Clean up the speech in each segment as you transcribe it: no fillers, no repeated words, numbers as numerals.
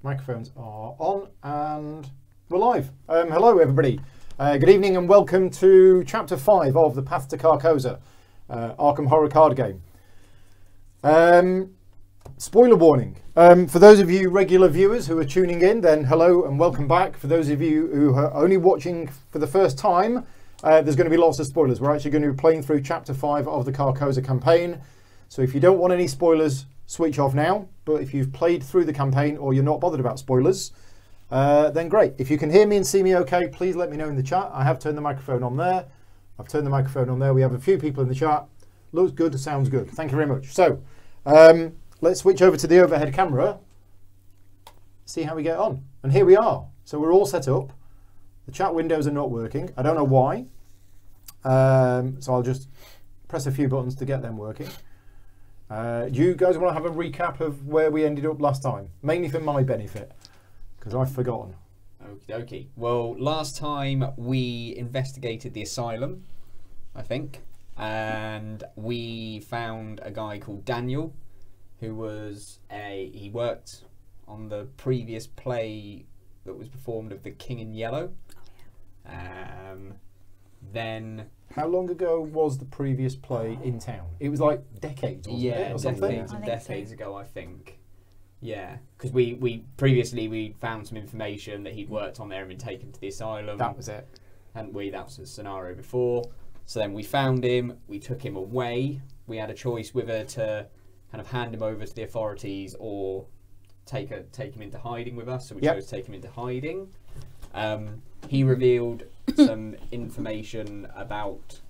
Microphones are on and we're live. Hello everybody. Good evening and welcome to Chapter 5 of The Path to Carcosa, Arkham Horror card game. Spoiler warning. For those of you regular viewers who are tuning in, then hello and welcome back. For those of you who are only watching for the first time, there's going to be lots of spoilers. We're actually going to be playing through Chapter 5 of the Carcosa campaign. So if you don't want any spoilers, switch off now. But if you've played through the campaign or you're not bothered about spoilers, then great. If you can hear me and see me okay, please let me know in the chat. I have turned the microphone on there. I've turned the microphone on there. We have a few people in the chat. Looks good, sounds good. Thank you very much. So let's switch over to the overhead camera, see how we get on. And here we are. So we're all set up. The chat windows are not working. I don't know why. So I'll just press a few buttons to get them working. Do you guys want to have a recap of where we ended up last time? Mainly for my benefit, because I've forgotten. Okie dokie. Well, last time we investigated the asylum, I think, and we found a guy called Daniel, who was he worked on the previous play that was performed of The King in Yellow. Then how long ago was the previous play in town? It was like decades, wasn't it? Or something? Decades and decades ago, I think. Yeah, because we previously found some information that he'd worked on there and been taken to the asylum. That was it. Hadn't we? That was the scenario before. So then we found him, we took him away. We had a choice whether to kind of hand him over to the authorities or take him into hiding with us. So we chose to take him into hiding. He revealed some information about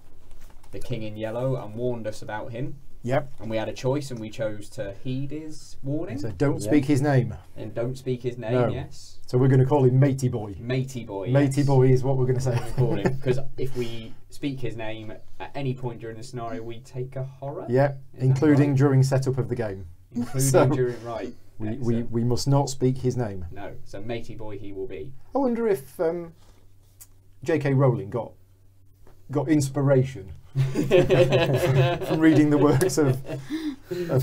the King in Yellow and warned us about him. Yep. And we had a choice, and we chose to heed his warning. So don't speak his name. And don't speak his name. No. Yes. So we're going to call him Meaty Boy. Meaty Boy. Meaty Boy is what we're going to say. Because if we speak his name at any point during the scenario, we take a horror. Yeah, including during setup of the game. Including during right. We must not speak his name. No. So Meaty Boy he will be. I wonder if J.K. Rowling got inspiration from reading the works of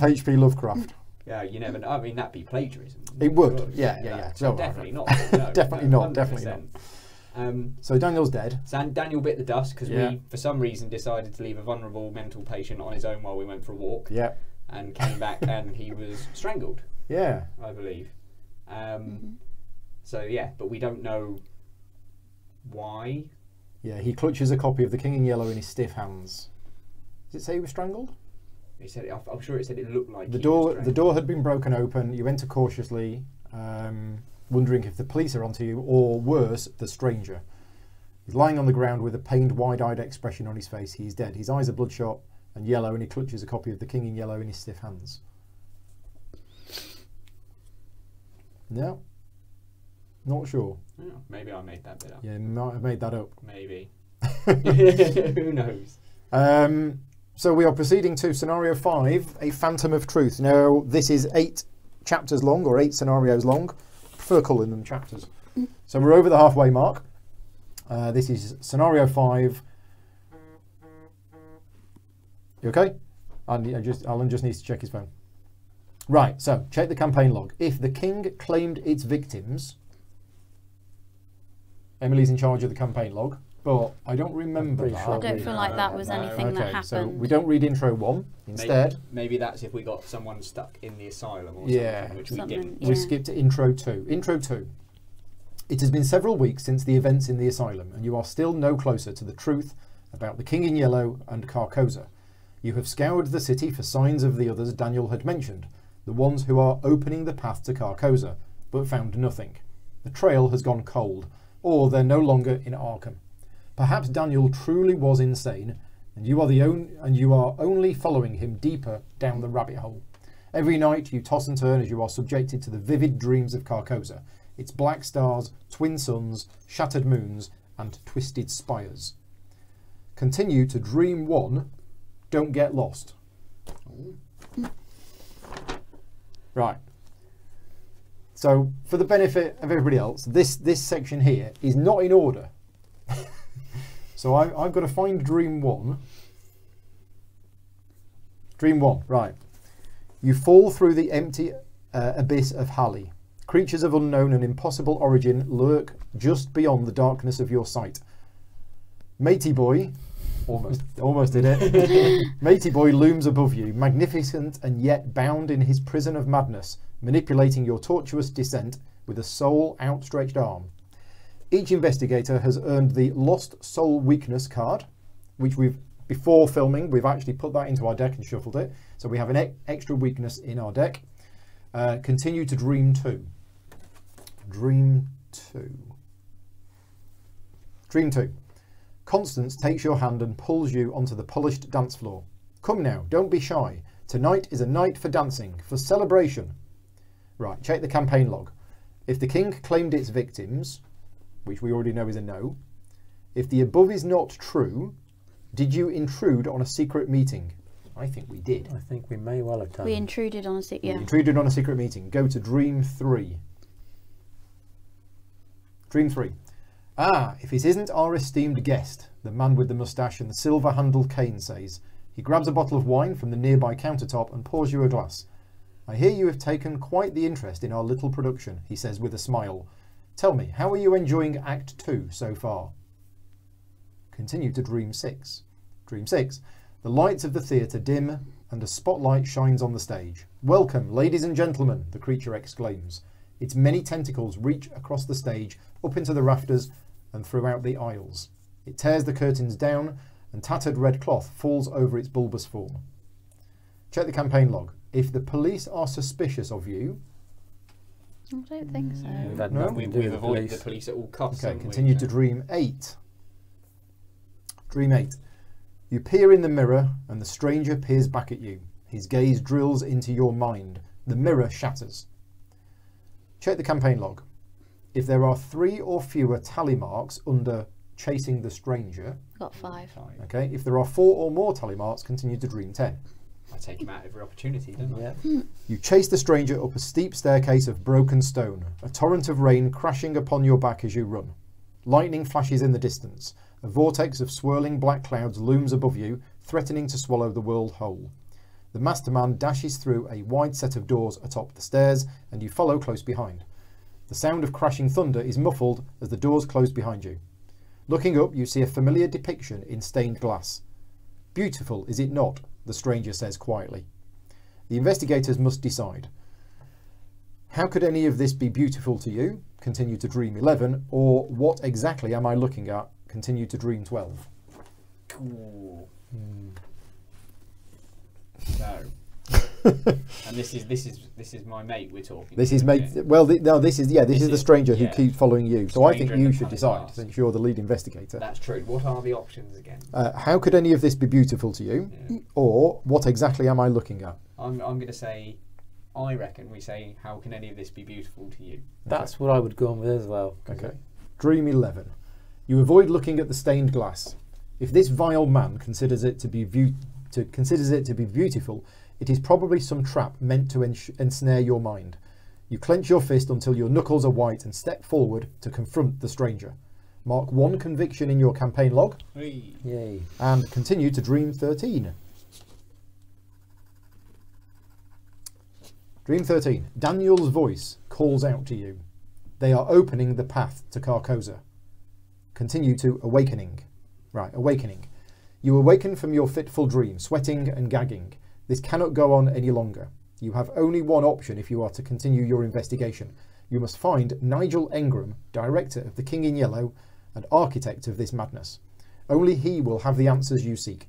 H.P. Lovecraft. Yeah, you never know. I mean, that'd be plagiarism. It would. Yeah. So definitely not. No, definitely not. So Daniel's dead. Daniel bit the dust because we, for some reason, decided to leave a vulnerable mental patient on his own while we went for a walk. Yeah. And came back and he was strangled. Yeah. I believe. So yeah, but we don't know why. Yeah, he clutches a copy of The King in Yellow in his stiff hands. Does it say he was strangled? He said. I'm sure it said it looked like the door. The door had been broken open. You enter cautiously, wondering if the police are onto you, or worse, the stranger. He's lying on the ground with a pained, wide-eyed expression on his face. He's dead. His eyes are bloodshot and yellow, and he clutches a copy of The King in Yellow in his stiff hands. No, not sure. Yeah, maybe I made that bit up. Yeah, you might have made that up. Maybe. Who knows? So we are proceeding to Scenario 5, A Phantom of Truth. Now, this is 8 chapters long, or 8 scenarios long. I prefer calling them chapters. So we're over the halfway mark. This is Scenario 5. You okay? Alan just needs to check his phone. Right, so check the campaign log. If the king claimed its victims... Emily's in charge of the campaign log, but I don't remember that. I don't feel like that was anything that happened. So we don't read intro 1 instead. Maybe that's if we got someone stuck in the asylum or something, which we didn't. We skipped to intro 2. Intro 2. It has been several weeks since the events in the asylum, and you are still no closer to the truth about the King in Yellow and Carcosa. You have scoured the city for signs of the others Daniel had mentioned, the ones who are opening the path to Carcosa, but found nothing. The trail has gone cold, or they're no longer in Arkham. Perhaps Daniel truly was insane, and you are only following him deeper down the rabbit hole. Every night you toss and turn as you are subjected to the vivid dreams of Carcosa, its black stars, twin suns, shattered moons, and twisted spires. Continue to dream 1, don't get lost. Right. So, for the benefit of everybody else, this section here is not in order. So I've got to find Dream 1. Dream 1, right. You fall through the empty abyss of Halley, Creatures of unknown and impossible origin lurk just beyond the darkness of your sight. Meaty Boy, almost did it. Meaty Boy looms above you, magnificent and yet bound in his prison of madness, manipulating your tortuous descent with a sole outstretched arm. Each investigator has earned the Lost Soul Weakness card, which before filming, we've actually put that into our deck and shuffled it. So we have an extra weakness in our deck. Continue to Dream 2. Dream 2. Dream 2. Constance takes your hand and pulls you onto the polished dance floor. Come now, don't be shy. Tonight is a night for dancing, for celebration. Right, check the campaign log. If the king claimed its victims, which we already know is a no. If the above is not true, did you intrude on a secret meeting? I think we did. I think we may well have done. We intruded on a secret. Yeah. We intruded on a secret meeting. Go to Dream 3. Dream 3. Ah, if it isn't our esteemed guest, the man with the moustache and the silver-handled cane says. He grabs a bottle of wine from the nearby countertop and pours you a glass. I hear you have taken quite the interest in our little production, he says with a smile. Tell me, how are you enjoying Act 2 so far? Continue to Dream 6. Dream 6. The lights of the theatre dim and a spotlight shines on the stage. Welcome, ladies and gentlemen, the creature exclaims. Its many tentacles reach across the stage, up into the rafters and throughout the aisles. It tears the curtains down and tattered red cloth falls over its bulbous form. Check the campaign log. If the police are suspicious of you... I don't think so. We've had No? nothing to do We've with avoided police. the police at all costs. Okay, haven't we? continue to Dream 8. Dream 8. You peer in the mirror and the stranger peers back at you. His gaze drills into your mind. The mirror shatters. Check the campaign log. If there are 3 or fewer tally marks under chasing the stranger... Got 5. Okay, if there are 4 or more tally marks, continue to Dream 10. I take him out every opportunity, don't I? Yeah. You chase the stranger up a steep staircase of broken stone, a torrent of rain crashing upon your back as you run. Lightning flashes in the distance. A vortex of swirling black clouds looms above you, threatening to swallow the world whole. The masterman dashes through a wide set of doors atop the stairs, and you follow close behind. The sound of crashing thunder is muffled as the doors close behind you. Looking up, you see a familiar depiction in stained glass. Beautiful, is it not? The stranger says quietly. The investigators must decide. How could any of this be beautiful to you? Continue to Dream 11. Or what exactly am I looking at? Continue to Dream 12. Ooh. No. And this is my mate we're talking. This is to, mate. isn't it? Well, this is the stranger who yeah. keeps following you. So I think Stranger in you the should Palais decide, Garnier. since you're the lead investigator. That's true. What are the options again? How could any of this be beautiful to you? Yeah. Or what exactly am I looking at? I'm going to say, I reckon we say, how can any of this be beautiful to you? That's what I would go on with as well. Okay. Dream 11. You avoid looking at the stained glass. If this vile man considers it to be beautiful, it is probably some trap meant to ensnare your mind. You clench your fist until your knuckles are white and step forward to confront the stranger. Mark 1 conviction in your campaign log Yay. and continue to Dream 13. Dream 13. Daniel's voice calls out to you. They are opening the path to Carcosa. Continue to Awakening. Right, Awakening. You awaken from your fitful dream, sweating and gagging. This cannot go on any longer. You have only one option if you are to continue your investigation. You must find Nigel Engram, director of the King in Yellow and architect of this madness. Only he will have the answers you seek.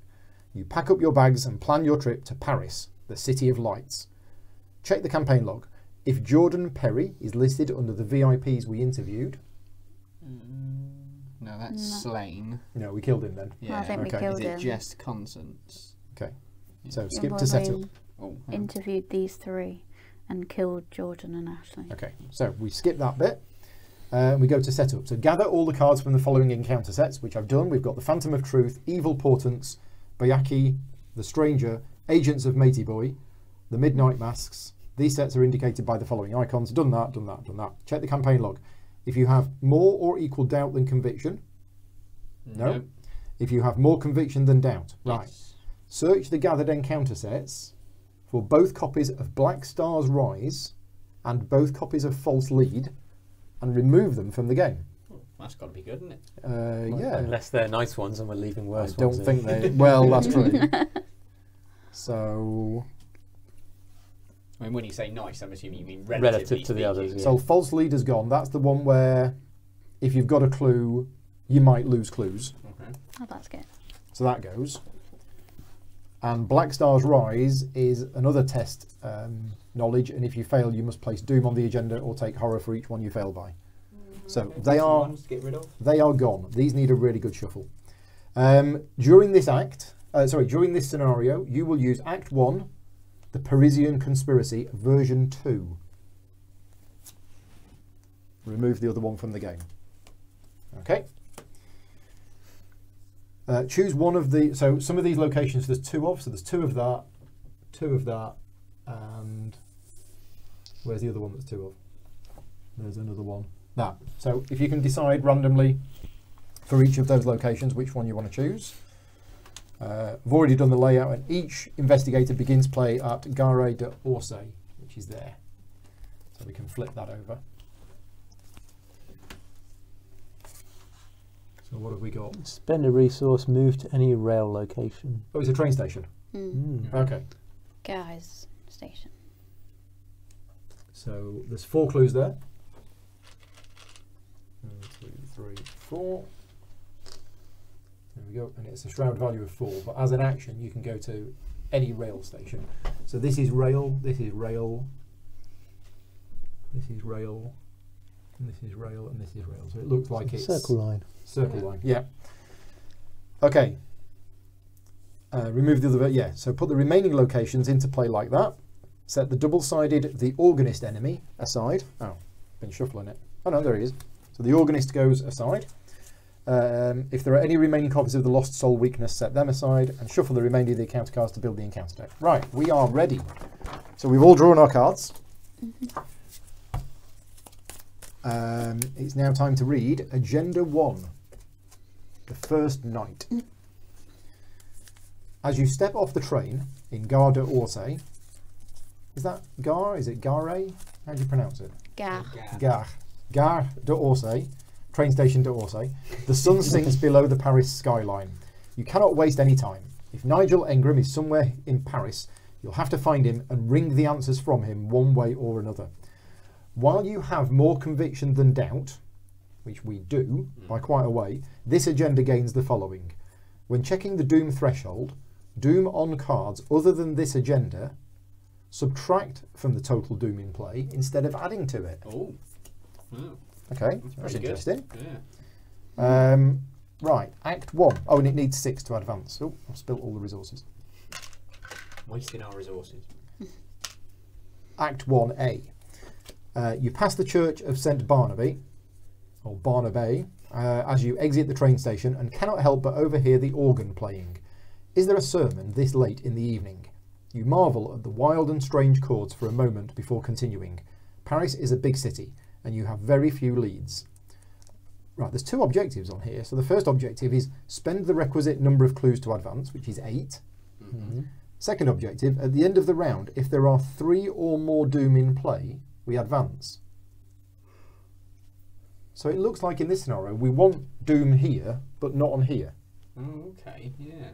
You pack up your bags and plan your trip to Paris, the City of Lights. Check the campaign log. If Jordan Perry is listed under the VIPs we interviewed... No, that's slain. No, we killed him then. Yeah. I think okay. we killed Is him. it just Constance? Okay. So Yeah. skip Well, to setup. we Oh, interviewed these 3 and killed Jordan and Ashley. Okay, so we skip that bit. We go to setup. So gather all the cards from the following encounter sets, which I've done. We've got the Phantom of Truth, Evil Portents, Bayaki, the Stranger, Agents of Meaty Boy, the Midnight Masks. These sets are indicated by the following icons. Done that, done that, done that. Check the campaign log. If you have more or equal doubt than conviction, no. If you have more conviction than doubt, right. Yes. Search the gathered encounter sets for both copies of Black Star's Rise and both copies of False Lead and remove them from the game. Oh, that's got to be good, isn't it? Yeah. Unless they're nice ones and we're leaving I worse don't ones think in. they... Well, that's true. So... I mean, when you say nice, I'm assuming you mean Relative to the others, yeah. So False Lead is gone. That's the one where if you've got a clue, you might lose clues. Okay. Oh, that's good. So that goes. And Black Star's Rise is another test knowledge, and if you fail, you must place Doom on the agenda or take horror for each one you fail by. So they are Ones to get rid of. they are gone. These need a really good shuffle. During this during this scenario, you will use Act 1, the Parisian Conspiracy, version 2. Remove the other one from the game. Okay. Choose one of the... So some of these locations there's two of. So there's two of that, and... Where's the other one that's two of? There's another one. That. So if you can decide randomly for each of those locations which one you want to choose. I've already done the layout, and each investigator begins play at Gare d'Orsay, which is there. So we can flip that over. So what have we got? Spend a resource, move to any rail location. Oh, it's a train station. Okay. Guys, station. So there's 4 clues there. 1, 2, 3, 4. There we go. And it's a shroud value of 4. But as an action, you can go to any rail station. So this is rail, this is rail, this is rail, and this is rail, and this is rail. So it looks like it's... Circle line. Circle line, yeah. Okay. Remove the other... Yeah, so put the remaining locations into play like that. Set the double-sided The Organist enemy aside. Oh, been shuffling it. Oh no, there he is. So the Organist goes aside. If there are any remaining copies of the Lost Soul Weakness, set them aside, and shuffle the remainder of the encounter cards to build the encounter deck. Right, we are ready. So we've all drawn our cards. It's now time to read Agenda 1, the first night. As you step off the train in Gare d'Orsay, is that Gare? Is it Gare? How do you pronounce it? Gare. Gare d'Orsay, train station d'Orsay. The sun sinks below the Paris skyline. You cannot waste any time. If Nigel Engram is somewhere in Paris, you'll have to find him and wring the answers from him one way or another. While you have more conviction than doubt, which we do by quite a way, this agenda gains the following. When checking the Doom threshold, Doom on cards other than this agenda, subtract from the total Doom in play instead of adding to it. Oh. Oh. Okay, that's pretty good. interesting. Yeah. Right, Act 1. Oh, and it needs 6 to advance. Oh, I've spilt all the resources. Wasting our resources. Act 1A. You pass the Church of St. Barnaby, or Barnaby, as you exit the train station and cannot help but overhear the organ playing. Is there a sermon this late in the evening? You marvel at the wild and strange chords for a moment before continuing. Paris is a big city, and you have very few leads. Right, there's 2 objectives on here. So the first objective is spend the requisite number of clues to advance, which is 8. Second objective, at the end of the round, if there are 3 or more Doom in play, we advance. So it looks like in this scenario, we want Doom here, but not on here. Oh, okay, yeah.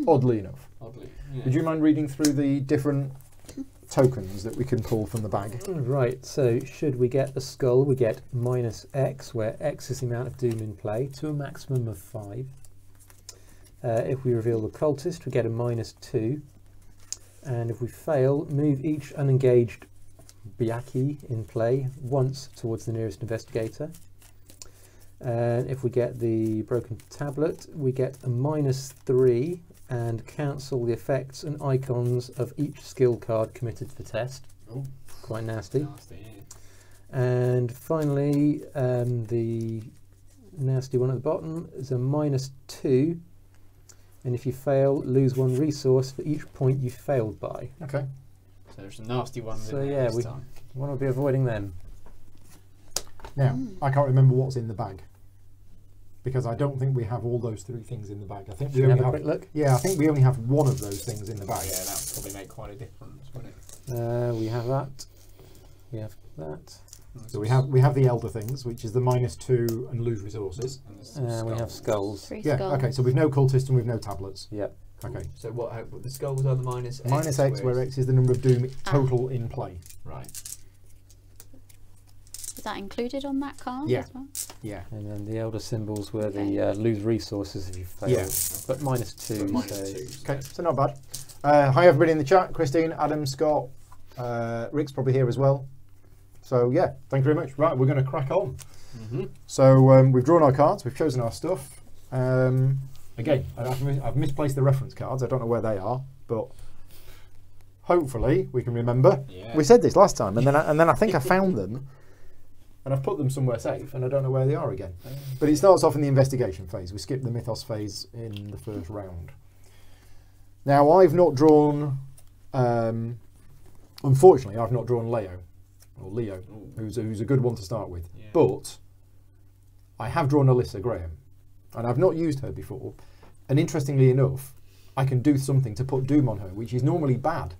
Oddly enough. Oddly, yeah. Would you mind reading through the different tokens that we can pull from the bag? Right, so should we get a skull, we get -X, where X is the amount of Doom in play, to a maximum of 5. If we reveal the cultist, we get a -2. And if we fail, move each unengaged Byaki in play once towards the nearest investigator. And if we get the broken tablet, we get a -3 and cancel the effects and icons of each skill card committed to the test. Oh, quite nasty. nasty, yeah. And finally, the nasty one at the bottom is a -2. And if you fail, lose 1 resource for each point you failed by. Okay. So there's some nasty ones So in there yeah, this we time. want to be avoiding them. Now, I can't remember what's in the bag, because I don't think we have all those 3 things in the bag. I think Should we we only have a have... quick look? Yeah, I think we only have 1 of those things in the bag. Yeah, that would probably make quite a difference, wouldn't it? We have that. We have that. So we have the elder things, which is the -2 and lose resources. And there's some And we have skulls. 3 Yeah. skulls. Okay. So we've no cultist and we've no tablets. Yep. Okay. So what the skulls are the -X. -X, where X is the number of doom total in play. Right. Is that included on that card Yeah. as well? Yeah. And then the elder symbols were Okay. the lose resources if you fail. Yeah. But -2. But so -2. Okay. So not bad. Hi everybody in the chat. Christine, Adam, Scott, Rick's probably here as well. So yeah, thank you very much. Right, we're going to crack on. So we've drawn our cards. We've chosen our stuff. Again, I've misplaced the reference cards. I don't know where they are, but hopefully we can remember. Yeah. We said this last time, and then I think I found them, and I've put them somewhere safe, and I don't know where they are again. But it starts off in the investigation phase. We skipped the mythos phase in the first round. Now I've not drawn. Unfortunately, I've not drawn Leo, who's a good one to start with. Yeah. But I have drawn Alyssa Graham, and I've not used her before. And interestingly enough, I can do something to put doom on her, which is normally bad.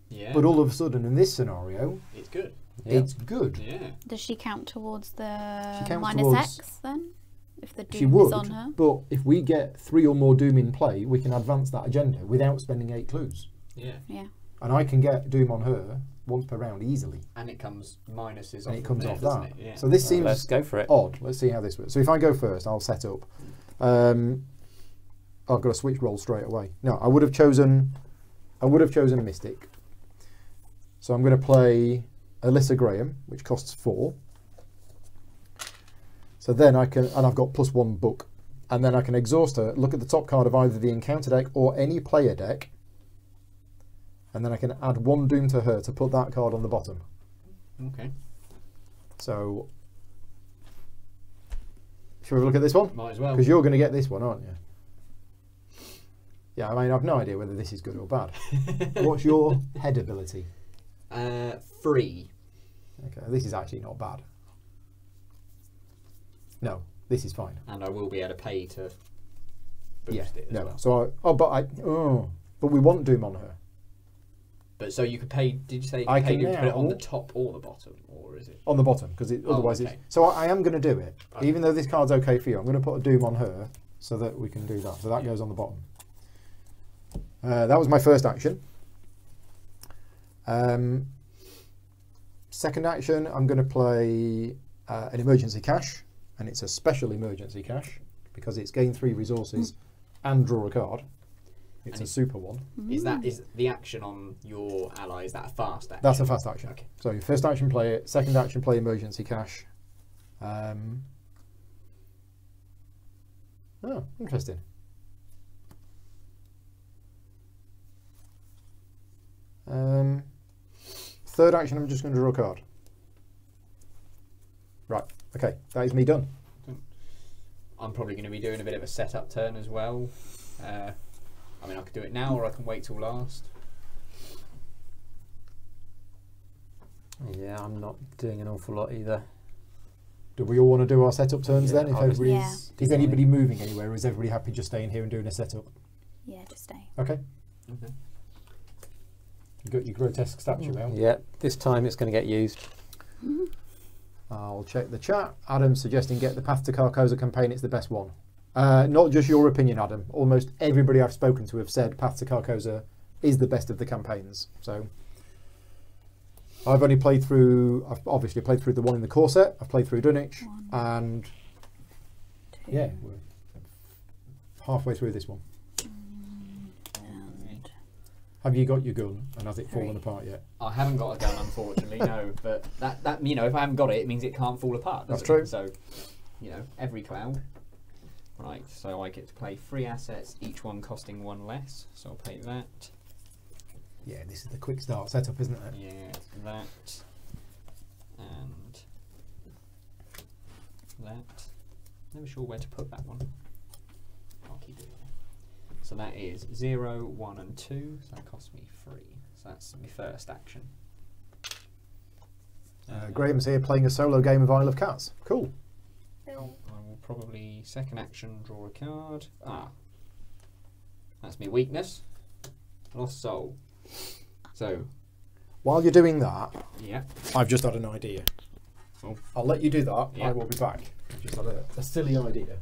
Yeah. But all of a sudden, in this scenario, It's good. it's good. Yeah. Does she count towards the She counts minus towards- X then? If the She doom would, is on her? but if we get 3 or more doom in play, we can advance that agenda without spending 8 clues. Yeah. Yeah. And I can get doom on her once per round easily, And it comes minuses and off it comes there, off doesn't that. it? Yeah. So this seems let's go for it. odd. Let's see how this works. So if I go first, I'll set up. I've got to switch roll straight away. No, I would have chosen Mystic. So I'm going to play Alyssa Graham, which costs 4. So then I can, and I've got +1 book, and then I can exhaust her. Look at the top card of either the encounter deck or any player deck, and then I can add 1 doom to her to put that card on the bottom. Okay. So, shall we look at this one? Might as well. Because you're going to get this one, aren't you? Yeah, I mean, I've no idea whether this is good or bad. What's your head ability? 3. Okay, this is actually not bad. No, this is fine. And I will be able to pay to boost Yeah, it as no. well. So but we want doom on her. But so you could pay. Did you say you I could pay can to put it on the now- top or the bottom, or is it? On the bottom, because otherwise okay. it's... So I am going to do it. Okay. Even though this card's okay for you, I'm going to put a doom on her so that we can do that. So that goes on the bottom. That was my first action. Second action, I'm going to play an emergency cash, and it's a special emergency cash because it's gain 3 resources and draw a card. It's And a super one. Is the action on your ally? Is that a fast action? That's a fast action. Okay. So your first action, play it. Second action, play emergency cash. Oh, interesting. Third action, I'm just going to draw a card. Right. Okay, that is me done. I'm probably going to be doing a bit of a setup turn as well. I mean, I could do it now, or I can wait till last. Yeah, I'm not doing an awful lot either. Do we all want to do our setup turns Yeah, then? If I'll just- everybody's, is anybody moving anywhere, or is everybody happy just staying here and doing a setup? Yeah, just stay. Okay. Okay. You got your grotesque statue out. Yeah, this time it's going to get used. I'll check the chat. Adam's suggesting get the Path to Carcosa campaign. It's the best one. Not just your opinion, Adam. Almost everybody I've spoken to have said Path to Carcosa is the best of the campaigns. So I've only played through. I've obviously played through the one in the core set. I've played through Dunwich, 1, and 2, yeah, we're halfway through this one. and Have you got your gun, and has it 3. fallen apart yet? I haven't got a gun, unfortunately, no. But that you know, if I haven't got it, it means it can't fall apart. That's doesn't true. it? So, you know, every cloud. Right. So I get to play 3 assets, each one costing 1 less. So I'll play that. Yeah, this is the quick start setup, isn't it? Yeah, that. And that. Never sure where to put that one. I'll keep it there. So that is 0, 1 and 2. So that costs me 3. So that's my first action. Graham's here playing a solo game of Isle of Cats. Cool. I will probably second action draw a card. That's my weakness. Lost soul. So While you're doing that, Yeah. I've just had an idea. Oh. I'll let you do that. Yeah. I will be back. I've just had a silly idea.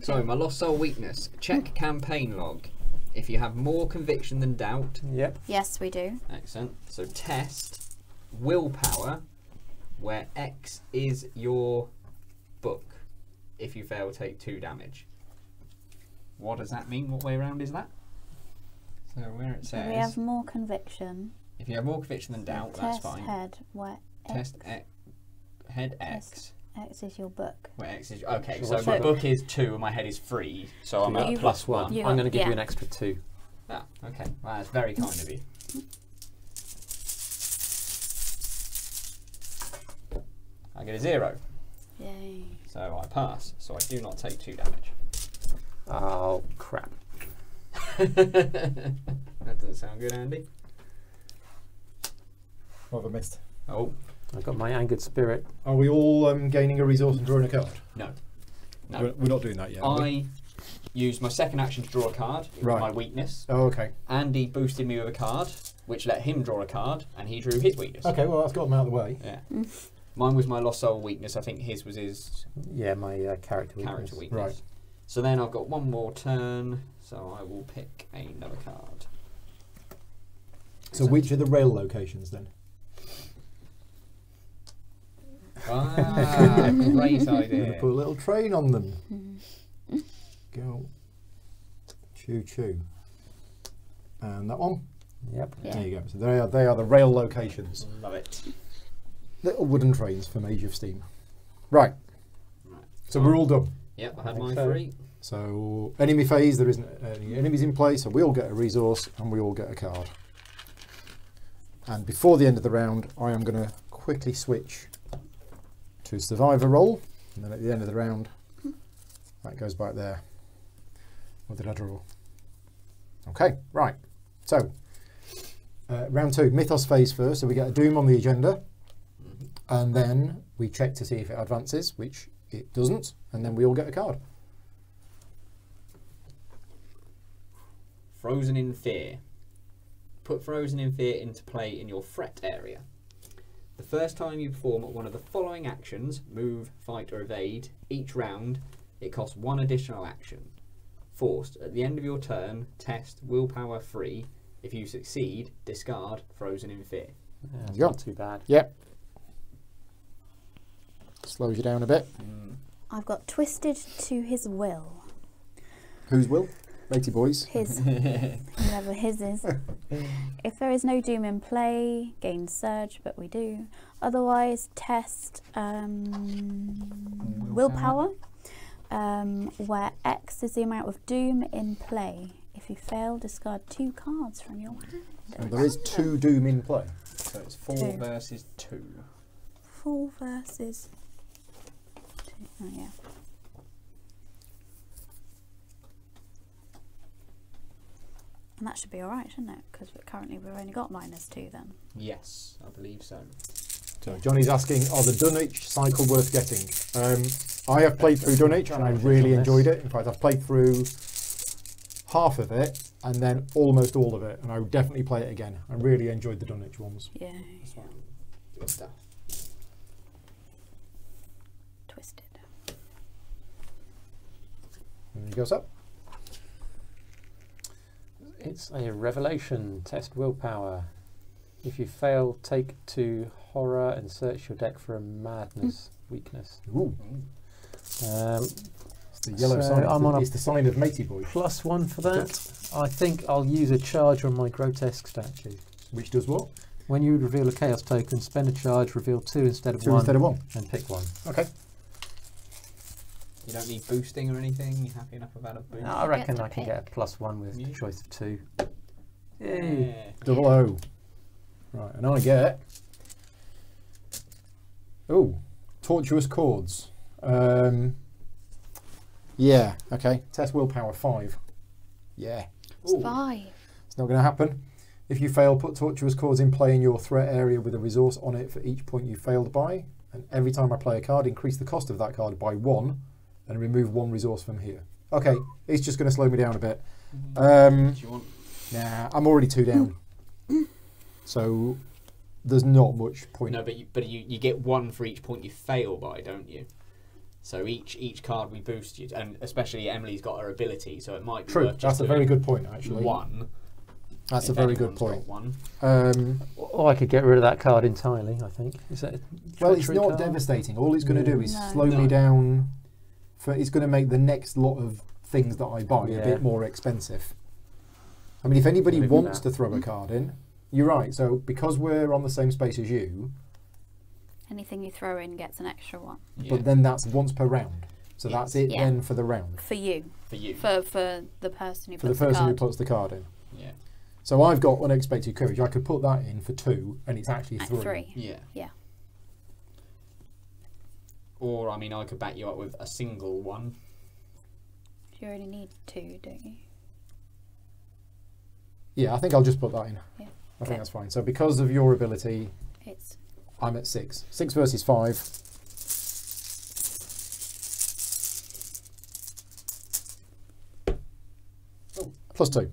So, my Lost Soul weakness. Check campaign log. If you have more conviction than doubt. Yep. Yes, we do. Excellent. So, test willpower, where X is your book. If you fail, take 2 damage. What does that mean? What way around is that? So, where it So we says. have more conviction. If you have more conviction than doubt, that's Test fine. head where Test head X. Test X is your book. Where X is okay, So so what's my your book is 2 and my head is 3, so I'm But at you've- +1. you- I'm going to give you yeah. an extra 2. Ah, okay. Well, that's very kind of you. I get a 0, Yay. so I pass. So I do not take 2 damage. Oh, crap. That doesn't sound good, Andy. What have I missed? Oh, I've got my angered spirit. Are we all gaining a resource and drawing a card? no. No. We're not doing that yet. are we? I used my second action to draw a card. It was Right. my weakness. Oh, okay. Andy boosted me with a card, which let him draw a card, and he drew his weakness. Okay, well, that's got them out of the way. Yeah. Mine was my Lost Soul weakness. I think his was his Yeah, my character weakness. character weakness. Right. So then I've got one more turn, so I will pick another card. So which are the rail locations then? Ah, great I'm going idea. to put a little train on them. Go. Choo choo. And that one. Yep. Yeah. There you go. So they are the rail locations. Love it. Little wooden trains from Age of Steam. Right. Right. So we're all done. Yep, I had I think mine so. 3. So enemy phase, there isn't any enemies in play, so we all get a resource and we all get a card. And before the end of the round, I am going to quickly switch to survivor roll, and then at the end of the round, that goes back there. What did I draw? Okay, right. So round 2, Mythos phase first. So we get a Doom on the agenda, and then we check to see if it advances, which it doesn't, and then we all get a card. Frozen in Fear. Put Frozen in Fear into play in your threat area. The first time you perform one of the following actions, move, fight or evade, each round, it costs 1 additional action. Forced, at the end of your turn, test willpower 3. If you succeed, discard Frozen in Fear. Yeah, it's Yeah. not too bad. Yep. Slows you down a bit. I've got twisted to his will. Whose will? Meaty Boys. His, whoever his is. If there is no doom in play, gain surge, but we do. Otherwise, test willpower, where X is the amount of doom in play. If you fail, discard 2 cards from your hand. And there is 2 Doom in play. So it's 4 2. versus 2. 4 versus 2. Oh, yeah. And that should be alright, shouldn't it? Because currently we've only got -2 then. Yes, I believe so. So Johnny's asking, are the Dunwich cycle worth getting? I have played through Dunwich and I really enjoyed it. In fact, I've played through half of it and then almost all of it, and I would definitely play it again. I really enjoyed the Dunwich ones. Yeah. This one. Good stuff. Twisted. And he goes up. It's a revelation. Test willpower. If you fail, take 2 horror and search your deck for a madness weakness. Ooh, Um, it's the yellow So sign. I'm on a- It's the sign of Meaty Boy, +1 for that. I think I'll use a charge on my grotesque statue. which does what? When you reveal a chaos token, spend a charge, reveal 2 instead of 2 1, instead of 1. and pick 1. Okay. You don't need boosting or anything? You happy enough about a boost? I reckon to I can pick. get a +1 with Yeah. a choice of 2. Yeah. Yay! Double O. Right, and I get... Oh, tortuous chords. Yeah, okay. Test willpower 5. Yeah. Ooh. 5. It's not going to happen. If you fail, put tortuous chords in play in your threat area with a resource on it for each point you failed by. And every time I play a card, increase the cost of that card by 1 and remove 1 resource from here. Okay, it's just going to slow me down a bit. Do you want? Nah, I'm already 2 down. So there's not much point. No, but you get one for each point you fail by, don't you? So each card we boost you, and especially Emily's got her ability, so it might be True. worth just That's a very good point, actually. one. That's a if very good anyone's point. got one. Or I could get rid of that card entirely, I think. Is that a Well, it's treachery not card? devastating. All it's going to do is No. slow me No. down. It's going to make the next lot of things that I buy a Yeah. bit more expensive. I mean, if anybody Maybe wants that. to throw a card in, you're right. So because we're on the same space as you, Anything you throw in gets an extra one Yeah. but then that's once per round. So Yes. that's it Yeah. then for the round. for you, for you. for the person who For the puts person who card puts the card in. Yeah. So I've got unexpected courage. I could put that in for 2, and it's actually at 3. 3. Yeah. Yeah. Or I mean, I could back you up with a single one. You already need 2, don't you? Yeah, I think I'll just put that in. Yeah. I think that's fine. So because of your ability, It's I'm at 6. 6 versus 5. Oh, plus 2.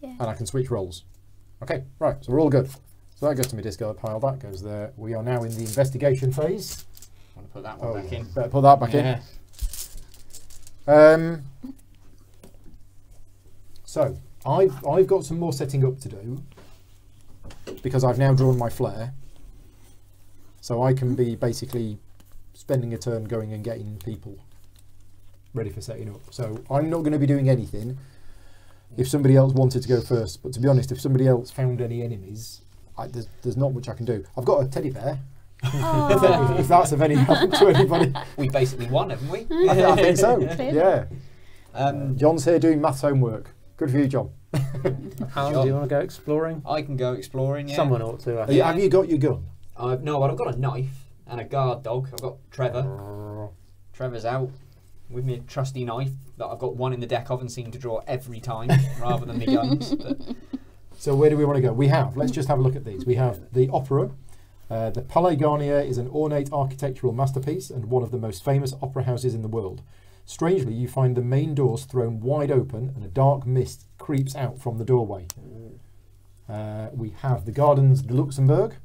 yeah. And I can switch roles. Okay, right, so we're all good. So that goes to my discard pile, that goes there. We are now in the investigation phase. I want to put that one back in. Better put that back Yeah. in. So, I've got some more setting up to do because I've now drawn my flare. So I can be basically spending a turn going and getting people ready for setting up. So I'm not going to be doing anything if somebody else wanted to go first. But to be honest, if somebody else found any enemies, there's not much I can do. I've got a teddy bear. Oh. If that's of any help to anybody. We basically won, haven't we? I think so. Clearly. Yeah. John's John's here doing maths homework. Good for you, John. Alan, do you want to go exploring? I can go exploring. Yeah. Someone ought to. I Are think. you- Have you got your gun? No, I've got a knife and a guard dog. I've got Trevor. Trevor's out with my trusty knife that I've got one in the deck of and seem to draw every time rather than the guns. But So where do we want to go? We have, let's just have a look at these. We have the Opera. The Palais Garnier is an ornate architectural masterpiece and one of the most famous opera houses in the world. Strangely, you find the main doors thrown wide open and a dark mist creeps out from the doorway. We have the Gardens de Luxembourg.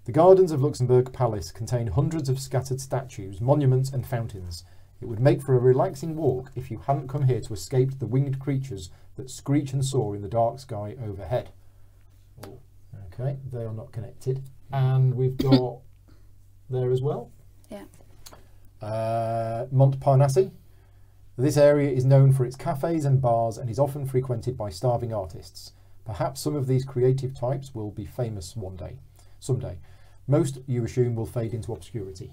The Gardens of Luxembourg Palace contain hundreds of scattered statues, monuments and fountains. It would make for a relaxing walk if you hadn't come here to escape the winged creatures that screech and soar in the dark sky overhead. Okay, they are not connected. And we've got there as well. Yeah. Montparnasse. This area is known for its cafes and bars and is often frequented by starving artists. Perhaps some of these creative types will be famous someday. Most, you assume, will fade into obscurity.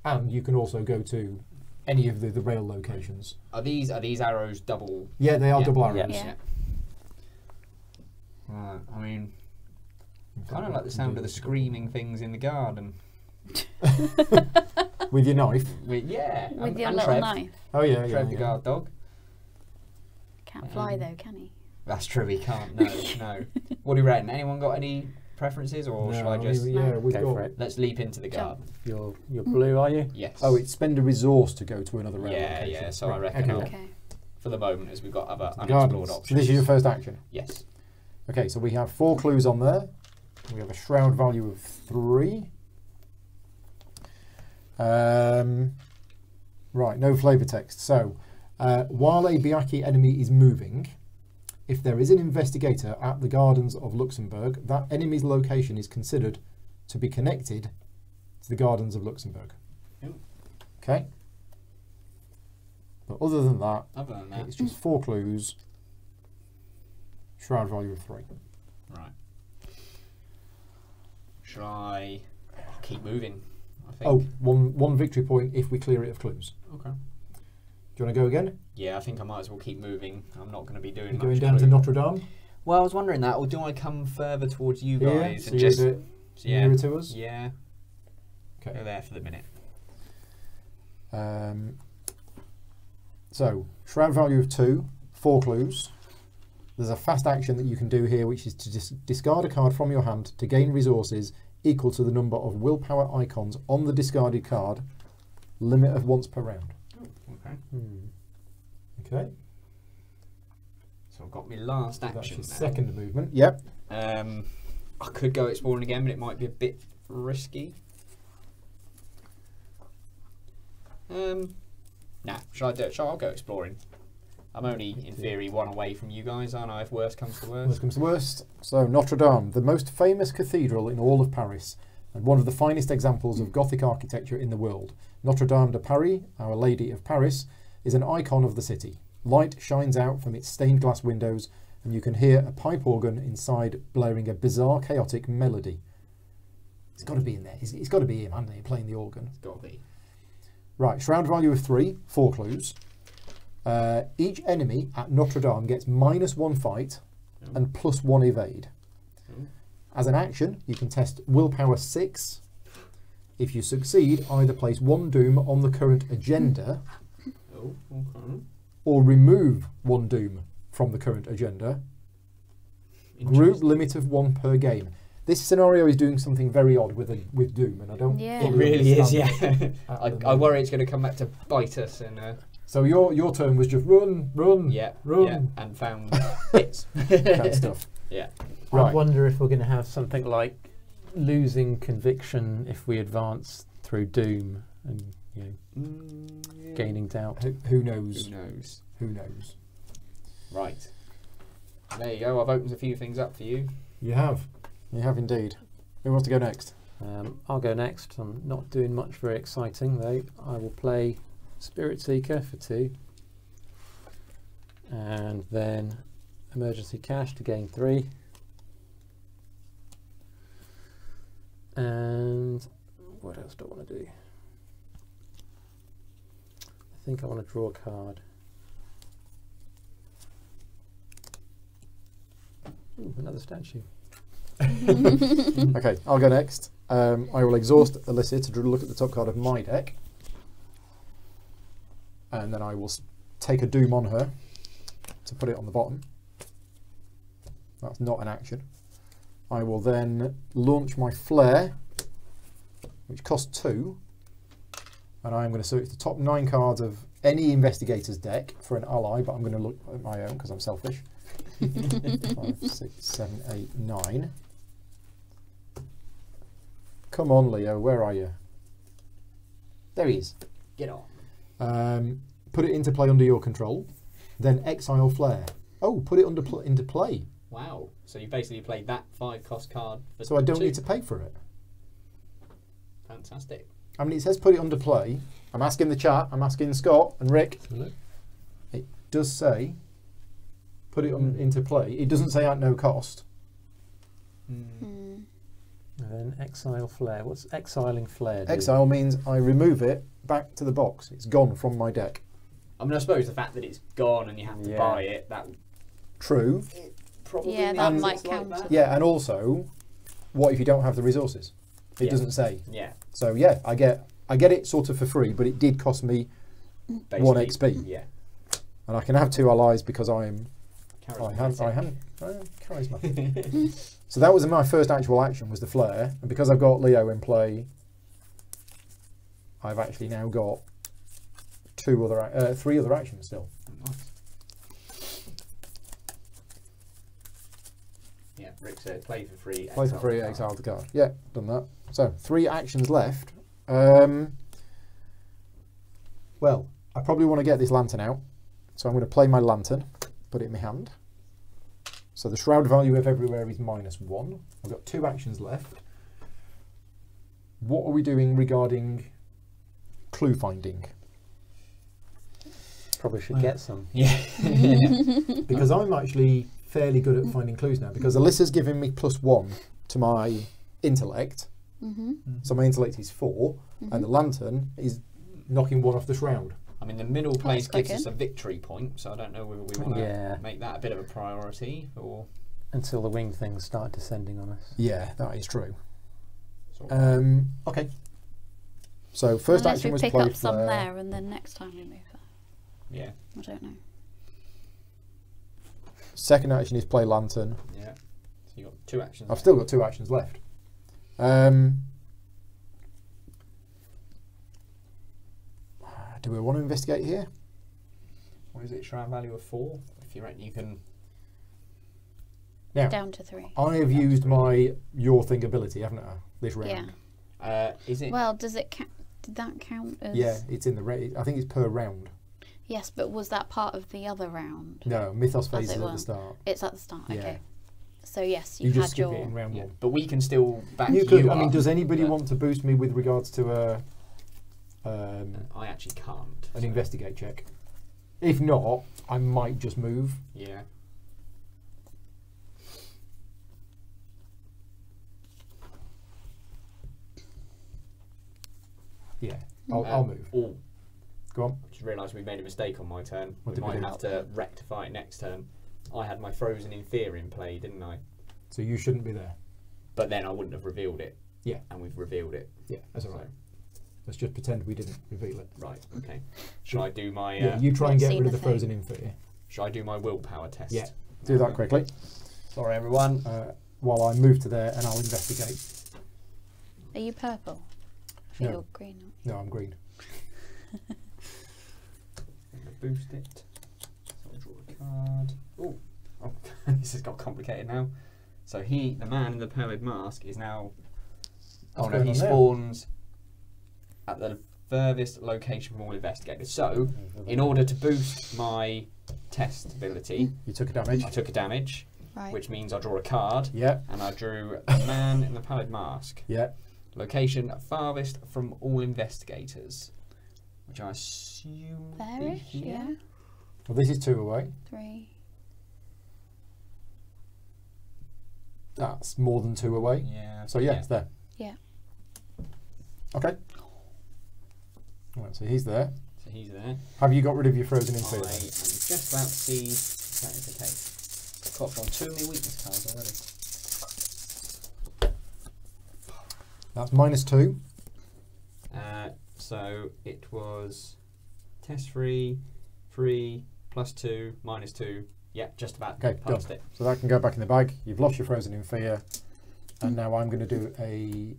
And you can also go to any of the rail locations. are these arrows double? Yeah, they are Yeah. double arrows. Yeah. Right. I mean, I don't like the sound of the screaming things in the garden. With your knife. Yeah. With your and little Trev. knife. Oh yeah, yeah. Trev the yeah. guard dog. Can't fly though, can he? That's true. He can't. No. No. What do you reckon? Anyone got any preferences, or shall I just Yeah, we've Go got. for it. let's leap into the garden? You're blue, are you? Yes. Oh, it's spend a resource to go to another rail Yeah, location. yeah, so I Right, reckon okay. I'll- Okay. for the moment, as we've got other The unexplored Gardens. options. So this is your first action. Yes. Okay, so we have 4 clues on there. We have a shroud value of 3. Right, no flavour text. So, while a Biaki enemy is moving, if there is an investigator at the Gardens of Luxembourg, that enemy's location is considered to be connected to the Gardens of Luxembourg. Ooh. Okay? But other than that, Other than that, it's just 4 clues, shroud value of 3. right. Shall I keep moving? I think. Oh, one victory point if we clear it of clues. Okay. Do you want to go again? Yeah, I think I might as well keep moving. I'm not going to be doing You're much going down to clue. Notre Dame? Well, I was wondering that, or do I come further towards you guys so and you're just a bit yeah, nearer to us? yeah, Okay. go there for the minute. So, shroud value of 2, 4 clues. There's a fast action that you can do here, which is to discard a card from your hand to gain resources equal to the number of willpower icons on the discarded card, limit of once per round. Okay. Okay, So I've got my last so that's action your now. second movement. Yep. I could go exploring again, but it might be a bit risky. Nah, shall I do it? I'll go exploring. I'm only, in theory, one away from you guys, aren't I, if worst comes to worst? Worst comes to worst. So, Notre Dame, the most famous cathedral in all of Paris, and one of the finest examples of Gothic architecture in the world. Notre Dame de Paris, Our Lady of Paris, is an icon of the city. Light shines out from its stained glass windows, and you can hear a pipe organ inside blaring a bizarre, chaotic melody. It's got to be in there. It's got to be him, hasn't he, playing the organ? It's got to be. Right, shroud value of 3, 4 clues. Each enemy at Notre Dame gets -1 fight and +1 evade. As an action, you can test Willpower 6. If you succeed, either place 1 doom on the current agenda or remove 1 doom from the current agenda. Group limit of 1 per game. This scenario is doing something very odd with doom, and I don't. Yeah. It really is, yeah. At the I worry it's going to come back to bite us. And so your turn was just run, run, yeah, run, and found hits. that stuff. Yeah. I Right. wonder if we're going to have something like losing conviction if we advance through doom and gaining doubt. Who knows? Who knows? Who knows? Right. There you go. I've opened a few things up for you. You have. You have indeed. Who wants to go next? I'll go next. I'm not doing much very exciting though. I will play Spirit Seeker for 2 and then Emergency Cash to gain 3, and what else do I want to do? I think I want to draw a card. Ooh, another statue. Okay, I'll go next. I will exhaust Alyssa to look at the top card of my deck, and then I will take a doom on her to put it on the bottom. That's not an action. I will then launch my flare, which costs 2, and I'm going to search the top 9 cards of any investigator's deck for an ally, but I'm going to look at my own because I'm selfish. 5, 6, 7, 8, 9. Come on, Leo, where are you? There he is. Get on. Put it into play under your control, then exile flare. Oh, put it into play. Wow. So you basically played that 5-cost card for So I don't 2. need to pay for it. Fantastic. I mean, it says put it under play. I'm asking the chat, I'm asking Scott and Rick. It does say put it into play. It doesn't say at no cost. And then exile flare. What's exiling flare do? Exile means I remove it back to the box. It's gone from my deck. I mean, I suppose the fact that it's gone and you have to Yeah. buy it, that True. probably Yeah, means that it's might like count. that. Yeah, and also, what if you don't have the resources? It Yeah. doesn't say. Yeah. So yeah, I get it sort of for free, but it did cost me Basically, 1 XP. Yeah. And I can have 2 allies because I have Charismatic. charisma. So that was my first actual action, was the flare, and because I've got Leo in play, I've actually now got 3 other actions still. Nice. Yeah, Rick said play for free. Play for exile free, the card. exile the card. Yeah, done that. So 3 actions left. Well, I probably want to get this lantern out, so I'm going to play my lantern, put it in my hand. So the shroud value of everywhere is -1. I've got 2 actions left. What are we doing regarding clue finding? Probably should get some. Yeah. Because I'm actually fairly good at finding clues now, because Alyssa's giving me +1 to my intellect. So my intellect is 4, and the lantern is knocking 1 off the shroud. I mean, the middle place that's quite gives us good. a victory point, so I don't know whether we want to Yeah. make that a bit of a priority or. Until the winged things start descending on us. Yeah, that is true. Sort of. Okay. So first Unless action we was pick play up some flare. there and then next time we move that. Yeah. I don't know. Second action is play lantern. Yeah. So you got 2 actions. I've still got 2 actions left. Do we want to investigate here? What is it? Shroud value of 4. If you reckon you can. Now, Down to 3. I have used my your thing ability, haven't I? This round. Yeah. Is it? Well, does it did that count as? Yeah, it's in the I think it's per round. Yes, but was that part of the other round? No, Mythos Phase As is it at the were. start. It's at the start. Yeah. Okay. So yes, You you just had skip your. it in round Yeah, one. but we can still back You you, could. I up, mean, does anybody but want to boost me with regards to I actually can't. an so- investigate check? If not, I might just move. Yeah. Yeah, I'll move. Oh, Go on. just realised we made a mistake on my turn. What We did we might do? have to rectify it next turn. I had my Frozen in Fear in play, didn't I? So you shouldn't be there. But then I wouldn't have revealed it. Yeah. And we've revealed it. Yeah, that's all So, right. Let's just pretend we didn't reveal it. right. Okay. Shall I do my? Yeah, you try and get seen rid of the the thing. Frozen in Fear. Shall I do my willpower test? Yeah. Do that quickly. Sorry, everyone. While I move to there and I'll investigate. Are you purple? I think No. you're green. No, I'm green. Boost it. So I'll draw a card. Ooh. Oh, this has got complicated now. So the man in the pallid mask, is now. What's Oh no, going he on there? spawns at the furthest location from all investigators. So, in order to boost my test ability, You took a damage. I took a damage, Right. which means I draw a card, Yeah, and I drew the man in the pallid mask. yeah. Location farthest from all investigators, which I assume would be There-ish, here. yeah. Well, this is 2 away. 3. That's more than 2 away. Yeah. So yeah, it's there. Yeah. Okay. Right, so he's there. So he's there. Have you got rid of your Frozen in I Fear? am just about to see if that is the case. I've got on 2 of my weakness cards already. That's -2. So it was test 3, 3, +2, -2. Yeah, just about Okay, past done. it. So that can go back in the bag. You've lost your Frozen in Fear. And now I'm going to do a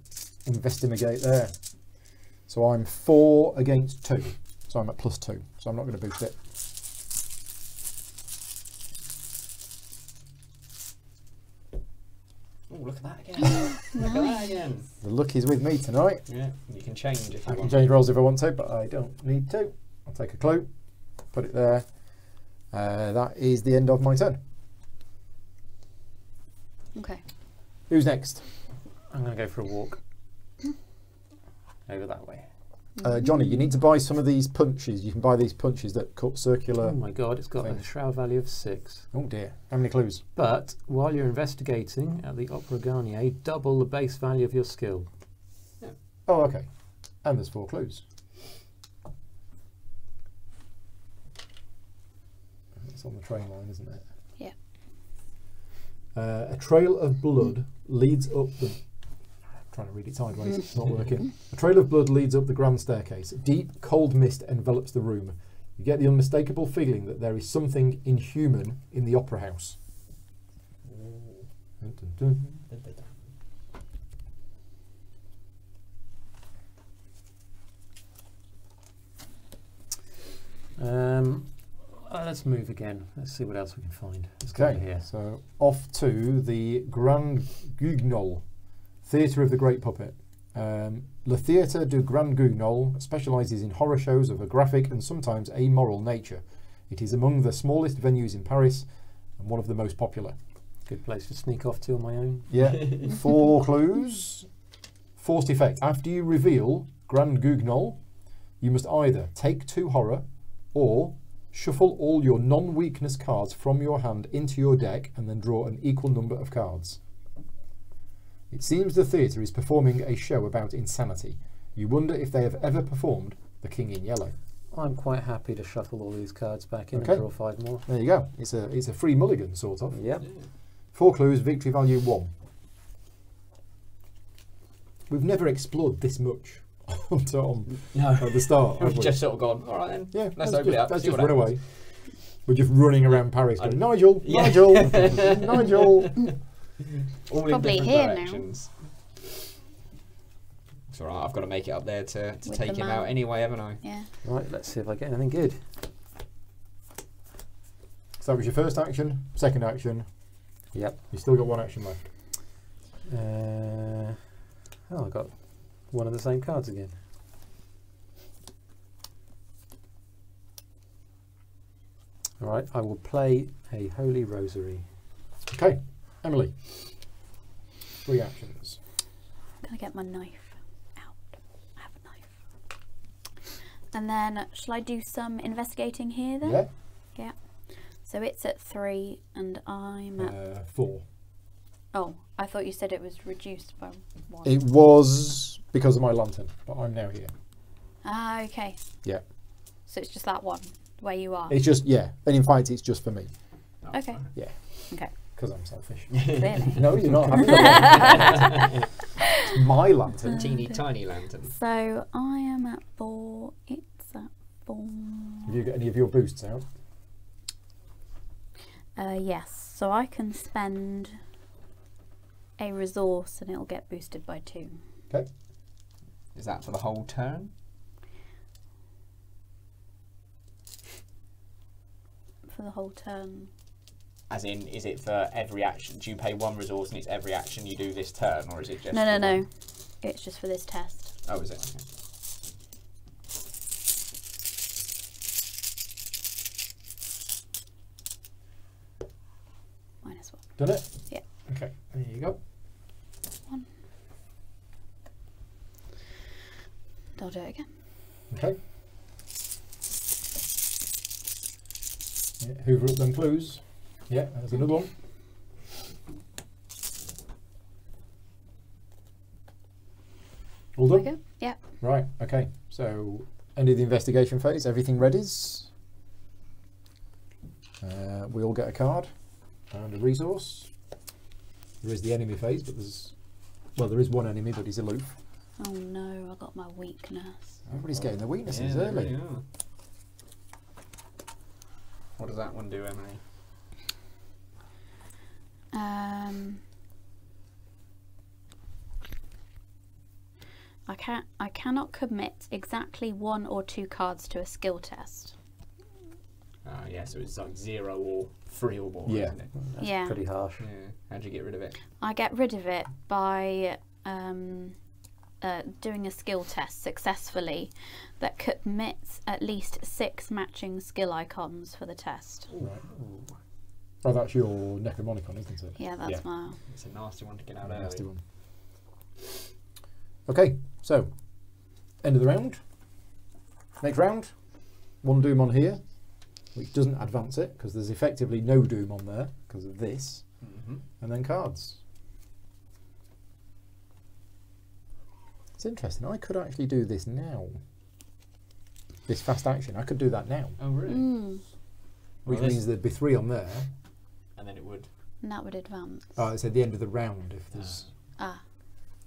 investigate there. So I'm 4 against 2. So I'm at +2. So I'm not going to boost it. Oh, look at that again. Look at that again. The luck is with me tonight. Yeah, you can change if you I can want. change rolls if I want to, but I don't need to. I'll take a clue, put it there. That is the end of my turn. Okay. Who's next? I'm going to go for a walk over that way. Johnny, you need to buy some of these punches. You can buy these punches that cut circular. Oh my god, it's got a thing. shroud value of 6. Oh dear. How many clues? But while you're investigating at the Opera Garnier, double the base value of your skill. Oh, okay. And there's 4 clues. It's on the train line, isn't it? Yeah. A trail of blood leads up the... I'm trying to read it sideways, it's not working. A trail of blood leads up the grand staircase. Deep, cold mist envelops the room. You get the unmistakable feeling that there is something inhuman in the opera house. Dun, dun, dun. Let's move again. Let's see what else we can find. Let's go over Okay, here. so off to the Grand Guignol, Theatre of the Great Puppet. Le Theatre du Grand Guignol specialises in horror shows of a graphic and sometimes amoral nature. It is among the smallest venues in Paris and one of the most popular. Good place to sneak off to on my own. Yeah, 4 clues. Forced effect. After you reveal Grand Guignol, you must either take 2 horror or shuffle all your non-weakness cards from your hand into your deck and then draw an equal number of cards. It seems the theatre is performing a show about insanity. You wonder if they have ever performed The King in Yellow. I'm quite happy to shuffle all these cards back in Okay. and draw 5 more. There you go. It's a free mulligan, sort of. Yep. 4 clues, victory value 1. We've never explored this much on No. at the start. have We've we? just sort of gone, all right then. Yeah, Let's open it up. Let's see just what run happens." away. We're just running around Paris going, Nigel, Yeah. Nigel, Nigel. All in Probably different here now. directions. It's alright, I've got to make it up there to With take the him man. out anyway, haven't I? Yeah. Right, let's see if I get anything good. So that was your first action, second action, Yep. You still got one action left. Oh, I got one of the same cards again. All right, I will play a Holy Rosary. Okay, Emily. 3 actions. I'm gonna get my knife out. I have a knife. And then, shall I do some investigating here then? Yeah. Yeah. So it's at 3, and I'm at. 4. Oh, I thought you said it was reduced by 1. It was because of my lantern, but I'm now here. Ah, okay. Yeah. So it's just that one where you are. It's just, yeah. And in fact, it's just for me. Okay. Yeah. Okay. Because I'm selfish. Clearly. No, you're not having a It's my lantern. Teeny tiny lantern. So I am at 4. It's at 4. Have you got any of your boosts out? Yes. So I can spend a resource and it'll get boosted by 2. Okay. Is that for the whole turn? For the whole turn. As in, is it for every action? Do you pay 1 resource and it's every action you do this turn, or is it just? No. It's just for this test. Oh, is it? Okay. -1. Done it? Yeah. Okay, there you go. 1. I'll do it again. Okay. Yeah, hoover up them clues. Yeah, there's another one. All There we done? go. Yeah. Right, okay. So, end of the investigation phase, everything readies. We all get a card and a resource. There is the enemy phase, but there is one enemy, but he's aloof. Oh no, I got my weakness. Everybody's getting their weaknesses they early. really are. What does that one do, Emily? I cannot commit exactly 1 or 2 cards to a skill test. Yeah, so it's like 0 or 3 or more, Yeah. isn't it? That's Yeah. pretty harsh. Yeah. How'd you get rid of it? I get rid of it by doing a skill test successfully that commits at least 6 matching skill icons for the test. Right. Oh, that's your Necromonicon, isn't it? Yeah, that's my... It's a nasty one to get out Nasty early. one. Okay, so end of the round. Next round, 1 doom on here, which doesn't advance it because there's effectively no doom on there because of this, and then cards. It's interesting. I could actually do this now. This fast action, I could do that now, Oh, really? which Well, means there'd be 3 on there. And then it would. And that would advance. Oh, it's at the end of the round. If there's, Ah.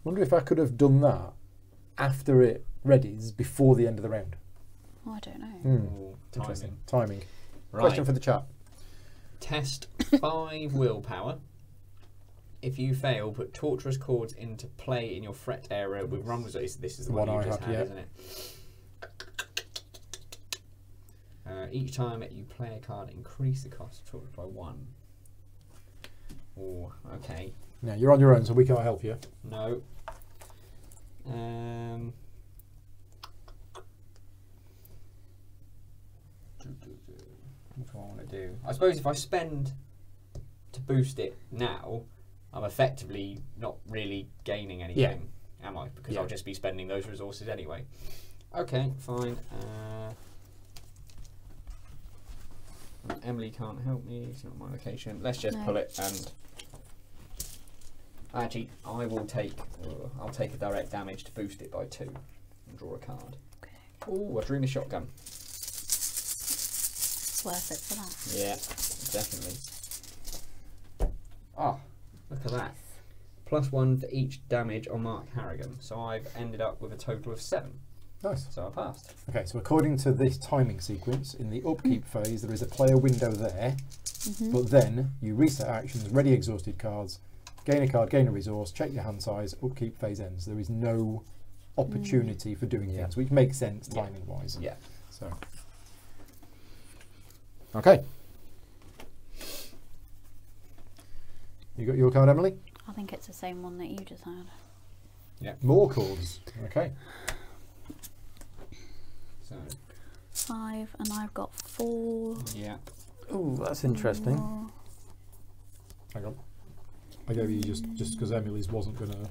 wonder if I could have done that after it readies before the end of the round. Oh, I don't know. Ooh, Interesting. timing. Timing. Right. Question for the chat. Test 5 willpower. If you fail, put torturous chords into play in your threat area with run results. This is the one you just had, isn't it? Each time you play a card, increase the cost of torture by 1. Oh, okay. Now you're on your own, so we can't help you. No. What do I want to do? I suppose if I spend to boost it now, I'm effectively not really gaining anything, am I? Because I'll just be spending those resources anyway. Okay, fine. Emily can't help me. It's not my location. Let's just pull it and. Actually, I will take. I'll take a direct damage to boost it by 2 and draw a card. Okay. Oh, I drew my shotgun. It's worth it for that. Yeah, definitely. Oh, look at that. +1 for each damage on Mark Harrigan. So I've ended up with a total of 7. Nice. So I passed. Okay, so according to this timing sequence, in the upkeep phase, there is a player window there, but then you reset actions, ready exhausted cards, gain a card, gain a resource, check your hand size, upkeep phase ends. There is no opportunity for doing things, which makes sense timing wise. Yeah. So, okay. You got your card, Emily? I think it's the same one that you just had. More cards. Okay. So 5, and I've got 4. yeah. Ooh, that's interesting. 4. Hang on. I gave you just because Emily's wasn't going to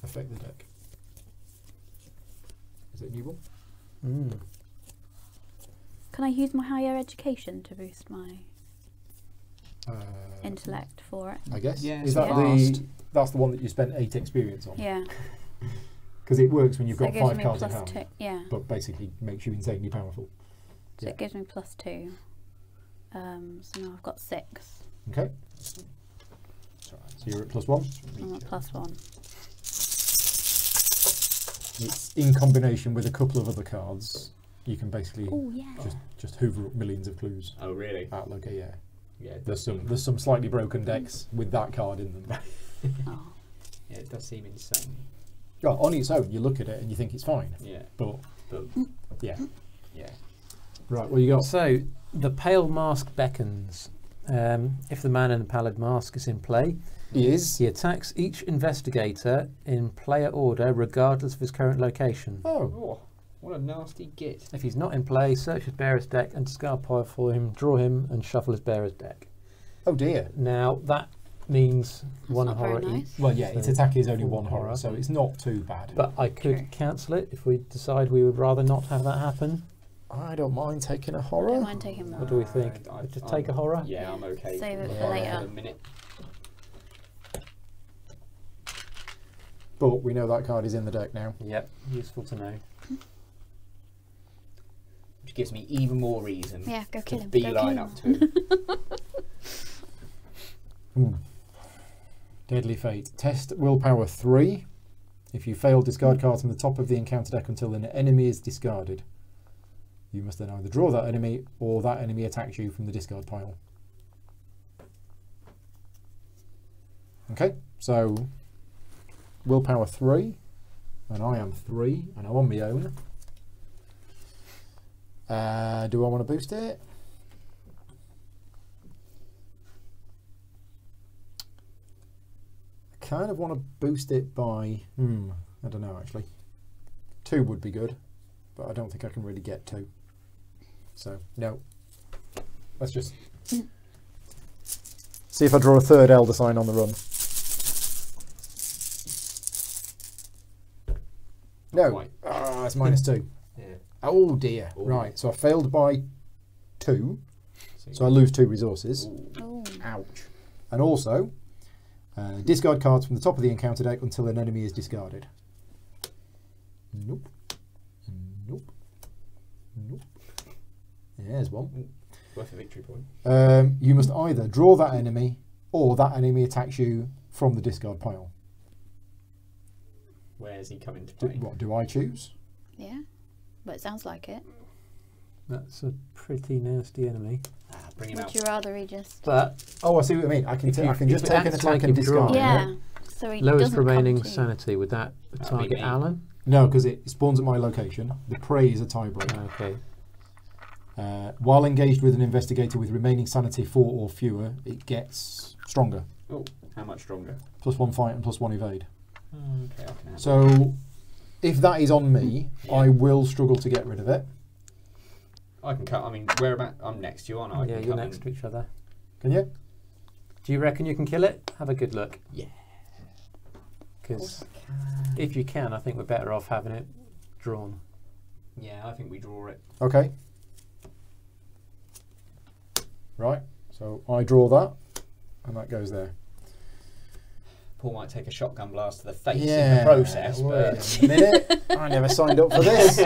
affect the deck. Is it a new one? Mm. Can I use my higher education to boost my intellect for it? I guess. Yeah, Is it's that fast. that's the one that you spent 8 experience on? Yeah. Because it works when you've So got it gives 5 me cards in plus hand, 2. Yeah. but basically makes you insanely powerful. So Yeah. it gives me plus 2. So now I've got 6. Okay. So you're at +1. I'm at +1. It's in combination with a couple of other cards. You can basically Oh yeah. just hoover up millions of clues. Oh really? Outlook, yeah. Yeah. It There's does seem, some slightly broken decks with that card in them. Oh. yeah, it does seem insane. Oh, on its own, you look at it and you think it's fine, Yeah. but But yeah. yeah. Right, what you got? So, the Pale Mask beckons. If the man in the pallid mask is in play, He is. he attacks each investigator in player order regardless of his current location. Oh, Oh, what a nasty git. If he's not in play, search his bearer's deck and discard pile for him, draw him and shuffle his bearer's deck. oh dear. Now, that means That's one not very horror nice. each. Well, yeah, its so attack is only 4 1 horror, so it's not too bad. But I could True. cancel it if we decide we would rather not have that happen. I don't mind taking a I horror. don't mind taking more. What do we think? Just take a horror? Yeah, I'm okay. Save it for horror later. For a minute. But we know that card is in the deck now. Yep, useful to know. Which gives me even more reason Yeah, go kill to him. Go kill beeline him. up to him. Deadly Fate. Test Willpower 3. If you fail, discard cards from the top of the encounter deck until an enemy is discarded. You must then either draw that enemy or that enemy attacks you from the discard pile. Okay, so Willpower 3, and I am 3, and I'm on my own. Do I want to boost it? I kind of want to boost it by, I don't know actually. 2 would be good, but I don't think I can really get 2. So, no. Let's just see if I draw a 3rd Elder Sign on the run. No. Quite. Ah, it's -2. Yeah. Oh dear. Ooh. Right, so I failed by 2, So so I lose 2 resources. Ooh. Oh. Ouch. And also, discard cards from the top of the encounter deck until an enemy is discarded. Nope. Nope. Nope. There's one. Worth a victory point. You must either draw that enemy or that enemy attacks you from the discard pile. Where's he coming to play? What do I choose? Yeah. But it sounds like it. That's a pretty nasty enemy. Bring him Would out. you rather he just... But Oh, I see what you mean. I can, If you- I can if just it take an acts attack like and you've drawn discard. Yeah. So he lowest doesn't come remaining to you. sanity, would that That'd be target me. Alan? No, because it spawns at my location. The prey is a tiebreaker. Okay. While engaged with an investigator with remaining sanity 4 or fewer, it gets stronger. Oh, how much stronger? +1 fight and +1 evade. Okay, I can have So, if that is on me, Yeah. I will struggle to get rid of it. I can cut. I mean, whereabout? I'm next to you, aren't I? Yeah, can you're come next and- to each other. Can you? Do you reckon you can kill it? Have a good look. Yeah. Because if you can, I think we're better off having it drawn. Yeah, I think we draw it. Okay. Right, so I draw that, and that goes there. Paul might take a shotgun blast to the face in Yeah, the process, wait but a minute. I never signed up for this.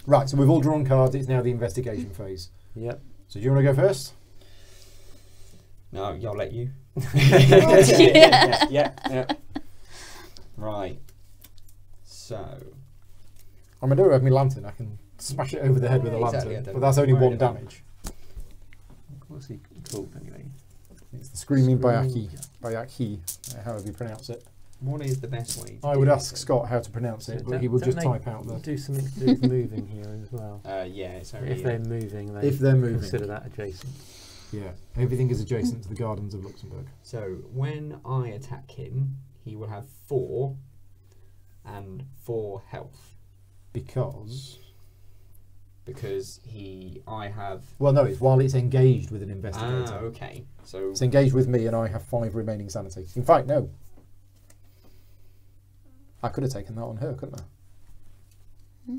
Right, so we've all drawn cards. It's now the investigation phase. Yep. So do you want to go first? no, I'll let you. Yeah. yeah. Right. So, I'm going to have my lantern. I can smash it over the head with a Yeah, lantern, exactly, I don't but that's only worry 1 about damage. What's he called anyway? It's the Screaming Screaming- Bayaki, however you pronounce it. what is the best way? I would ask Scott how to pronounce it, but he would Don't just they type out the... do something to do with moving here as well. Yeah, it's only. If they're moving, they If they're moving. consider that adjacent. Yeah, everything is adjacent to the gardens of Luxembourg. So when I attack him, he will have 4 and 4 health. Because I have... Well, no, it's while it's engaged with an investigator. Ah, okay. So It's engaged with me and I have 5 remaining sanity. In fact, no. I could have taken that on her, couldn't I?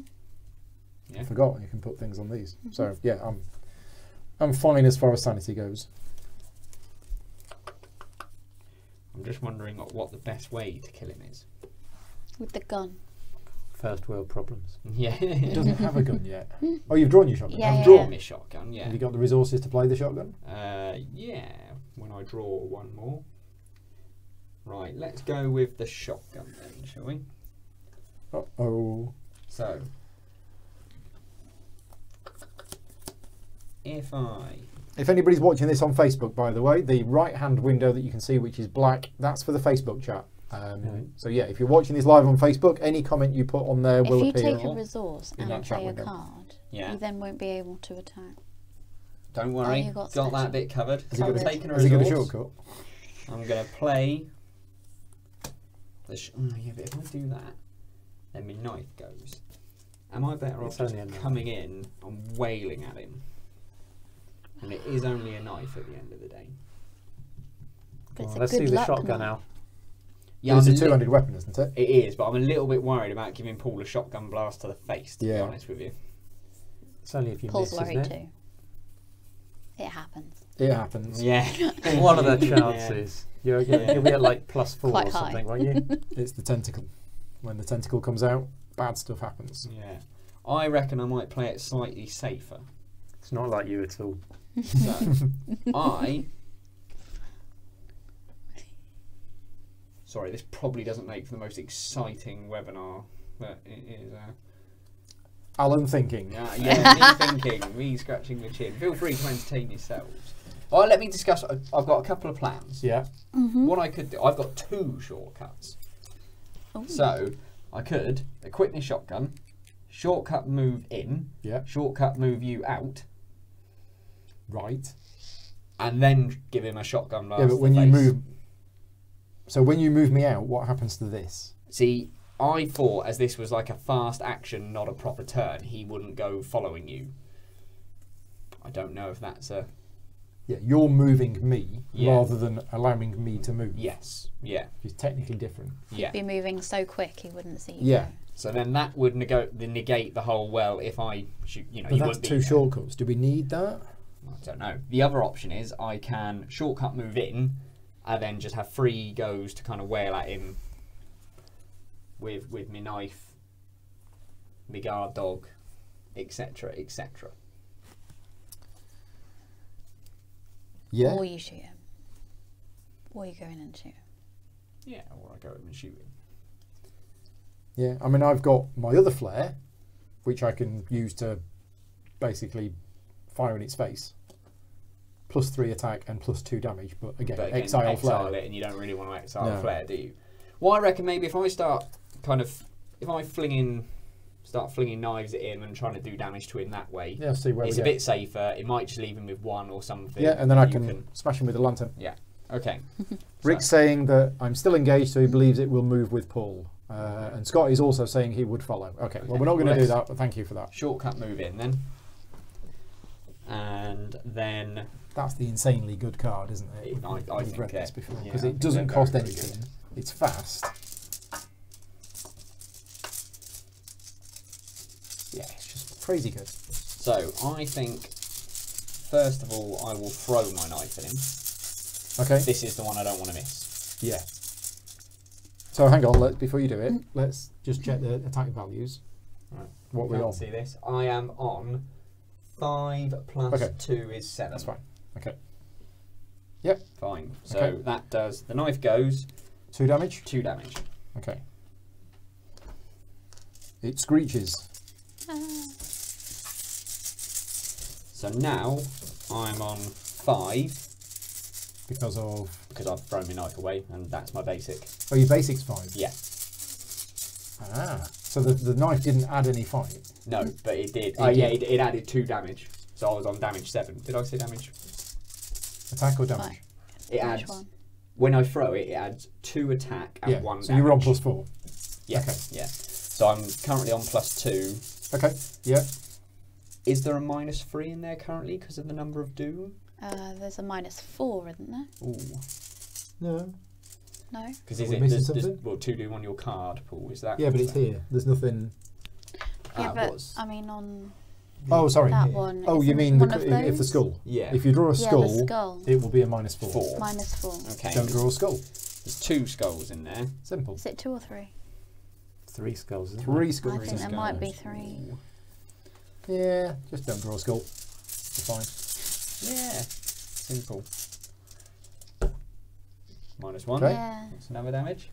yeah. I forgot you can put things on these. So, yeah, I'm fine as far as sanity goes. I'm just wondering what the best way to kill him is. With the gun. First world problems. Yeah. He doesn't have a gun yet. Oh, you've drawn your shotgun? Yeah. I've drawn my shotgun, yeah. Have you got the resources to play the shotgun? Yeah, when I draw one more. Right, let's go with the shotgun then, shall we? Uh-oh. So, if anybody's watching this on Facebook, by the way, the right-hand window that you can see, which is black, that's for the Facebook chat. So yeah, if you're watching this live on Facebook, any comment you put on there will If you appear. take a resource in that and chat play a window. card, Yeah. you then won't be able to attack. Don't worry, you got got that special. bit covered. Has So he I'm got a- taking a has he got a resource. shortcut? I'm going to play the yeah, but if I do that, then my knife goes. Am I better off It's just only a knife. coming in and wailing at him? And it is only a knife at the end of the day. But it's a Let's good see the luck shotgun knife. now. Yeah, It's a I'm li- two-handed weapon, isn't it? It is, but I'm a little bit worried about giving Paul a shotgun blast to the face, to be Yeah. honest with you. It's only if you Paul's miss, worried isn't it? too. It happens. It happens. Yeah. What are the chances? You'll be at like +4 Quite or high. something, won't you? It's the tentacle. When the tentacle comes out, bad stuff happens. Yeah. I reckon I might play it slightly safer. It's not like you at all. So, Sorry, this probably doesn't make for the most exciting webinar, but it is. Alan thinking. Yeah, me thinking, me scratching my chin. Feel free to entertain yourselves. Well, let me discuss. I've got a couple of plans. Yeah. What I could do, I've got 2 shortcuts. Oh. So, I could equip my shotgun, shortcut move in, Yeah. shortcut move you out, Right. and then give him a shotgun blast. Yeah, but to when the you face. move... So when you move me out, what happens to this? See, I thought as this was like a fast action, not a proper turn, he wouldn't go following you. I don't know if that's a... Yeah, you're moving me Yeah. rather than allowing me to move. Yes, yeah, Which is technically different. yeah. Be moving so quick he wouldn't see you. Yeah. So then that would negate the whole, well, if I shoot, you know, But you that's wouldn't be 2 there. shortcuts. Do we need that? I don't know. The other option is I can shortcut move in and then just have 3 goes to kind of wail at him with my knife, my guard dog, etc., etc. Yeah. Or you shoot him. Or you go in and shoot him. Yeah, or I go in and shoot him. Yeah. I mean, I've got my other flare, which I can use to basically fire in its face. +3 attack and +2 damage. But again, exile flare. it, and you don't really want to exile No. flare, do you? Well, I reckon maybe if I start flinging knives at him and trying to do damage to him that way, Yeah, see where it's we a get. bit safer. It might just leave him with 1 or something. Yeah, and then I You can smash him with a lantern. Yeah. Okay. Rick's saying that I'm still engaged, so he believes it will move with Paul. And Scott is also saying he would follow. Okay, well, we're not going to do that, but thank you for that. Shortcut move in then. And then That's the insanely good card, isn't it? I We've think read it- this before yeah, because I it think doesn't they're cost very, very anything. It's fast. Yeah, it's just crazy good. so I think first of all I will throw my knife at him. Okay. This is the one I don't want to miss. Yeah. So hang on, before you do it, let's just check the attack values. Right. What You we can't on? see this. I am on 5 plus Okay. 2 is 7. That's fine. Okay. Fine. So Okay. that does the knife goes 2 damage. 2 damage. Okay. It screeches. So now I'm on 5 Because of... because I've thrown my knife away and that's my basic. Oh, your basic's 5? Yeah. Ah. So the knife didn't add any fight? No, but it did. It Yeah, did. it added 2 damage. So I was on damage 7. Did I say damage? Attack or damage? Right. It Which adds one? when I throw it. It adds 2 attack and 1 So damage. you're on +4. Yeah. Okay. Yeah. So I'm currently on +2. Okay. Yeah. Is there a -3 in there currently because of the number of doom? There's a -4, isn't there? Ooh. No. No. Because Are is we it missing there's something? well 2 doom on your card, Paul? Is that? Yeah, but it's here. There's nothing. Yeah, but was. I mean on Oh, sorry. that one. Oh, you isn't mean one the, of if the those? skull? Yeah. If you draw a Yeah, skull, the skull. it will be a -4. 4. -4. Okay. Don't draw a skull. There's 2 skulls in there. Simple. Is it 2 or 3? 3 skulls, isn't 3 I skulls. think there might be 3. Yeah, just don't draw a skull. It's fine. Yeah. Simple. -1. Okay. Yeah. That's another damage.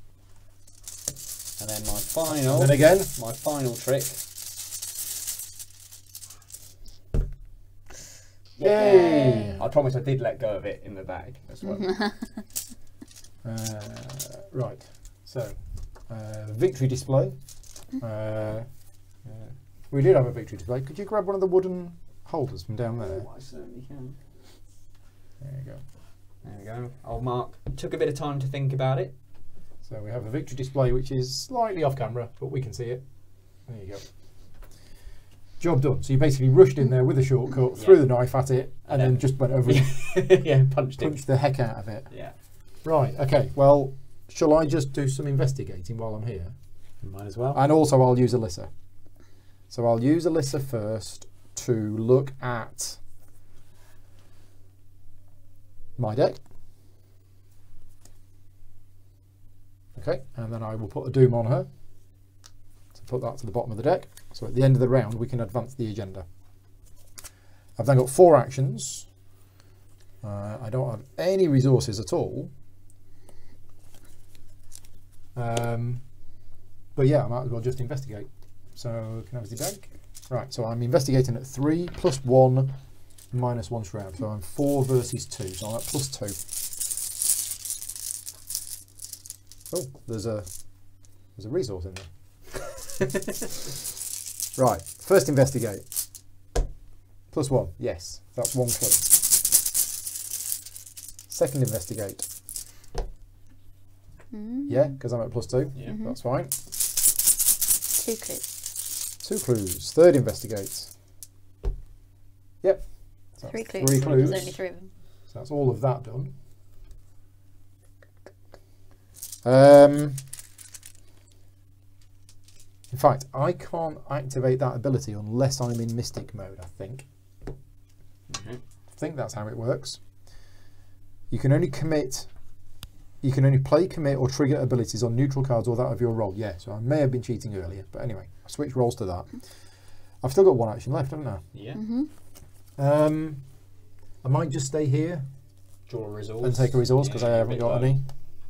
And then my final. And then again. My final trick. Yay! I promise I did let go of it in the bag as well. Right. So, victory display. We did have a victory display. Could you grab one of the wooden holders from down there? I certainly can. There you go. There we go. Old Mark took a bit of time to think about it. So we have a victory display which is slightly off camera, but we can see it. There you go. Job done. So you basically rushed in there with a shortcut, threw the knife at it, and then just went over and Yeah, punched it. punched the heck out of it. Yeah. Right, okay. Well, shall I just do some investigating while I'm here? You might as well. And also I'll use Alyssa. So I'll use Alyssa first to look at my deck. Okay, and then I will put a Doom on her. So put that to the bottom of the deck. So at the end of the round we can advance the agenda. I've then got 4 actions. I don't have any resources at all. But yeah, I might as well just investigate. So can I have the deck? Right, so I'm investigating at 3 + 1 -1 shroud. So I'm 4 versus 2. So I'm at +2. Oh, there's a resource in there. Right, first investigate. +1, yes, that's 1 clue. Second investigate. Yeah, because I'm at +2. Yeah. That's fine. 2 clues. 2 clues. Third investigate. Yep. So 3 that's clues. 3 clues. There's only 3 of them. So that's all of that done. In fact, I can't activate that ability unless I'm in Mystic mode, I think. I think that's how it works. You can only commit, you can only play, commit or trigger abilities on neutral cards or that of your role. Yeah, so I may have been cheating earlier, but anyway, I switch roles to that. I've still got 1 action left, haven't I? Yeah. I might just stay here Draw a resource. and take a resource because Yeah, I you're a haven't bit got low. any.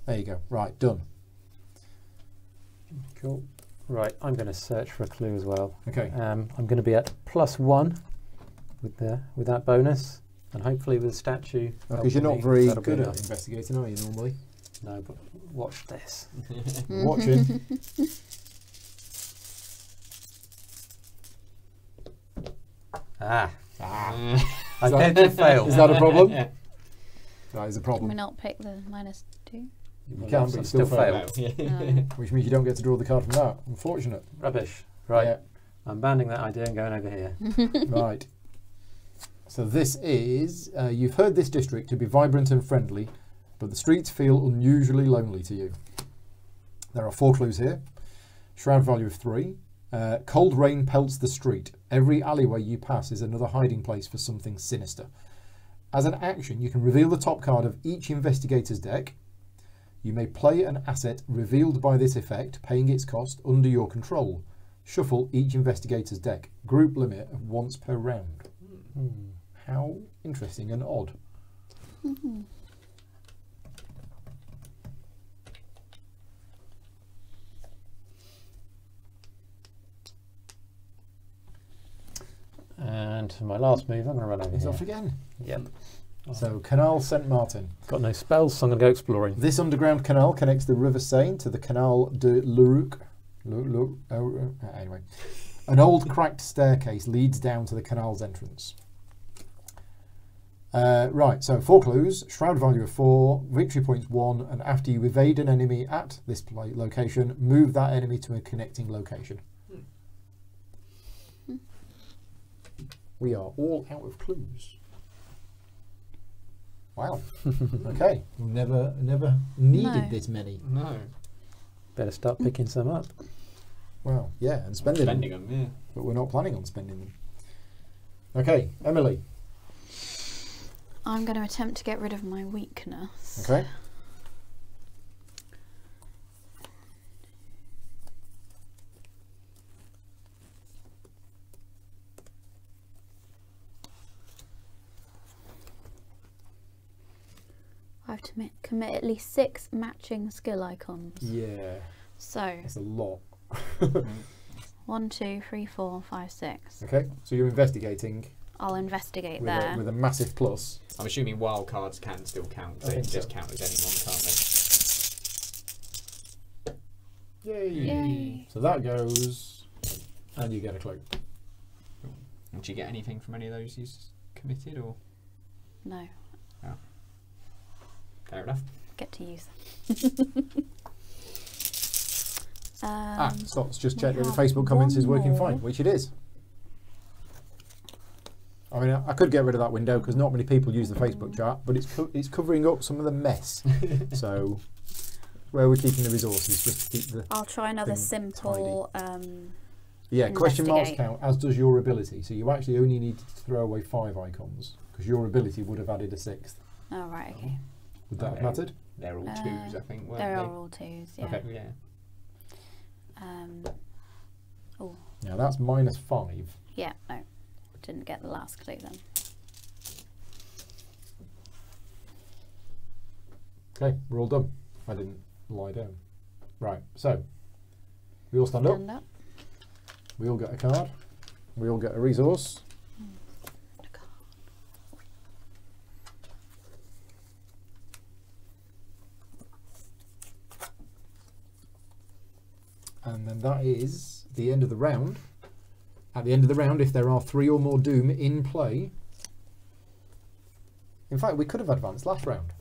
There you go. Right, done. Cool. Right, I'm going to search for a clue as well. Okay. I'm going to be at +1 with that bonus, and hopefully with the statue. Because you're helping not me, very that'll be good at enough. investigating, are you, normally? No, but watch this. Watching. Ah, Is I that- did fail. Is that a problem? That is a Can we problem. not pick the -2? You can, but you still fail. No. Which means you don't get to draw the card from that. Unfortunate. Rubbish. Right, Yeah. I'm banning that idea and going over here. Right. So this is, you've heard this district to be vibrant and friendly, but the streets feel unusually lonely to you. There are 4 clues here. Shroud value of 3. Cold rain pelts the street. Every alleyway you pass is another hiding place for something sinister. As an action, you can reveal the top card of each investigator's deck. You may play an asset revealed by this effect, paying its cost under your control. Shuffle each investigator's deck. Group limit of once per round. How interesting and odd. And for my last move, I'm going to run over It's here. off again. Yep. So, Canal Saint Martin. Got no spells, so I'm going to go exploring. This underground canal connects the River Seine to the Canal de Lerouc. Anyway, an old cracked staircase leads down to the canal's entrance. Right, so 4 clues, shroud value of 4, victory points 1, and after you evade an enemy at this location, move that enemy to a connecting location. We are all out of clues. Wow. Okay, never needed this many. No. Better start picking some up. Well, yeah, and spending them, yeah. but we're not planning on spending them. Okay, Emily. I'm going to attempt to get rid of my weakness. Okay. I have to commit at least 6 matching skill icons. Yeah, So, that's a lot. 1, 2, 3, 4, 5, 6. Okay, so you're investigating I'll investigate with there. with a massive plus. I'm assuming wild cards can still count. I They think just so. count as anyone, can't they? Yay! Yay. So that goes, and you get a clue. Did you get anything from any of those you committed, or No, fair enough? get to use Scott's just we checked that the have Facebook comments is one working more. fine, which it is. I mean, I could get rid of that window because not many people use the Facebook chat, but it's covering up some of the mess. So, where we're keeping the resources, just to keep the I'll try another thing simple. yeah. Question marks Investigate. count, as does your ability. So you actually only need to throw away 5 icons because your ability would have added a 6th. Oh right, okay. Would that have Okay. mattered? They're all 2s, I think, weren't There they? are all 2s. Yeah. Okay. Yeah. Now that's -5. Yeah. No, didn't get the last clue then. Okay, we're all done. I didn't lie down. Right, so we all stand up. Stand up. We all get a card. We all get a resource. And then that is the end of the round. At the end of the round, if there are 3 or more Doom in play. In fact, we could have advanced last round.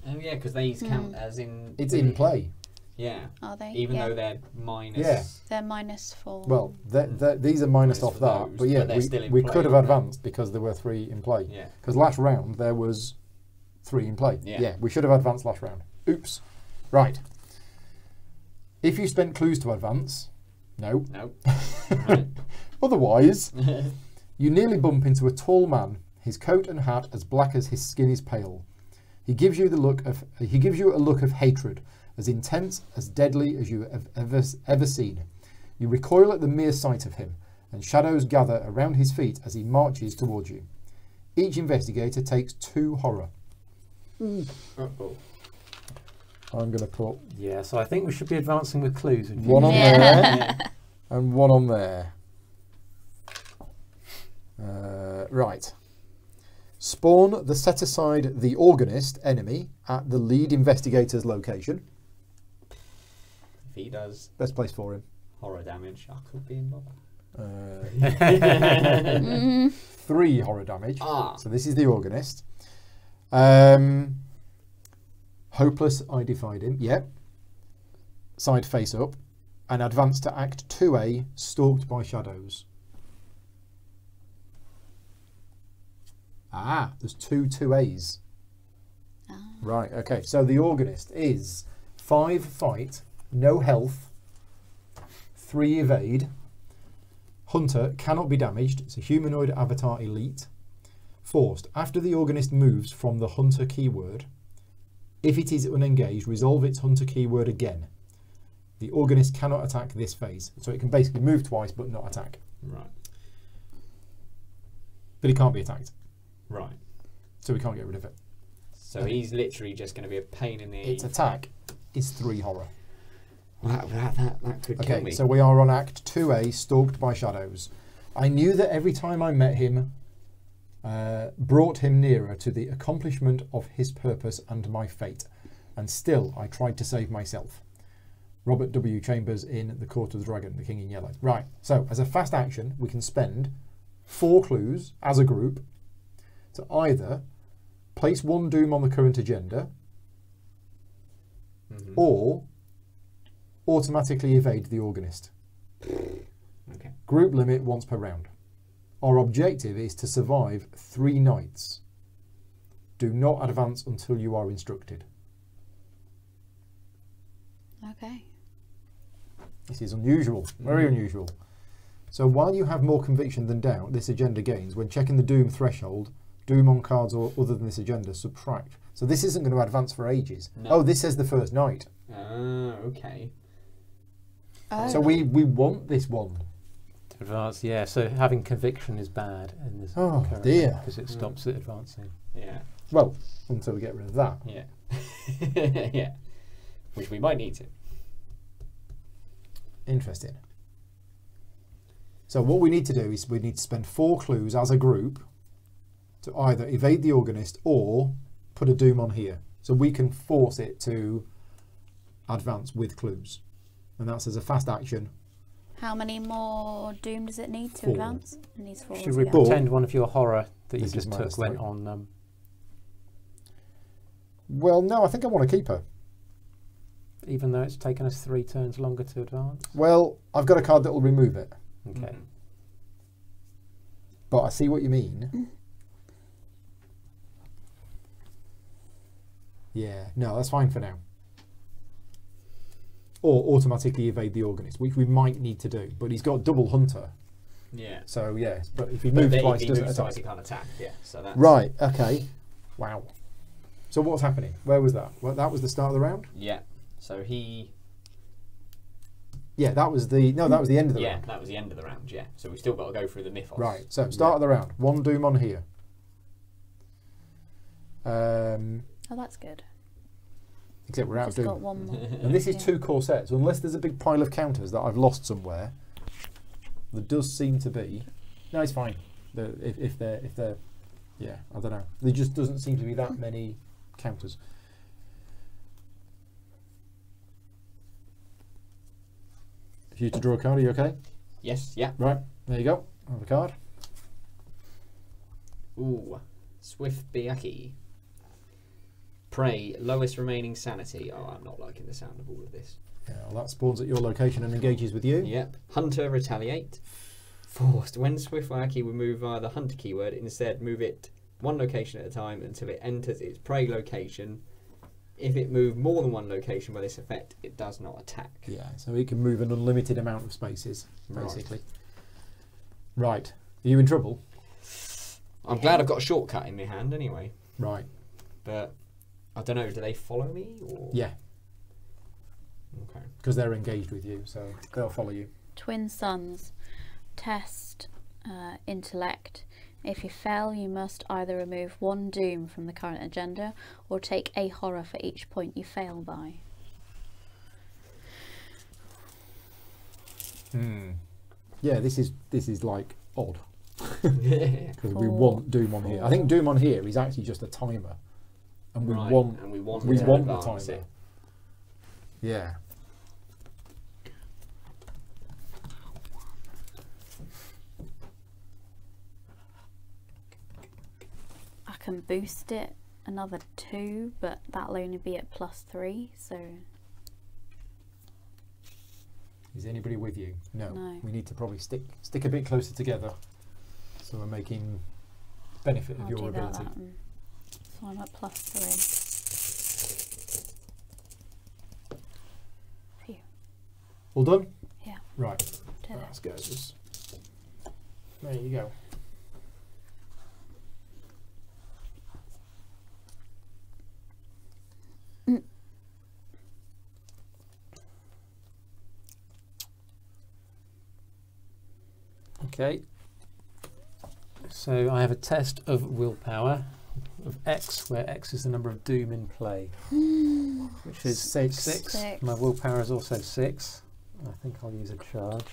Oh yeah, because these count as in. It's in play. Yeah. Are they? Even Yeah. though they're minus. Yeah. They're -4. Well, these are minus Minus off for that, those, but yeah, but they're still in we play, could have aren't they? advanced because there were 3 in play. Yeah. Because last round there was 3 in play. Yeah. We should have advanced last round. Oops. Right. If you spent clues to advance, no. Nope. Right. Otherwise, you nearly bump into a tall man, his coat and hat as black as his skin is pale. He gives you a look of hatred, as intense, as deadly as you have ever seen. You recoil at the mere sight of him, and shadows gather around his feet as he marches towards you. Each investigator takes 2 horror. Uh-oh. I'm going to put Yeah, so I think we should be advancing with clues. would you? one on Yeah. there and one on there. Right. Spawn the set aside the organist enemy at the lead investigator's location. If he does Best place for him. horror damage, I could be in bother. 3 horror damage. Ah. So this is the organist. Hopeless, I defied him. Yep. Side face up. And advance to Act 2A, stalked by shadows. Ah, there's 2 2As. Right, okay. So the organist is 5 fight, no health, 3 evade. Hunter cannot be damaged. It's a humanoid avatar elite. Forced. After the organist moves from the hunter keyword, if it is unengaged, resolve its hunter keyword again. The organist cannot attack this phase. So it can basically move twice but not attack. Right. But it can't be attacked. Right. So we can't get rid of it. So he's literally just going to be a pain in the. Its attack is 3 horror. That could kill Okay, me. so we are on Act 2A, Stalked by Shadows. I knew that every time I met him, brought him nearer to the accomplishment of his purpose and my fate, and still I tried to save myself. Robert W. Chambers in The Court of the Dragon, The King in Yellow. Right, so as a fast action, we can spend 4 clues as a group to either place 1 doom on the current agenda or automatically evade the organist. Okay. Group limit once per round. Our objective is to survive 3 nights. Do not advance until you are instructed. Okay. This is unusual, very unusual. So while you have more conviction than doubt, this agenda gains. When checking the doom threshold, doom on cards or other than this agenda, subtract. So this isn't going to advance for ages. No. Oh, this says the first night. Ah, okay. Oh. So we want this one. To advance, yeah. So having conviction is bad in this Oh, current dear. because it stops it advancing. Yeah. Well, until we get rid of that. Yeah. Yeah. Which we might need to. Interesting. So what we need to do is we need to spend 4 clues as a group to either evade the organist or put a doom on here. So we can force it to advance with clues. And that's as a fast action. How many more doom does it need to 4. advance? It needs 4. Should we yeah. pretend one of your horror that you This is just minus took went 3. on? Well, no, I think I want to keep her. Even though it's taken us 3 turns longer to advance? Well, I've got a card that will remove it. Okay. But I see what you mean. Yeah, no, that's fine for now. Or automatically evade the organist, which we might need to do. But he's got double hunter. Yeah. So, yes. But if he But moves if twice, he doesn't moves twice, attack. he can't attack. Yeah. So that's Right, okay. Wow. So what's happening? Where was that? Well, that was the start of the round? Yeah. So he. Yeah, that was the... No, that was the end of the Yeah, round. that was the end of the round. Yeah. So we've still got to go through the mythos. Right, so start of the round. 1 doom on here. Oh, that's good. Except we're out of Just got doom. 1 more. And this is Yeah. 2 corsets. Unless there's a big pile of counters that I've lost somewhere, there does seem to be. No, it's fine. If they're, yeah, I don't know. There just doesn't seem to be that many counters. If you to draw a card, are you okay? Yes. Yeah. Right, there you go. Another card. Ooh. Swift Biaki. Prey, lowest remaining sanity. Oh, I'm not liking the sound of all of this. Yeah, well, that spawns at your location and engages with you. Yep. Hunter, retaliate. Forced. When Swift Biaki will move via the hunter keyword, instead move it 1 location at a time until it enters its prey location. If it moves more than 1 location by this effect, it does not attack. Yeah, so it can move an unlimited amount of spaces, basically. Right. Are you in trouble? I'm glad I've got a shortcut in my hand anyway. Right. But I don't know, do they follow me? Or? Yeah, Okay. because they're engaged with you, so they'll follow you. Twin Sons. Test Intellect. If you fail, you must either remove 1 doom from the current agenda or take a horror for each point you fail by. Yeah, this is like odd Yeah. because we want doom on here. I think doom on here is actually just a timer, and we Right, want and we want we to want the advance timer. it. Yeah. I can boost it another 2, but that'll only be at +3, so Is anybody with you? No. No. We need to probably stick a bit closer together, so we're making benefit of I'll your do that. ability. So I'm at +3. Phew. All done? Yeah, Right. did it. That's good. There you go. Okay. So I have a test of willpower of X, where X is the number of doom in play, which is 6. 6. 6. My willpower is also 6. I think I'll use a charge.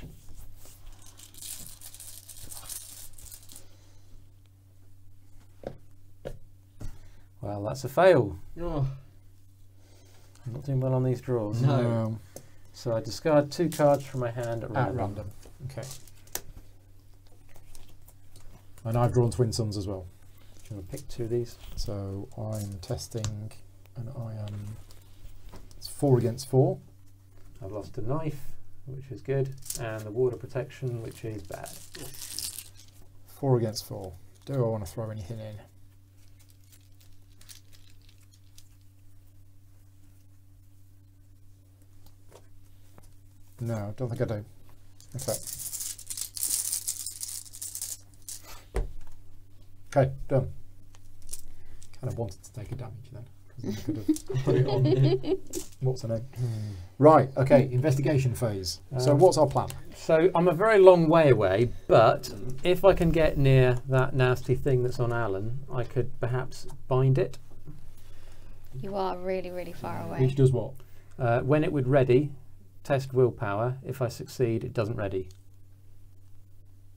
Well, that's a fail. Oh. I'm not doing well on these draws. No. So I discard 2 cards from my hand at At random. random. Okay. And I've drawn Twin Sons as well. Do you want to pick 2 of these? So I'm testing, and I am. It's 4 against 4. I've lost a knife, which is good, and the water protection, which is bad. 4 against 4. Do I want to throw anything in? No, I don't think I do. Okay. Okay, done. Kind of wanted to take a damage then, because I could have put it on. What's her name? Right, okay, investigation phase. So what's our plan? So I'm a very long way away, but if I can get near that nasty thing that's on Alan, I could perhaps bind it. You are really, really far away. Which does what? When it would ready, test willpower. If I succeed, it doesn't ready.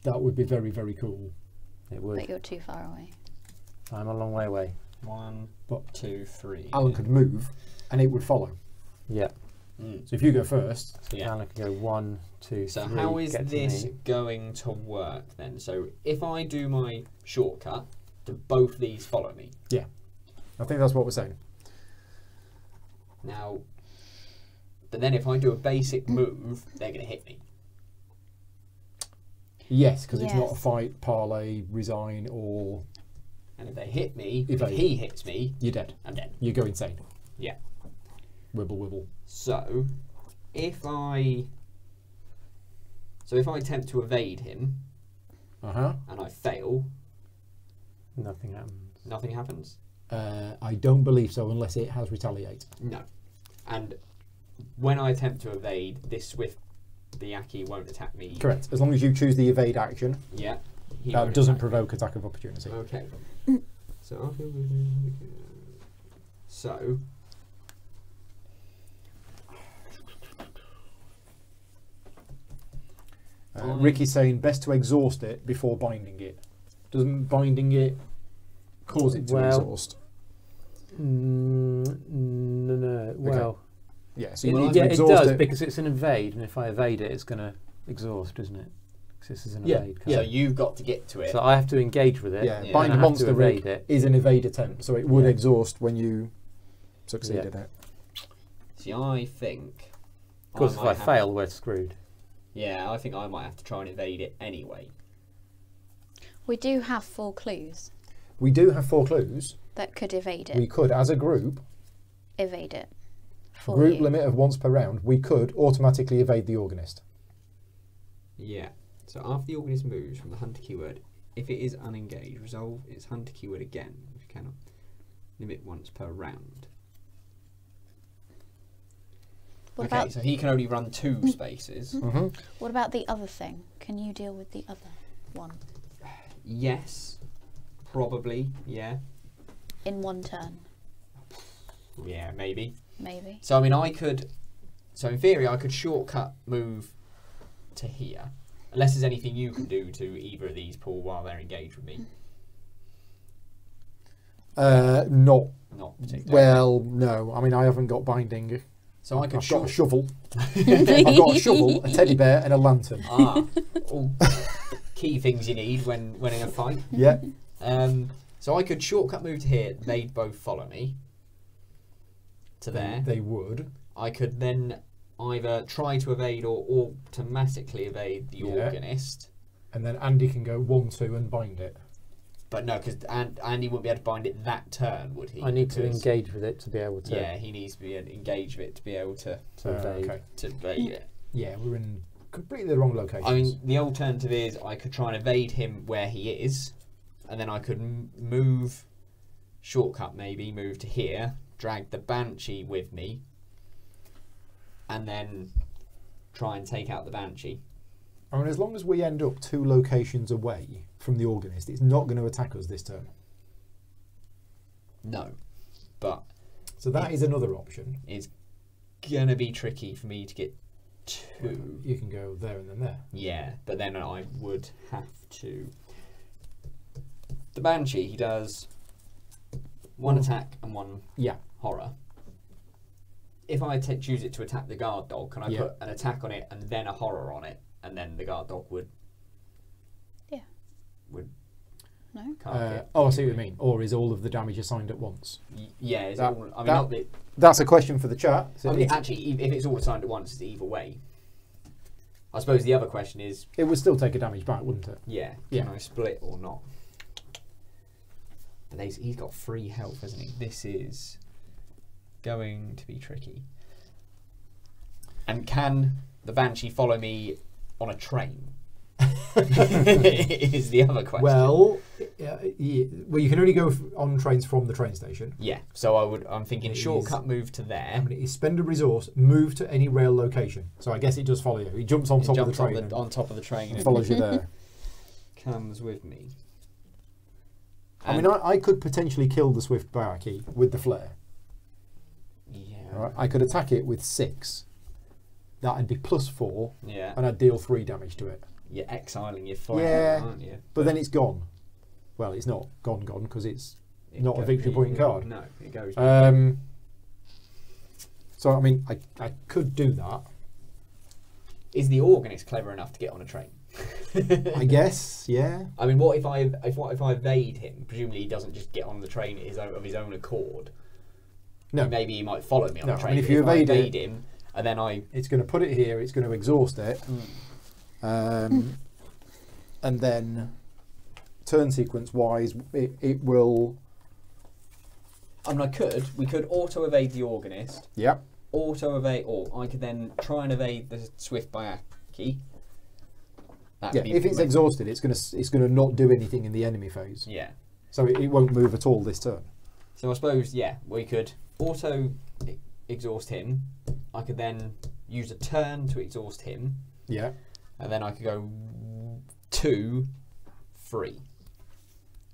That would be very, very cool. It would. But you're too far away. I'm a long way away. 1, But 2, 3. Alan could move, and it would follow. Yeah. So if you go first, So, yeah. Alan can go 1, 2, So 3. how is get to this me. going to work then? So if I do my shortcut, do both these follow me? I think that's what we're saying. Now, but then if I do a basic move, they're going to hit me. Yes, because it's not a Yes. fight, parlay, resign, or And if they hit me, Evade. if he hits me, you're dead. I'm dead. You go insane. Yeah. Wibble, wibble. So if I attempt to evade him Uh-huh. and I fail, Nothing happens. nothing happens? I don't believe so, unless it has retaliate. No. And when I attempt to evade, this swift Biaki won't attack me. Correct. As long as you choose the evade action, Yeah. He that won't doesn't attack me. provoke attack of opportunity. Okay. So so Ricky's saying best to exhaust it before binding it. Doesn't binding it cause it to Well, exhaust? No. Well, Yeah, so you Well, need yeah, to it exhaust does it. because it's an evade, and if I evade it, it's going to exhaust, isn't it? Because this is an Yeah, evade. yeah. so you've got to get to it. So I have to engage with it. Yeah, Yeah. bind and a I have monster to rig evade it. is an evade attempt, so it would Yeah. exhaust when you succeeded it. See, I think. Of course, if might I have- fail, we're screwed. Yeah, I think I might have to try and evade it anyway. We do have 4 clues We do have 4 clues. that could evade it. We could, as a group, Evade it. For group you. limit of once per round, we could automatically evade the organist. Yeah. So after the organist moves from the hunter keyword, if it is unengaged, resolve its hunter keyword again. If you cannot limit once per round. What Okay, about so he can only run 2 spaces. what about the other thing? Can you deal with the other one Yes, probably. Yeah, in one turn? yeah, maybe. Maybe. So I mean, I could. So in theory, I could shortcut move to here, unless there's anything you can do to either of these, Paul, while they're engaged with me. Not Not particularly. well. No, I mean I haven't got binding. so I could I've got a short. shovel. I've got a shovel, a teddy bear, and a lantern. All key things you need when in a fight. Yeah. So I could shortcut move to here. They'd both follow me to there. They would. I could then either try to evade or automatically evade the Yeah. organist. And then Andy can go 1, 2 and bind it. But no, because Andy wouldn't be able to bind it that turn, would he? I need to Because- engage with it to be able to. Yeah, he needs to be engaged with it to be able to evade. Okay. evade it. Yeah, we're in completely the wrong location. I mean, the alternative is I could try and evade him where he is, and then I could move, shortcut maybe, move to here, drag the Banshee with me, and then try and take out the Banshee. I mean, as long as we end up 2 locations away from the organist, it's not going to attack us this turn. No, but So that is another option. it's gonna be tricky for me to get to. You can go there and then there. Yeah, but then I would have to. The Banshee, he does 1 attack and 1 Yeah. horror. If I choose it to attack the guard dog, can I Yeah. put an attack on it and then a horror on it, and then the guard dog would? Yeah. Would. No. Oh, I see what you mean. Or is all of the damage assigned at once? Yeah, is That- it all, I mean, that- not the, That's a question for the chat. So I mean, actually, if it's all assigned at once, it's either way. I suppose the other question is, it would still take a damage back, wouldn't it? yeah, Yeah. can I split or not? But he's got 3 health, hasn't he? This is going to be tricky. And can the Banshee follow me on a train? Is the other question. Well, you can only go on trains from the train station. Yeah, so I'm thinking It shortcut move to there. I mean, you spend a resource, move to any rail location. So I guess it does follow you. He jumps on It top of the jumps train on top of the train and and follows you there. comes with me. I mean, I could potentially kill the Swift Barky with the flare. Yeah. Right? I could attack it with 6. That'd be +4, Yeah. and I'd deal 3 damage to it. You're exiling your fire, Yeah, aren't you? But then it's gone. Well, it's not gone because it's It not a go- victory point card. No, it goes. So, I mean, I could do that. Is the organist clever enough to get on a train? I guess, yeah. I mean, what if I evade him? Presumably, he doesn't just get on the train of his own accord. No, Maybe he might follow me on No, the I train. mean, if but you I evade evade it- him, and then I it's going to put it here, it's going to exhaust it. And then turn sequence wise, it will. I mean, we could auto evade the organist, Yep. auto evade, or I could then try and evade the Swift Bayaki. Yeah. If it's exhausted, it's going to not do anything in the enemy phase. Yeah. So it won't move at all this turn. So I suppose, yeah, we could auto exhaust him. I could then use a turn to exhaust him, Yeah. and then I could go 2, 3,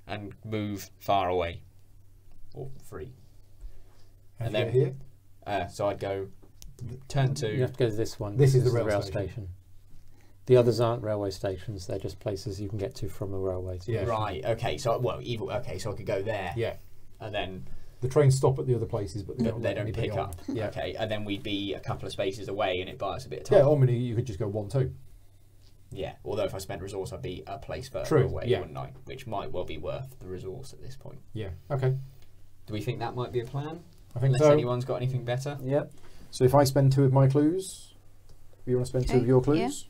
and move far away, or 3. And And then then- here. So I'd go turn 2. You have to go to this one. This is the the rail station. The others aren't railway stations. They're just places you can get to from a railway. Yeah. Right. Okay. So so I could go there. Yeah. And then The trains stop at the other places, but they don't, they let don't anybody pick on. up. Yeah. Okay. And then we'd be a couple of spaces away, and it buys a bit of Yeah. time. Or maybe you could just go 1, 2. Yeah. Although if I spent resource, I'd be a place further True, away, yeah. wouldn't I? Which might well be worth the resource at this point. Yeah. Okay. Do we think that might be a plan? I think Unless so. anyone's got anything better. Yep. So if I spend 2 of my clues, you want to spend 2 of Okay, your yeah. clues?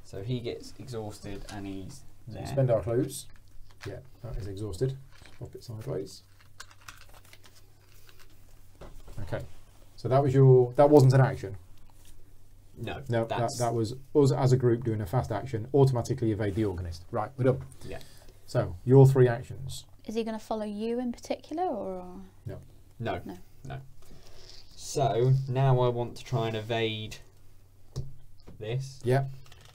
So he gets exhausted, and he's there. Spend our clues. Yeah, that is exhausted. Swap it sideways. Okay. So that was that wasn't an action. No. No, that was us as a group doing a fast action, automatically evade the organist. Right, we're done. Yeah. So, your 3 actions. Is he going to follow you in particular, or? No. No. No. So now I want to try and evade this. Yeah.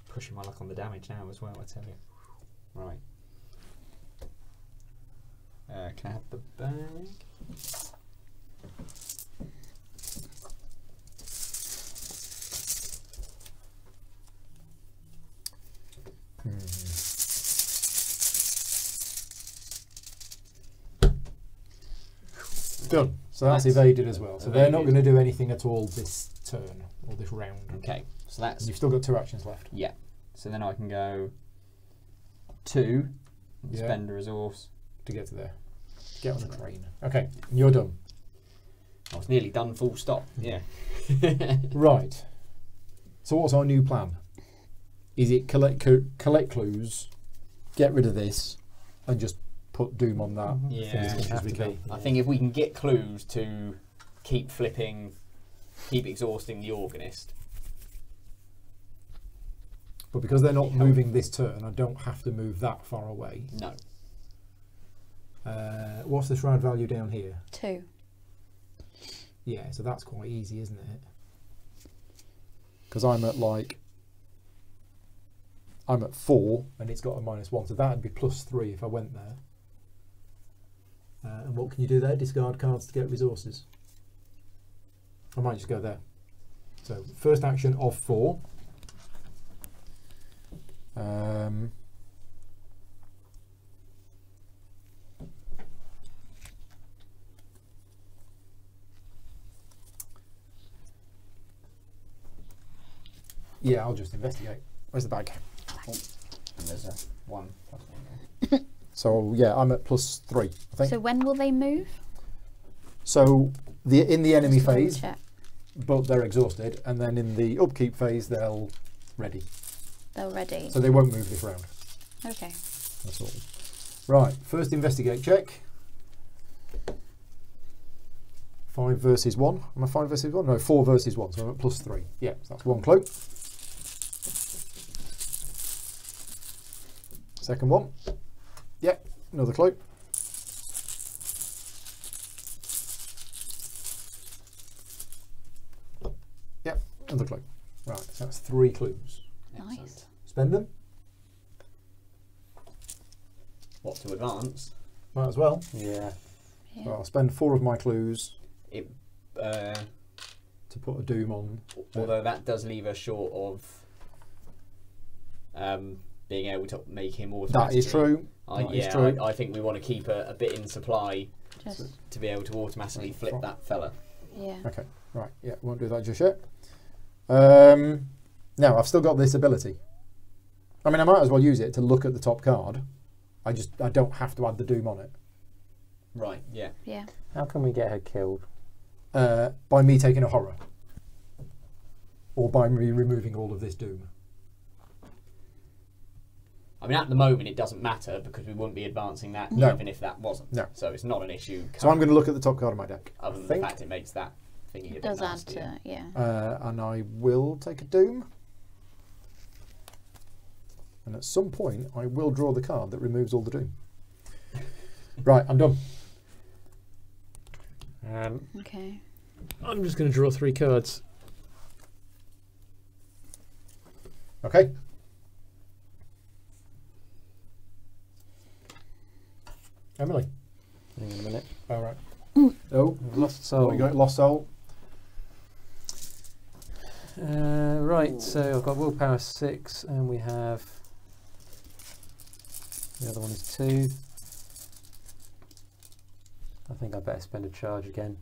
Pushing my luck on the damage now as well, I tell you. Right. Can I have the bag? Done. So that's evaded as well. So they're not going to do anything at all this turn or this round. Okay, so that's You've still got 2 actions left. yeah. So then I can go 2, and Yeah. spend a resource. To get to there. Get on the train. Okay, you're done. I was nearly done. Full stop. Yeah. Right. So what's our new plan? Is it collect clues, get rid of this, and just put Doom on that Yeah. for as much as we can? I think if we can get clues to keep flipping, keep exhausting the organist. But because they're not moving this turn, I don't have to move that far away. No. What's the shroud value down here? 2. Yeah, so that's quite easy, isn't it? Because I'm at 4 and it's got a -1, so that'd be +3 if I went there. And what can you do there? Discard cards to get resources. I might just go there. So first action of 4. Yeah, I'll just investigate. Where's the bag? And there's a 1 plus 1 there. So yeah, I'm at +3, I think. So when will they move? So in the enemy Just double phase, check. but they're exhausted, and then in the upkeep phase they'll ready. They're ready. So they won't move this round. Okay. That's all. Right, first investigate check. 5 versus 1. Am I 5 versus 1? No, 4 versus 1. So I'm at +3. Yeah, so that's 1 clue. Second one. Yeah, another clue. Yeah, another clue. Right, so that's 3 clues. Nice. Spend them. What to advance? Might as well. Yeah. Yeah. So I'll spend 4 of my clues It, to put a doom on. although that does leave us short of being able to make him more. That is true. That is true. I think we want to keep a bit in supply Just to be able to automatically flip that fella. yeah. Okay, right, yeah, won't do that just yet. Now, I've still got this ability. I mean, I might as well use it to look at the top card. I don't have to add the doom on it. Right. Yeah. Yeah. How can we get her killed? By me taking a horror. Or by me removing all of this doom. I mean, at the moment, it doesn't matter because we wouldn't be advancing that No. even if that wasn't. No. So it's not an issue. So I'm going to look at the top card of my deck. Other than think. the fact it makes that thingy a It bit does add nastier. to yeah. And I will take a doom. And at some point, I will draw the card that removes all the doom. Right, I'm done. Okay. I'm just going to draw 3 cards. Okay. Emily. Hang on a minute. All right. Oh, Lost what soul. you got? Lost soul. Right, so I've got willpower 6, and we have the other one is 2. I think I better spend a charge again.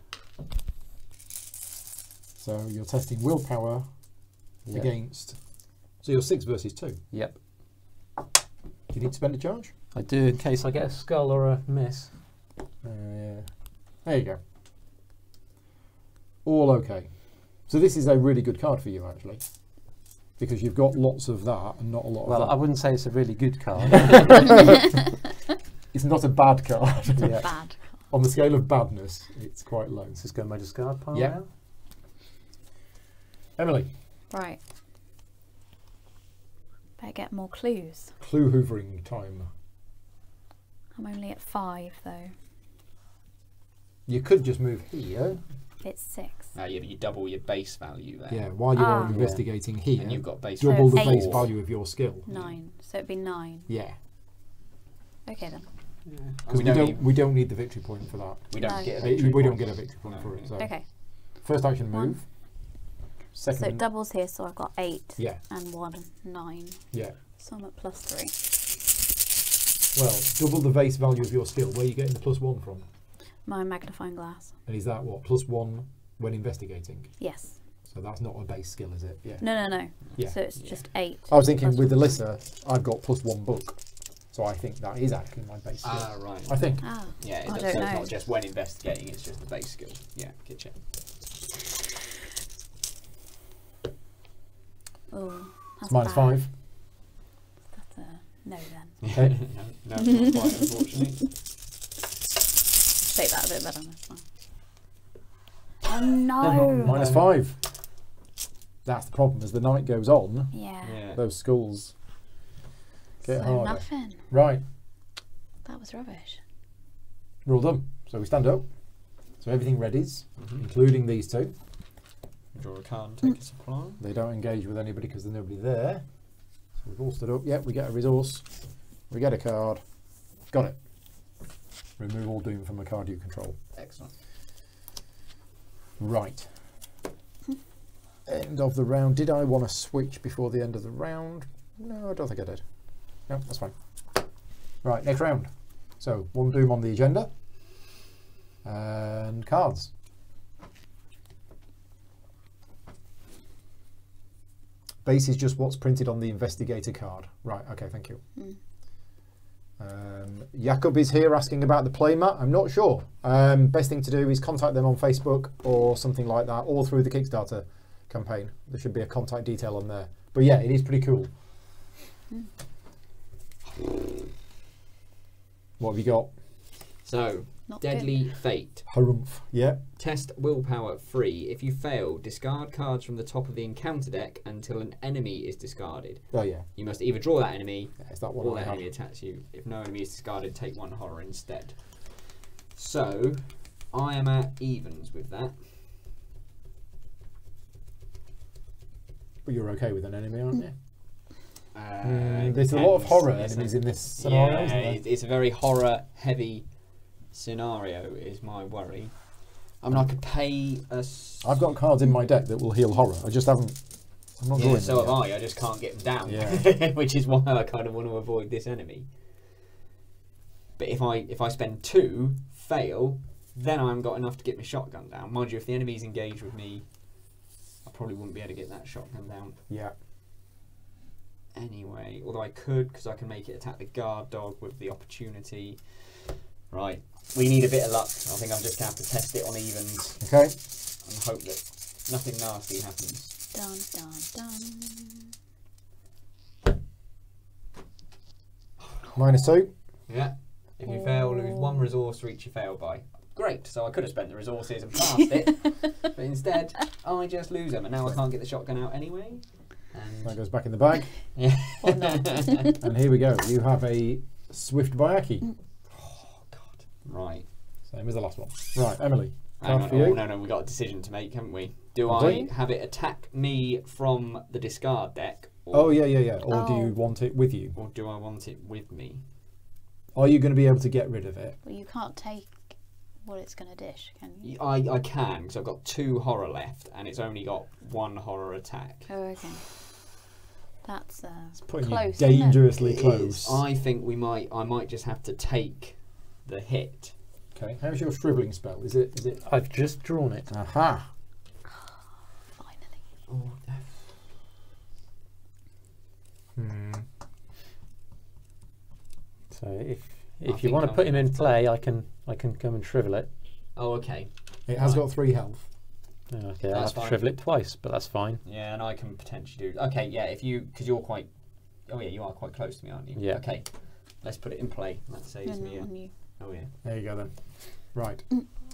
So you're testing willpower Yep. against. So you're 6 versus 2. Do Yep, you need to spend a charge? I do in case I get a skull or a miss. Yeah. There you go. All okay. So this is a really good card for you, actually, because you've got lots of that and not a lot Well, of I wouldn't say it's a really good card. that. It's not a bad card. Yeah. Bad. On the scale of badness, it's quite low. Let's just go to my discard pile Yeah. now. Emily, Right. Better get more clues. clue hoovering time. I'm only at 5 though. You could just move here. It's 6. Yeah, but you double your base value there. Yeah, while you are Ah. investigating here, And you've got base double the So base 8. value of your skill. 9. So it'd be 9. Yeah, Okay then. because we don't need the victory point for that. We don't No. get a We victory don't point. get a victory point No. for it. So Okay. first action One. move. Second. So it doubles here, so I've got 8 Yeah, and 1, 9. yeah. So I'm at +3. Well, double the base value of your skill. Where are you getting the +1 from? My magnifying glass. And is that what, +1 when investigating? Yes. So that's not a base skill, is it? Yeah. No. Yeah. So it's just 8. I was thinking plus with one. Alyssa, I've got +1 book. So I think that is actually my base skill. Ah, right. I think. Ah. Yeah, it I does, don't so it's know. not just when investigating, it's just the base skill. Yeah, good check. Oh, that's It's -5. That's a no then. Okay. no, not quite, unfortunately. Take that a bit better next time. Oh no! -5. That's the problem. As the night goes on, Yeah. Yeah. those skulls get So harder. nothing. Right, That was rubbish. we're all done. So we stand up. So everything readies, Mhm. including these two. Draw a card and take a supply. They don't engage with anybody because there's nobody there. So we've all stood up. Yep, we get a resource. We get a card. Got it. Remove all doom from a card you control. Excellent. Right. End of the round. Did I want to switch before the end of the round? No, I don't think I did. No, that's fine. Right, next round. So, 1 doom on the agenda. And cards. Base is just what's printed on the investigator card. Right, okay, thank you. Jakob is here asking about the playmat. I'm not sure. Best thing to do is contact them on Facebook or something like that, or through the Kickstarter campaign. There should be a contact detail on there. But yeah, it is pretty cool. What have you got? So, Not Deadly good. Fate. Harumph. Yeah. Test willpower 3. If you fail, discard cards from the top of the encounter deck until an enemy is discarded. Oh yeah. You must either draw that enemy Yeah, is that or one I that have? enemy attacks you. If no enemy is discarded, take 1 horror instead. So, I am at evens with that. But you're okay with an enemy, aren't you? It There's a lot of depends, horror isn't enemies it? in this scenario, Yeah, isn't there? it's a very horror-heavy scenario, is my worry. I mean, I could pay a... I've got cards in my deck that will heal horror. I just haven't. I'm not Yeah, drawing so them have yet. I just can't get them down. Yeah. Which is why I kind of want to avoid this enemy. But if I spend 2, fail, then I haven't got enough to get my shotgun down. Mind you, if the enemy's engaged with me, I probably wouldn't be able to get that shotgun down. Yeah. Anyway, although I could, because I can make it attack the guard dog with the opportunity. Right, we need a bit of luck. I think I'm just going to have to test it on evens Okay. and hope that nothing nasty happens. Dun, dun, dun. -2. Yeah. If you fail, lose 1 resource for each you fail by. Great, so I could have spent the resources and passed it, but instead I just lose them, and now I can't get the shotgun out anyway. That And goes back in the bag. yeah. Or not. And here we go. You have a Swift Bayaki. Oh god. Right. Same as the last one. Right, Emily. Hang Card on. for you. Oh, no, we've got a decision to make, haven't we? Do Have I we? have it attack me from the discard deck? Oh, yeah. Or do Oh. you want it with you? Or do I want it with me? Are you going to be able to get rid of it? Well, you can't take what it's going to dish, can you? I can, because I've got 2 horror left, and it's only got 1 horror attack. Oh, okay. That's Putting close. you isn't it? dangerously It close. is. I think I might just have to take the hit. Okay. How's your shriveling spell? Is it? I've just drawn it. Aha. Finally. Oh, So if I you think want to I'm put him gonna in have to- play, I can come and shrivel it. oh, okay. It has Right. got 3 health. Okay, I'll That's have to fine. shrivel it twice, but that's fine. Yeah, and I can potentially do. Okay, yeah. If you, because you're quite. Oh yeah, you are quite close to me, aren't you? Yeah. Okay. Let's put it in play. That saves No, me. not on you. Oh yeah. There you go then. Right.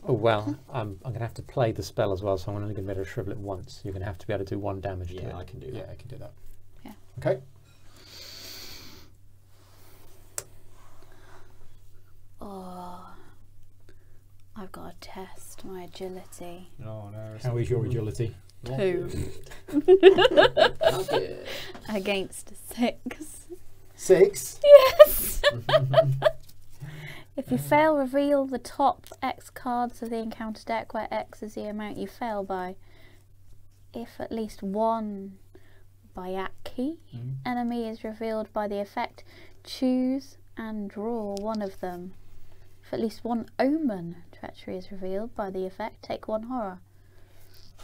Oh well, I'm going to have to play the spell as well, so I'm only going to be able to shrivel it once. You're going to have to be able to do 1 damage to Yeah, it. I can do Yeah, that. I can do that. Yeah. Okay. Oh, I've got to test my agility. Oh no. How is your agility? 2 Okay. against 6. 6. Yes. If you fail, reveal the top X cards of the encounter deck, where X is the amount you fail by. If at least 1 Bayaki enemy is revealed by the effect, choose and draw 1 of them. If at least 1 Omen treachery is revealed by the effect, take 1 horror.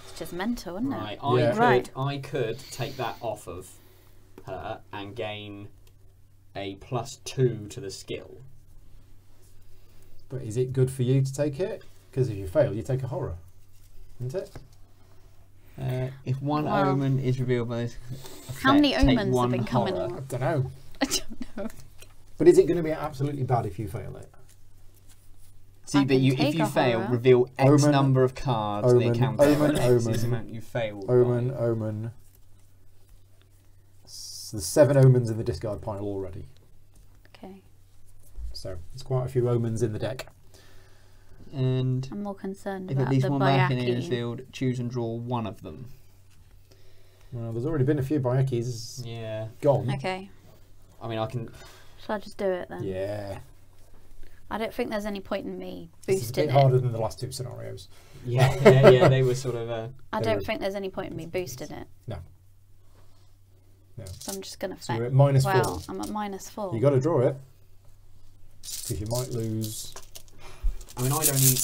It's just mental, isn't Right. it? Yeah. Right. I could take that off of her and gain a +2 to the skill. But is it good for you to take it? Because if you fail, you take a horror. Isn't it? If 1 Wow. omen is revealed by this How many effect, take omens have 1 been coming horror. I out? don't know. I don't know. But is it going to be absolutely bad if you fail it? See, I but can if take you a fail, horror. reveal X Omen, number of cards in the omen, account omen, deck. X is the omen. amount you failed. Omen, by. omen. There's 7 omens in the discard pile already. Okay. So there's quite a few omens in the deck. And I'm more concerned if about at least the 1 back in is Bayaki. revealed, choose and draw 1 of them. Well, there's already been a few Bayakis Yeah. gone. Okay. I mean, I can. Shall I just do it then? Yeah. I don't think there's any point in me This is a boosting bit it. harder than the last 2 scenarios. Yeah, they were sort of. I They don't were- think there's any point in me boosting it. No. No. So I'm just going to So you're fail. at minus Well, 4. I'm at -4. You got to draw it. Because you might lose. I mean, I don't need.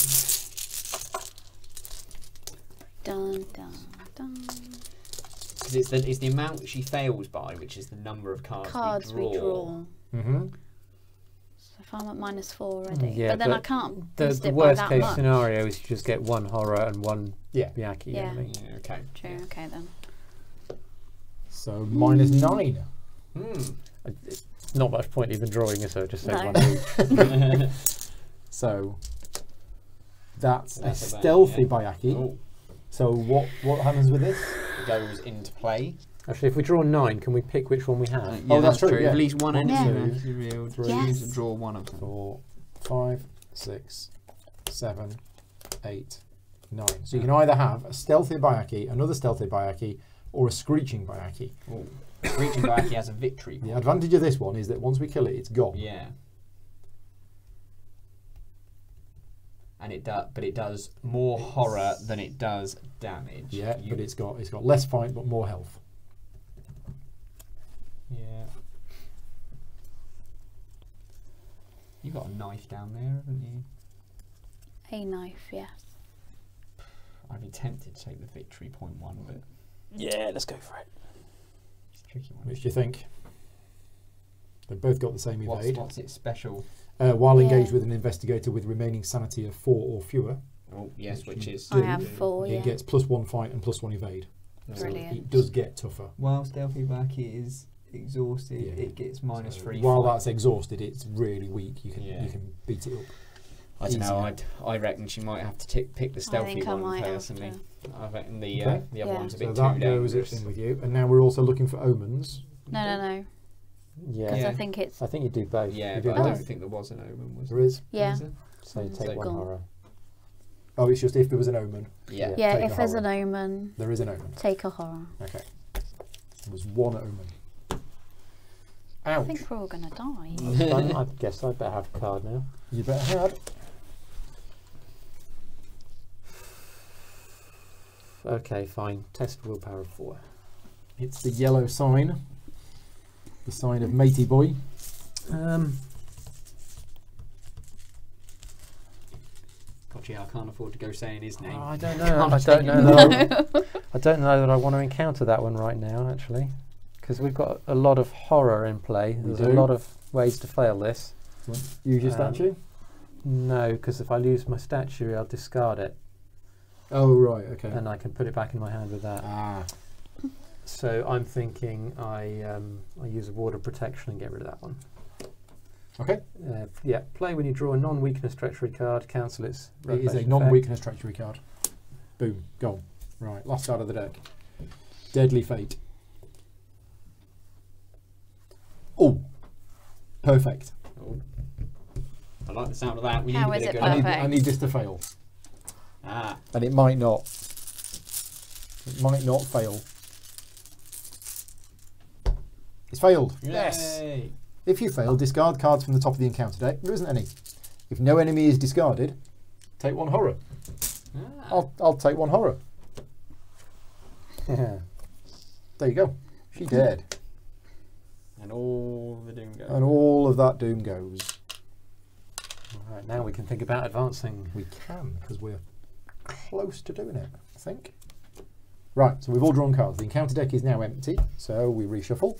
Dun, dun, dun. Because it's the amount she fails by, which is the number of cards, Cards we draw. Mm-hmm. If I'm at -4 already. Yeah, but then I but can't The, boost the it by worst that case much. scenario is you just get 1 horror and 1 Yeah. Yaki. Yeah. Only. Yeah, okay. True, Yeah. okay then. So -9. It's not much point even drawing it, so just say No. 1 each. So that's a That's about, stealthy yeah. Bayaki. Oh, So what happens with this? goes into play. Actually, if we draw 9, can we pick which one we have? Oh, that's true, yeah. At least one enemy Yeah. has to be able to Yes. choose to draw one of them. 4, 5, 6, 7, 8, 9. So you can either have a stealthy Bayaki, another stealthy Bayaki, or a screeching Bayaki. Oh. Reaching back, he has a victory. The advantage of this one is that once we kill it, it's gone. Yeah. And but it does more horror than it does damage. Yeah, but it's got less fight but more health. Yeah. You got a knife down there, haven't you? A knife, yes. I'd be tempted to take the victory point one, but Yeah, let's go for it. it's a tricky one. Which do you think? They've both got the same evade. What's its special? While Yeah. engaged with an investigator with remaining sanity of 4 or fewer, Oh, yes, which is. I have 4, it yeah. gets +1 fight and +1 evade. Brilliant. So it does get tougher. While Stealthy Baki is exhausted, Yeah. it gets -3. While fight. that's exhausted, it's really weak. You Yeah. can beat it up. I don't know. easier. I reckon she might have to pick the stealthy think I one might have personally. to. I reckon the Okay. other Yeah. one's a So bit that too goes dangerous. in with you. And now we're also looking for omens. No. Yeah. Because Yeah. I think it's... I think you do both. Yeah, You do but I both. don't think there was an omen, was There is. Yeah. Is there? So you One's take 1 gone. horror. Oh, it's just if there was an omen. Yeah. Yeah, take if a there's horror. an omen, There is an omen. take a horror. Okay. There was 1 omen. I Ouch. think we're all going to die. That's fun. I guess I'd better have a card now. You better have. Okay, fine. Test willpower of 4. It's the yellow sign. The sign of Meaty Boy. God, yeah, I can't afford to go saying his name. I don't know. Can't I don't take know. it. That I don't know that I want to encounter that one right now, actually, because we've got a lot of horror in play. We There's do. a lot of ways to fail this. Use your Um, statue? No, because if I lose my statue, I'll discard it, Oh, right, okay. and I can put it back in my hand with that. Ah, So I'm thinking I use a ward of protection and get rid of that one. okay. Yeah, play when you draw a non-weakness treachery card, cancel its It is a revelation non-weakness treachery card. Boom, gone. Right, last card of the deck. Deadly Fate. Oh, perfect. Oh. I like the sound of that. We How need a is bit it of good. perfect? I need this to fail. Ah, And it might not. It might not fail. It's failed. Yes. yay. If you fail, discard cards from the top of the encounter deck. There isn't any. If no enemy is discarded, take 1 horror. Ah. I'll take 1 horror. effect. There you go. She dead. And all the doom goes. And all of that doom goes. Right, now we can think about advancing. We can, because we're close to doing it, I think. Right, so we've all drawn cards. The encounter deck is now empty, so we reshuffle.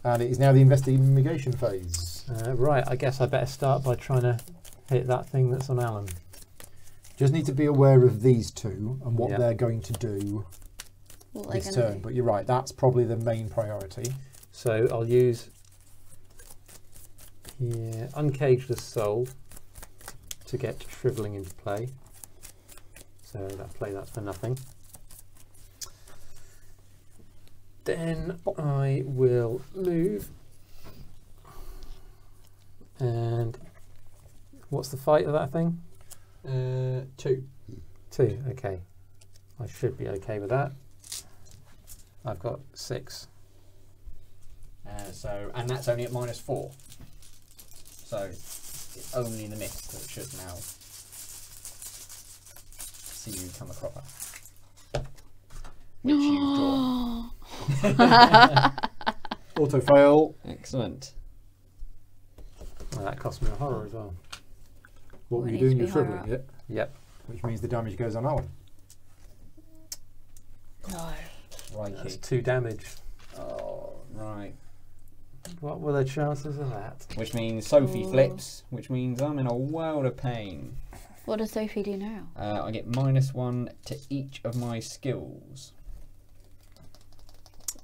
And it is now the investigation phase. Right, I guess I better start by trying to hit that thing that's on Alan. Just need to be aware of these two and what Yeah. they're going to do What they're this gonna turn. do. But you're right, that's probably the main priority. So I'll use Uncaged as Soul to get Shriveling into play. So play that for nothing. Then I will move. And what's the fight of that thing? 2. 2, okay. I should be okay with that. I've got 6. And that's only at -4. So it's only the mist that should now see you come across. Which you've drawn. Auto fail. Excellent. Well, that cost me a horror as well. What were It you needs doing? to You're be higher shriveling up. it, Yep. which means the damage goes on Alan. No. That's Righty. 2 damage. Oh, right. What were the chances of that? Which means Sophie Ooh. flips, which means I'm in a world of pain. What does Sophie do now? I get -1 to each of my skills.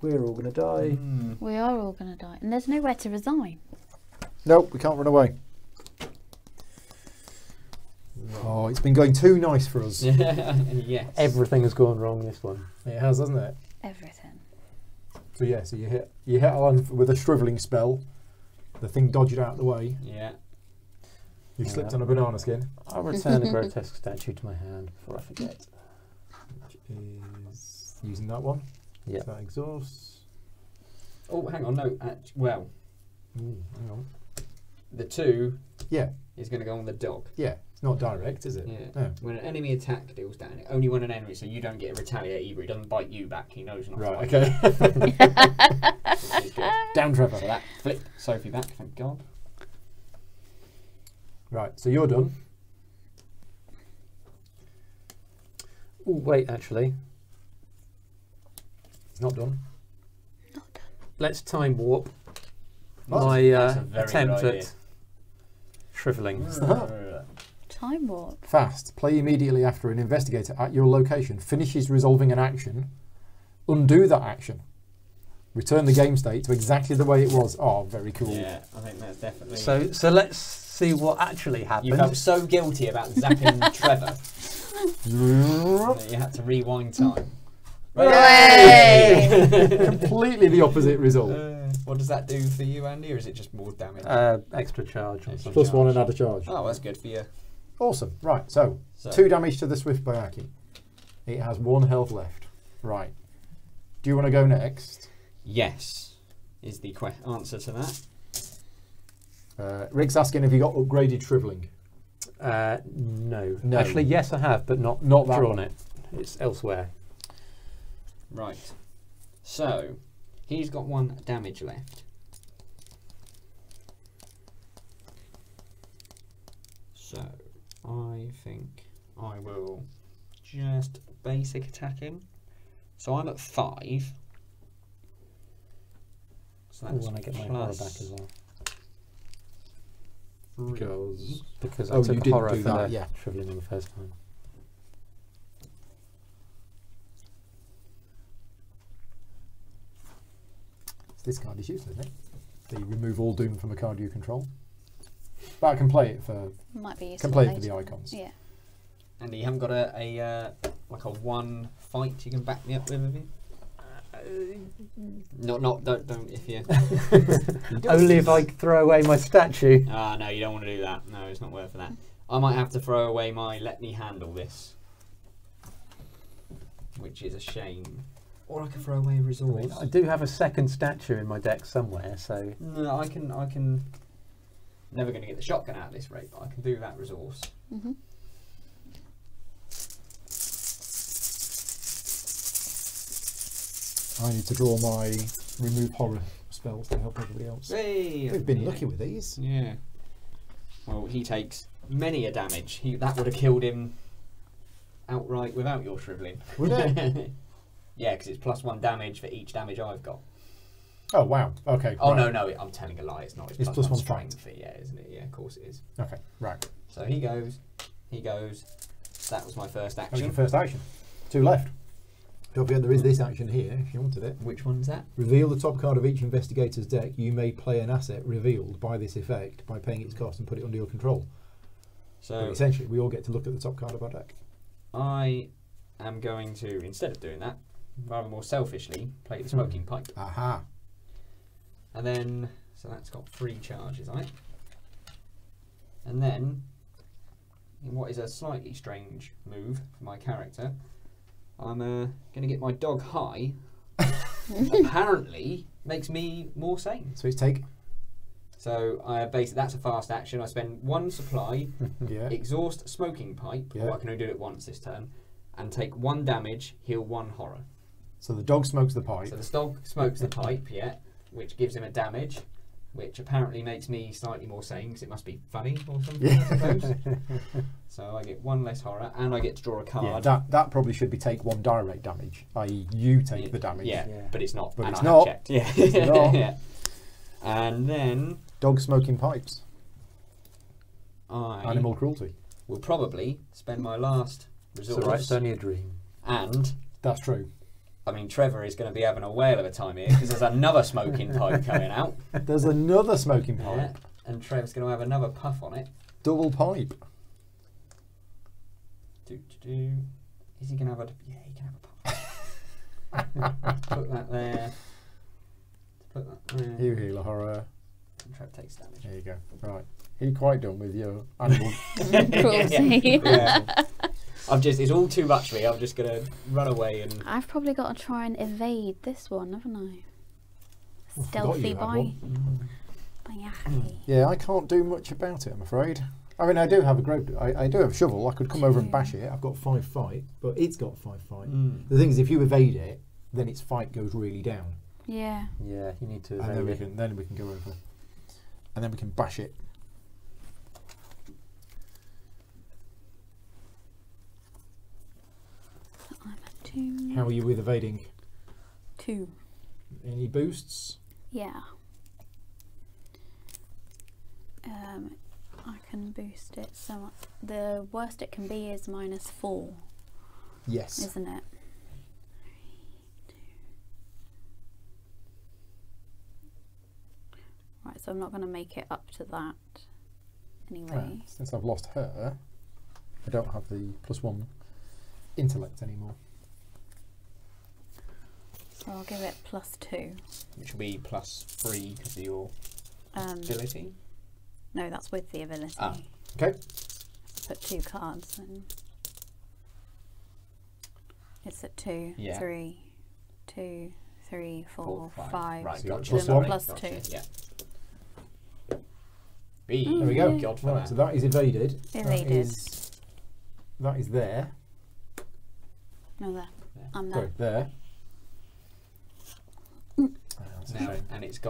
We're all going to die. We are all going to die. And there's nowhere to resign. Nope, we can't run away. Oh, it's been going too nice for us. Yes. Everything has gone wrong this one. It has, hasn't it? Everything. So yeah, so you hit on with a shrivelling spell. The thing dodged out of the way. Yeah. You slipped on a banana skin. I'll return the grotesque statue to my hand before I forget. Which is using that one. Yeah. So that exhausts. Oh, hang on. No. Well, Ooh, hang on. the 2 Yeah, is going to go on the dog. yeah. It's not direct, is it? Yeah. No. When an enemy attack deals damage, only when an enemy, so you don't get a retaliate either. He doesn't bite you back. He knows not Right. to bite Okay. you, which is good. Down, Trevor. So that flip Sophie back. Thank God. Right. So you're done. Oh, wait, actually. It's not done. Let's time warp What? my That's a very attempt good idea. at shrivelling. Time warp. Fast. Play immediately after an investigator at your location finishes resolving an action. Undo that action. Return the game state to exactly the way it was. Oh, very cool. Yeah, I think that's definitely. So let's see what actually happened. You felt so guilty about zapping Trevor that you had to rewind time. Completely the opposite result. What does that do for you, Andy, or is it just more damage? Extra charge or something. Plus 1 and add a charge. Oh, that's good for you. Awesome. Right, so 2 damage to the Swift Bayaki. It has 1 health left. Right. Do you want to go next? Yes, is the answer to that. Rick's asking if you got upgraded shrivelling. No. No. Actually, yes, I have, but not that drawn one. it. It's elsewhere. Right. So, he's got 1 damage left. So, I think I will just basic attack him. So I'm at 5. So I that's want to get my horror back as well. Because I Oh, took you didn't horror do for that, the yeah. shrivelling the first time. This card is useless, isn't it? The remove all doom from a card you control. But I can play it for Might be useful. can play it for later. the icons. Yeah. And you haven't got a like a 1 fight you can back me up with, have you? Don't if you. Only if I throw away my statue. Ah, no, you don't want to do that. No, it's not worth that. I might have to throw away my let me handle this, which is a shame. Or I can throw away a resource. I do have a second statue in my deck somewhere, so No, I can. Never going to get the shotgun out at this rate, but I can do that resource. Mhm. I need to draw my remove horror spells to help everybody else. Hey, We've been yeah. lucky with these. Yeah. Well, he takes many a damage. That would have killed him outright without your shrivelling. Would it? Yeah, because it's +1 damage for each damage I've got. Oh wow. Okay. Oh right. no, I'm telling a lie. It's not. It's +1 +1 strength. Yeah, isn't it? Yeah, of course it is. Okay. Right. So he goes. That was my first That was action. your first action. 2 left. Don't forget there is this action here if you wanted it. Which one's that? Reveal the top card of each investigator's deck. You may play an asset revealed by this effect by paying its cost and put it under your control. So But essentially, we all get to look at the top card of our deck. I am going to, instead of doing that, rather more selfishly, play the smoking pipe. Aha. And then, so that's got 3 charges on it. And then, in what is a slightly strange move for my character, I'm going to get my dog high. Apparently, makes me more sane. So it's take. So that's a fast action. I spend 1 supply, Yeah. exhaust smoking pipe, Yeah. or I can only do it once this turn, and take 1 damage, heal 1 horror. So the dog smokes the pipe. So the dog smokes the pipe, yeah, which gives him a damage, which apparently makes me slightly more sane because it must be funny or something, I suppose. So I get 1 less horror, and I get to draw a card. Yeah, that probably should be take 1 direct damage, i.e. you take the damage. Yeah, Yeah. but it's not. But and it's I have not. checked. Yeah. It's not. Yeah. And then Dog smoking pipes. I Animal cruelty. will probably spend my last It's resource. alright, it's only a dream. And That's true. I mean, Trevor is going to be having a whale of a time here because there's another smoking pipe coming out. There's another smoking pipe. Yeah, and Trevor's going to have another puff on it. Double pipe. Is he going to have a... Yeah, he can have a puff. Put that there. Put that there. You heal horror. And Trev takes damage. There you go. Right. You're quite done with your animal. Cruelty. Yeah. It's all too much for me. I'm just going to run away and... I've probably got to try and evade this one, haven't I? I forgot Stealthy you had by. one. Yeah, I can't do much about it, I'm afraid. I mean, I do have a grave. I do have a shovel. I could come over and bash it. I've got 5 fight, but it's got 5 fight. The thing is, if you evade it, then its fight goes really down. Yeah. Yeah, you need to And evade then we can go over, and then we can bash it. I'm at 2. How are you with evading? 2. Any boosts? Yeah. I can boost it so much. The worst it can be is -4, Yes. isn't it? Right, so I'm not going to make it up to that anyway. Right, since I've lost her, I don't have the +1 intellect anymore. So I'll give it +2. Which will be +3 because of your ability. No, that's with the ability. Ah. Okay. Put 2 cards in. It's at 2, Yeah. 3, 2, 3, 4, 5. Right, So gotcha. plus Then one. plus Gotcha, 2. Yeah. B. Oh, There we go. God for Right, that. so that is evaded. Evaded. That is there. No, there. I'm Sorry, there. there. That's a Now, shame. and it's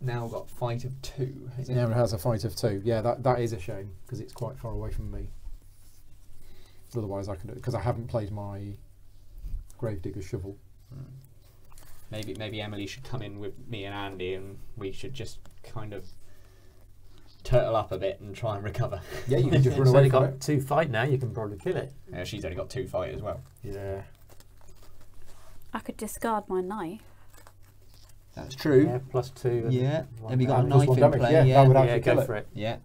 now got fight of 2. Is it? Now it has a fight of 2. Yeah, that is a shame because it's quite far away from me. Otherwise, I could, because I haven't played my Gravedigger shovel. Maybe Emily should come in with me and Andy, and we should just kind of turtle up a bit and try and recover. Yeah, you can just run It's away only from got it. 2 fight now, you can probably kill it. Yeah, she's only got 2 fight as well. Yeah. I could discard my knife. That's true. Yeah, +2. Yeah. and Have you got a And knife +1 in damage. play? Yeah, Yeah. that would Yeah, actually kill go it. for it. Yeah.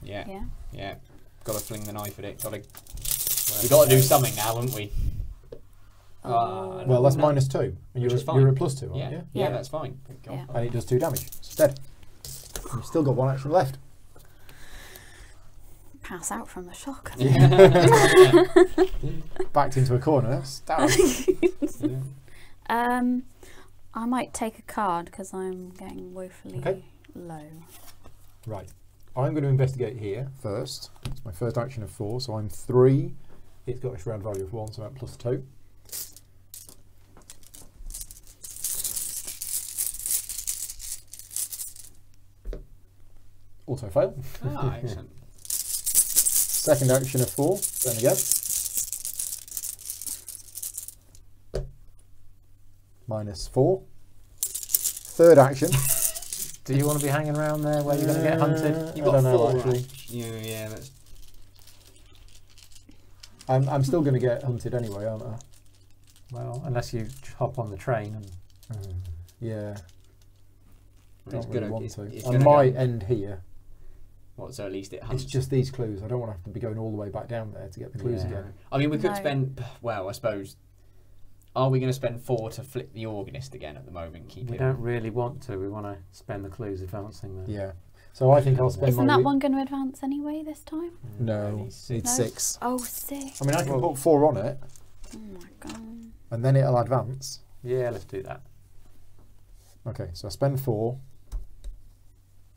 Yeah. Yeah. Yeah. Got to fling the knife at it. We got to do something now, haven't we? Oh. Well, that's No. -2. And Which you're, is fine. you're at +2, aren't Yeah. you? Yeah, Yeah. that's fine. Yeah. And it does 2 damage. It's dead. And you've still got 1 action left. Pass out from the shock. Backed into a corner. Stab. I might take a card because I'm getting woefully Okay. low. Right. I'm going to investigate here first. It's my first action of 4, so I'm 3. It's got a shroud value of 1, so I'm at +2. Also fail. Ah, excellent. Second action of 4, then again. -4. Third action. Do you want to be hanging around there where you're going to get hunted? You've I got don't know, 4 actually. Yeah, that's... I'm still going to get hunted anyway, aren't I? Well, unless you hop on the train and Yeah. Don't It's really gonna- want it's- to. it's I gonna might go- end here. What, so at least it hunts. It's just these clues. I don't want to have to be going all the way back down there to get the clues Yeah. again. I mean, we could No. spend... Well, I suppose... Are we going to spend 4 to flip the organist again at the moment? Keep we it... don't really want to. We want to spend the clues advancing them. Yeah. So I think I'll spend Isn't my... that one going to advance anyway this time? No, It's it's No? 6. Oh, 6. I mean, I can put 4 on it, Oh my god. and then it'll advance. Yeah, let's do that. Okay, so I spend 4,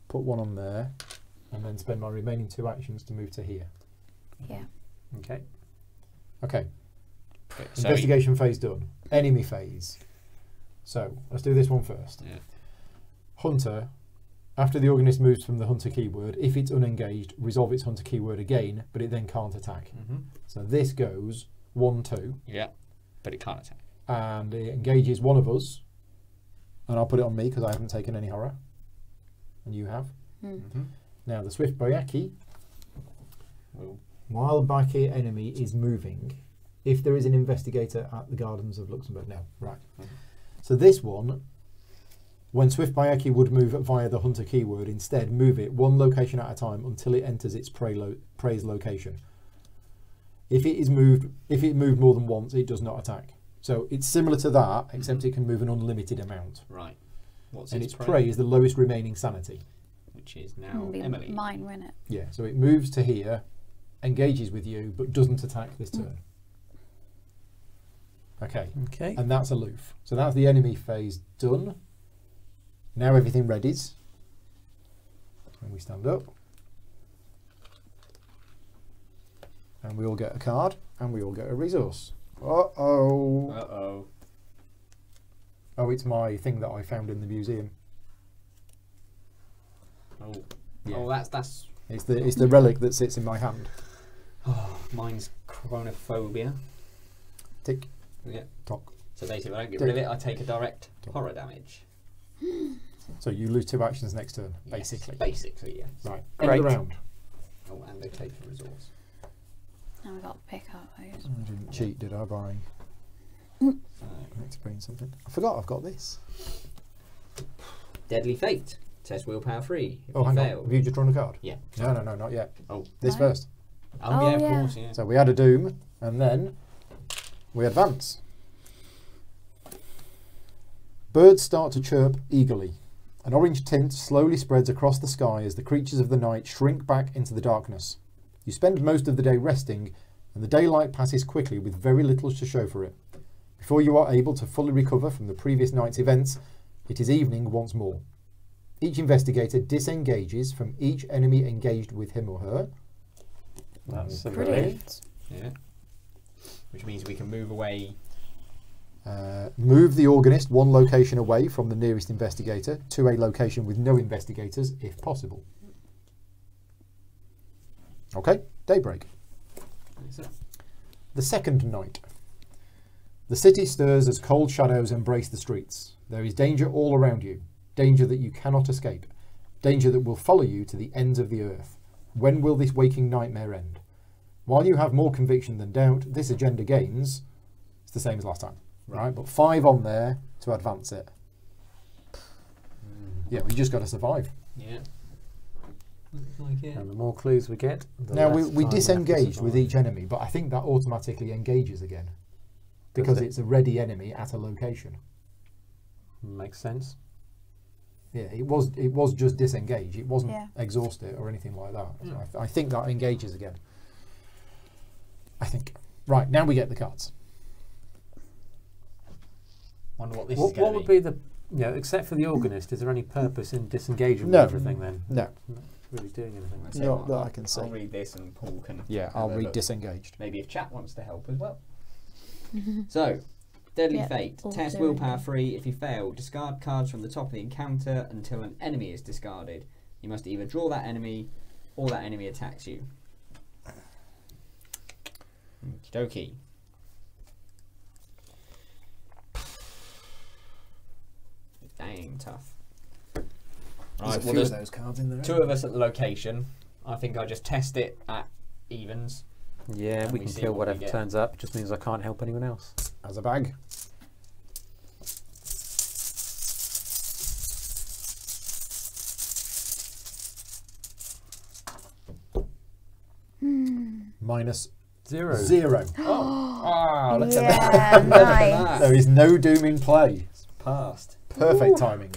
put 1 on there, and then spend my remaining 2 actions to move to here. Yeah. Okay. Okay, Okay, so investigation phase done. Enemy phase. So, let's do this one first. Yeah. Hunter, after the organist moves from the hunter keyword, if it's unengaged, resolve its hunter keyword again, but it then can't attack. Mhm. So this goes 1, 2, Yeah, but it can't attack. and it engages one of us, and I'll put it on me because I haven't taken any horror, and you have. Now the Swift Boyaki, while Boyaki enemy is moving, if there is an investigator at the Gardens of Luxembourg, no, right. So this one, when Swift Boyaki would move via the hunter keyword, instead move it one location at a time until it enters its prey's location. If it moved more than once, it does not attack. So it's similar to that, except it can move an unlimited amount. Right. What's And its its prey is the lowest remaining sanity. Which is now It'll be Emily. mine, won't it? Yeah, so it moves to here, engages with you, but doesn't attack this turn. Okay, Okay. and that's aloof. So that's the enemy phase done. Now everything readies. And we stand up. And we all get a card, and we all get a resource. Uh-oh. Uh-oh. Oh, it's my thing that I found in the museum. Oh. Yeah. Oh, that's... It's the relic that sits in my hand. Oh, mine's chronophobia. Tick, Yeah. tock. So basically, if I don't get rid of it, I take a direct horror damage. So you lose 2 actions next turn, Yes, basically. Basically, yes. Right, Great. end of the round. Oh, and they take a resource. Now we've got to pick up those. I didn't cheat, did I, by So, explain something? I forgot I've got this. Deadly Fate. Test willpower free. If Oh, you hang fail. on. Have you just drawn a card? Yeah. No, not yet. Oh. This No. first. Oh, yeah, of yeah. course, yeah. So we had a doom, and then we advance. Birds start to chirp eagerly. An orange tint slowly spreads across the sky as the creatures of the night shrink back into the darkness. You spend most of the day resting, and the daylight passes quickly with very little to show for it. Before you are able to fully recover from the previous night's events, it is evening once more. Each investigator disengages from each enemy engaged with him or her. That's a Brilliant. Yeah. Which means we can move away. Move the organist one location away from the nearest investigator to a location with no investigators, if possible. Okay, Daybreak. The second night. The city stirs as cold shadows embrace the streets. There is danger all around you, danger that you cannot escape, danger that will follow you to the ends of the earth. When will this waking nightmare end? While you have more conviction than doubt, this agenda gains, it's the same as last time, right? But 5 on there to advance it. Yeah, we just got to survive. Yeah. Looks like it. And the more clues we get, the Now, less we time have to disengaged with survive. each enemy, but I think that automatically engages again. Because it? it's a ready enemy at a location. Makes sense. Yeah, it was just disengage. It wasn't Yeah. exhaust it or anything like that. So I think that engages again. I think. Right, now we get the cards. Wonder what this is What going to would be the, except for the organist, is there any purpose in disengaging No. with everything then? No. Not really doing anything. I say Not what, that I can see. I'll read this and Paul can. Yeah, have I'll a read look. disengaged. Maybe if chat wants to help as well. So, Deadly Yep, Fate. all Test doing willpower it. free. If you fail, discard cards from the top of the encounter until an enemy is discarded. You must either draw that enemy or that enemy attacks you. Okie dokie. Dang, tough. Right, well, there's those cards in there. 2 of us at the location. I think I just test it at evens. Yeah, And we we can see kill what we whatever get. turns up. Just means I can't help anyone else. As a bag. Minus Zero. 0. Oh, let's have Yeah, nice. There is no doom in play. passed. Perfect timing.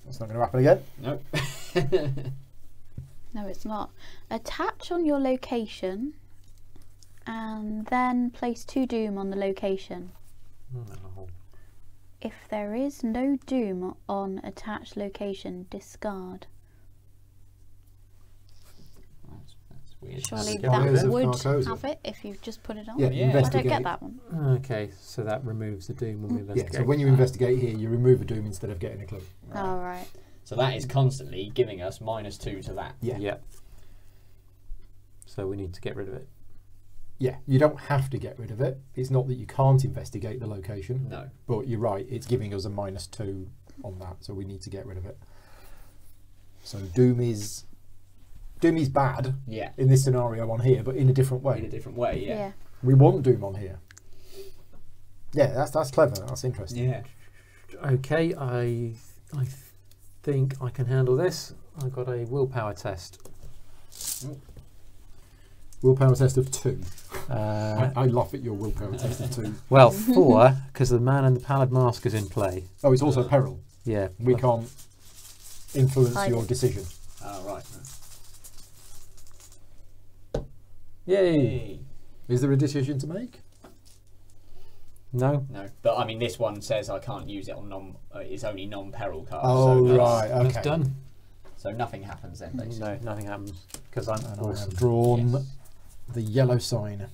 That's not going to happen again. Nope. No, it's not. Attach on your location and then place 2 doom on the location. Oh. If there is no doom on attached location, discard. That's weird. Surely Skip that it. would Carcosa. have it if you've just put it on. Yeah, Yeah. I don't investigate. get that one. Okay, so that removes the doom when we Yeah, investigate. so when you investigate here, you remove a doom instead of getting a clue. Right. Oh, right. So that is constantly giving us -2 to that. Yeah. Yeah. So we need to get rid of it. Yeah, you don't have to get rid of it. It's not that you can't investigate the location. No. But you're right, it's giving us a -2 on that, so we need to get rid of it. So Doom is bad Yeah. in this scenario on here, but in a different way. In a different way, yeah. We want Doom on here. Yeah, that's clever. That's interesting. Yeah. Okay, I think I can handle this. I've got a willpower test. Willpower test of 2. Uh, I laugh at your willpower test of 2. well, 4 because the man in the pallid mask is in play. Oh, it's also peril. Yeah, We can't influence Hide your it. decision. Oh, right. Yay! Hey. Is there a decision to make? No. No, but I mean, this one says I can't use it on it's only non-peril cards. Oh, so right. Okay. That's done. So nothing happens then, basically. No, nothing happens because I'm And I awesome. have drawn Yes. the yellow sign.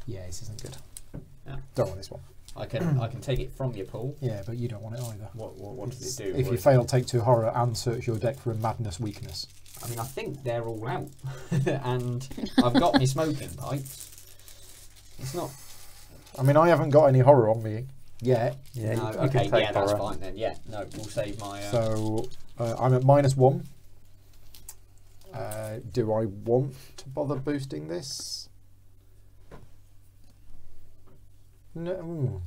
Yeah, this isn't good. Yeah. Don't want this one. I can take it from your pool. Yeah, but you don't want it either. What does it do? If you fail, take 2 horror and search your deck for a madness weakness. I mean, I think they're all out, and I've got my smoking pipes. It's not. I mean, I haven't got any horror on me yet. Yeah, No, you okay, can take yeah, that's horror. fine then. Yeah, no, we'll save my. So I'm at -1. Do I want to bother boosting this? No.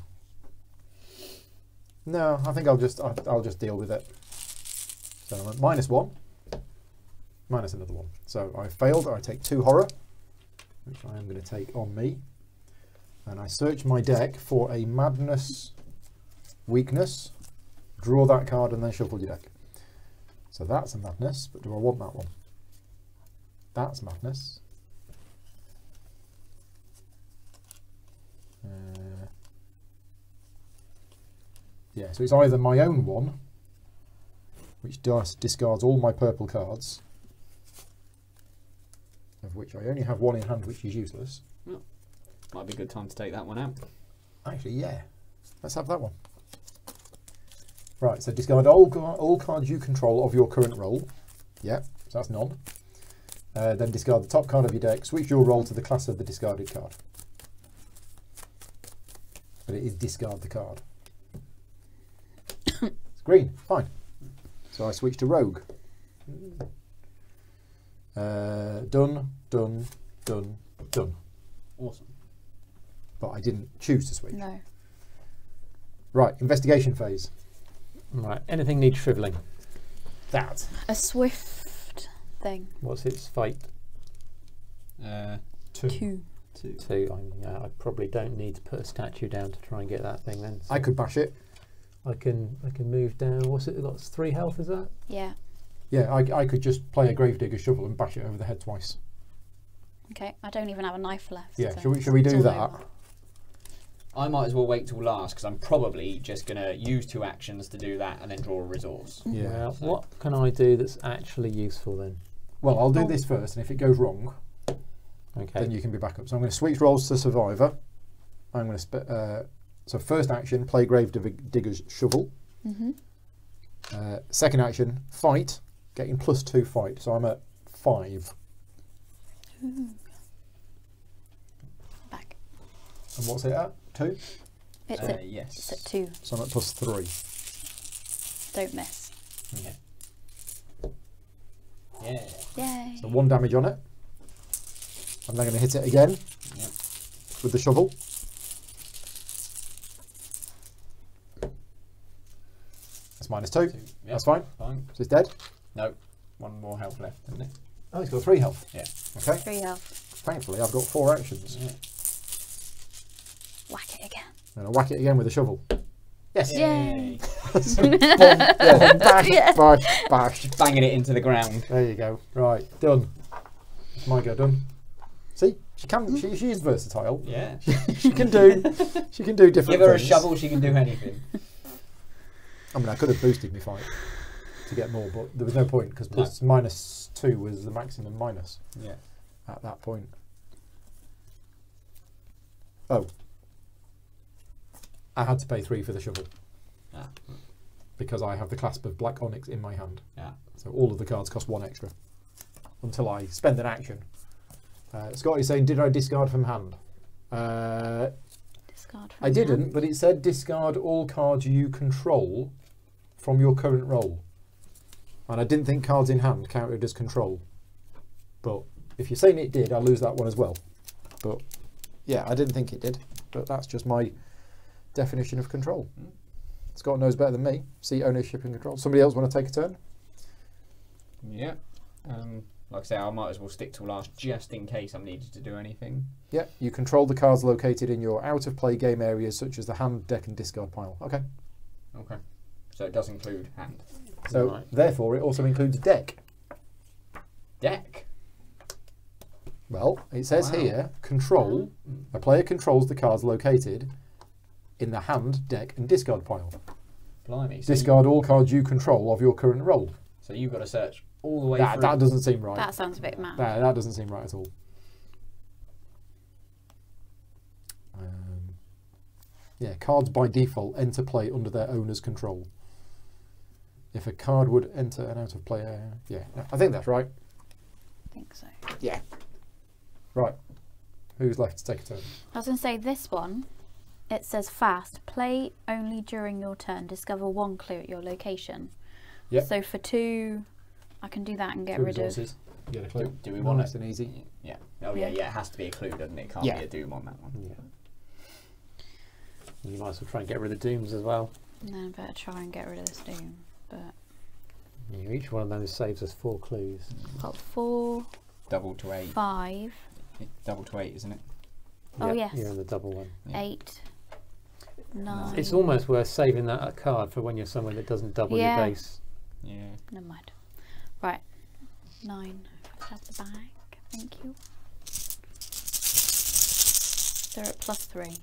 No, I think I'll just deal with it. So I'm at -1, minus another 1. So I failed. I take 2 horror, which I am going to take on me, and I search my deck for a madness weakness. Draw that card and then shuffle your deck. So that's a madness, but do I want that one? That's madness. Yeah, so it's either my own one, which discards all my purple cards, of which I only have 1 in hand, which is useless. Might be a good time to take that one out. Actually, yeah. Let's have that one. Right, so discard all cards you control of your current roll. Yeah, so that's none. Then discard the top card of your deck, switch your roll to the class of the discarded card. But it is discard the card. It's green, fine. So I switch to rogue. Done, done, done, done. Awesome. But I didn't choose to switch. No. Right, investigation phase. Right, anything needs shrivelling. That. A swift thing. What's its fight? 2. 2. 2. I probably don't need to put a statue down to try and get that thing then. So I could bash it. I can move down. What's it? That's 3 health. Is that? Yeah. Yeah, I could just play a Gravedigger shovel and bash it over the head twice. Okay. I don't even have a knife left. Yeah, so should we it's do all that? over. I might as well wait till last because I'm probably just going to use 2 actions to do that and then draw a resource. Yeah. Well, So- what can I do that's actually useful then? Well, I'll do this first, and if it goes wrong, Okay. then you can be back up. So I'm going to switch rolls to Survivor. I'm going to so first action, play Gravedigger's shovel. Second action, fight, getting +2 fight. So I'm at 5. Back. And what's it at? 2. It's at Yes. 2. So I'm at +3. Don't miss. Okay. Yeah. Yay. So 1 damage on it. I'm now going to hit it again Yep. with the shovel. That's -2. Yep. That's fine. Fine. So it's dead. No. 1 more health left, isn't it? Oh, he's got 3 health. Yeah. Okay. 3 health. Thankfully, I've got 4 actions. Yeah. Whack it again. And I'll whack it again with a shovel. Yes. Yay. Yeah, bash, Yeah. bash, bash. Banging it into the ground. There you go. Right, done. It's my go done. See, she can. She is versatile. Yeah. She can do. She can do different. Give her a things. shovel, she can do anything. I mean, I could have boosted my fight to get more, but there was no point because -2 was the maximum minus Yeah. at that point. Oh, I had to pay 3 for the shovel Ah. because I have the clasp of Black Onyx in my hand. Yeah. So all of the cards cost 1 extra until I spend an action Scott is saying, did I discard from hand? Discard from I didn't, hand. but it said discard all cards you control from your current roll. And I didn't think cards in hand counted as control. But if you're saying it did, I'll lose that one as well. But yeah, I didn't think it did. But that's just my definition of control. Scott knows better than me. See ownership and control. Somebody else want to take a turn? Yeah. Like I say, I might as well stick to last just in case I'm needed to do anything. Yeah, you control the cards located in your out-of-play game areas, such as the hand, deck, and discard pile. Okay. Okay. So it does include hand. So Right. therefore, it also includes deck. Deck. Well, it says Wow. here, control. A player controls the cards located in the hand, deck, and discard pile. Blimey. So Discard all cards you control of your current roll. So you've got to search all the way That, through. that doesn't seem right. That sounds a bit mad. That doesn't seem right at all. Yeah, cards by default enter play under their owner's control. If a card would enter an out of play area. Yeah, no, I think that's right. I think so. Yeah. Right. Who's left to take a turn? I was going to say this one. It says fast. Play only during your turn. Discover one clue at your location. Yep. So for 2, I can do that and get Two rid resources. Get a clue. Do we want nice it? and easy? Yeah. Oh yeah, yeah. It has to be a clue, doesn't it? It can't Yeah. be a doom on that one. Yeah. You might as well try and get rid of dooms as well. of. And then I better try and get rid of this doom. But Yeah, each one of those saves us 4 clues. I've got 4, Double to 8. 5, Double to 8, isn't it? Oh, Yep, yes. You're in the double one. Yeah. 8, 9. It's almost worth saving that card for when you're somewhere that doesn't double Yeah. your base. Yeah. Never mind. Right. 9. Have the bag. Thank you. They're at +3.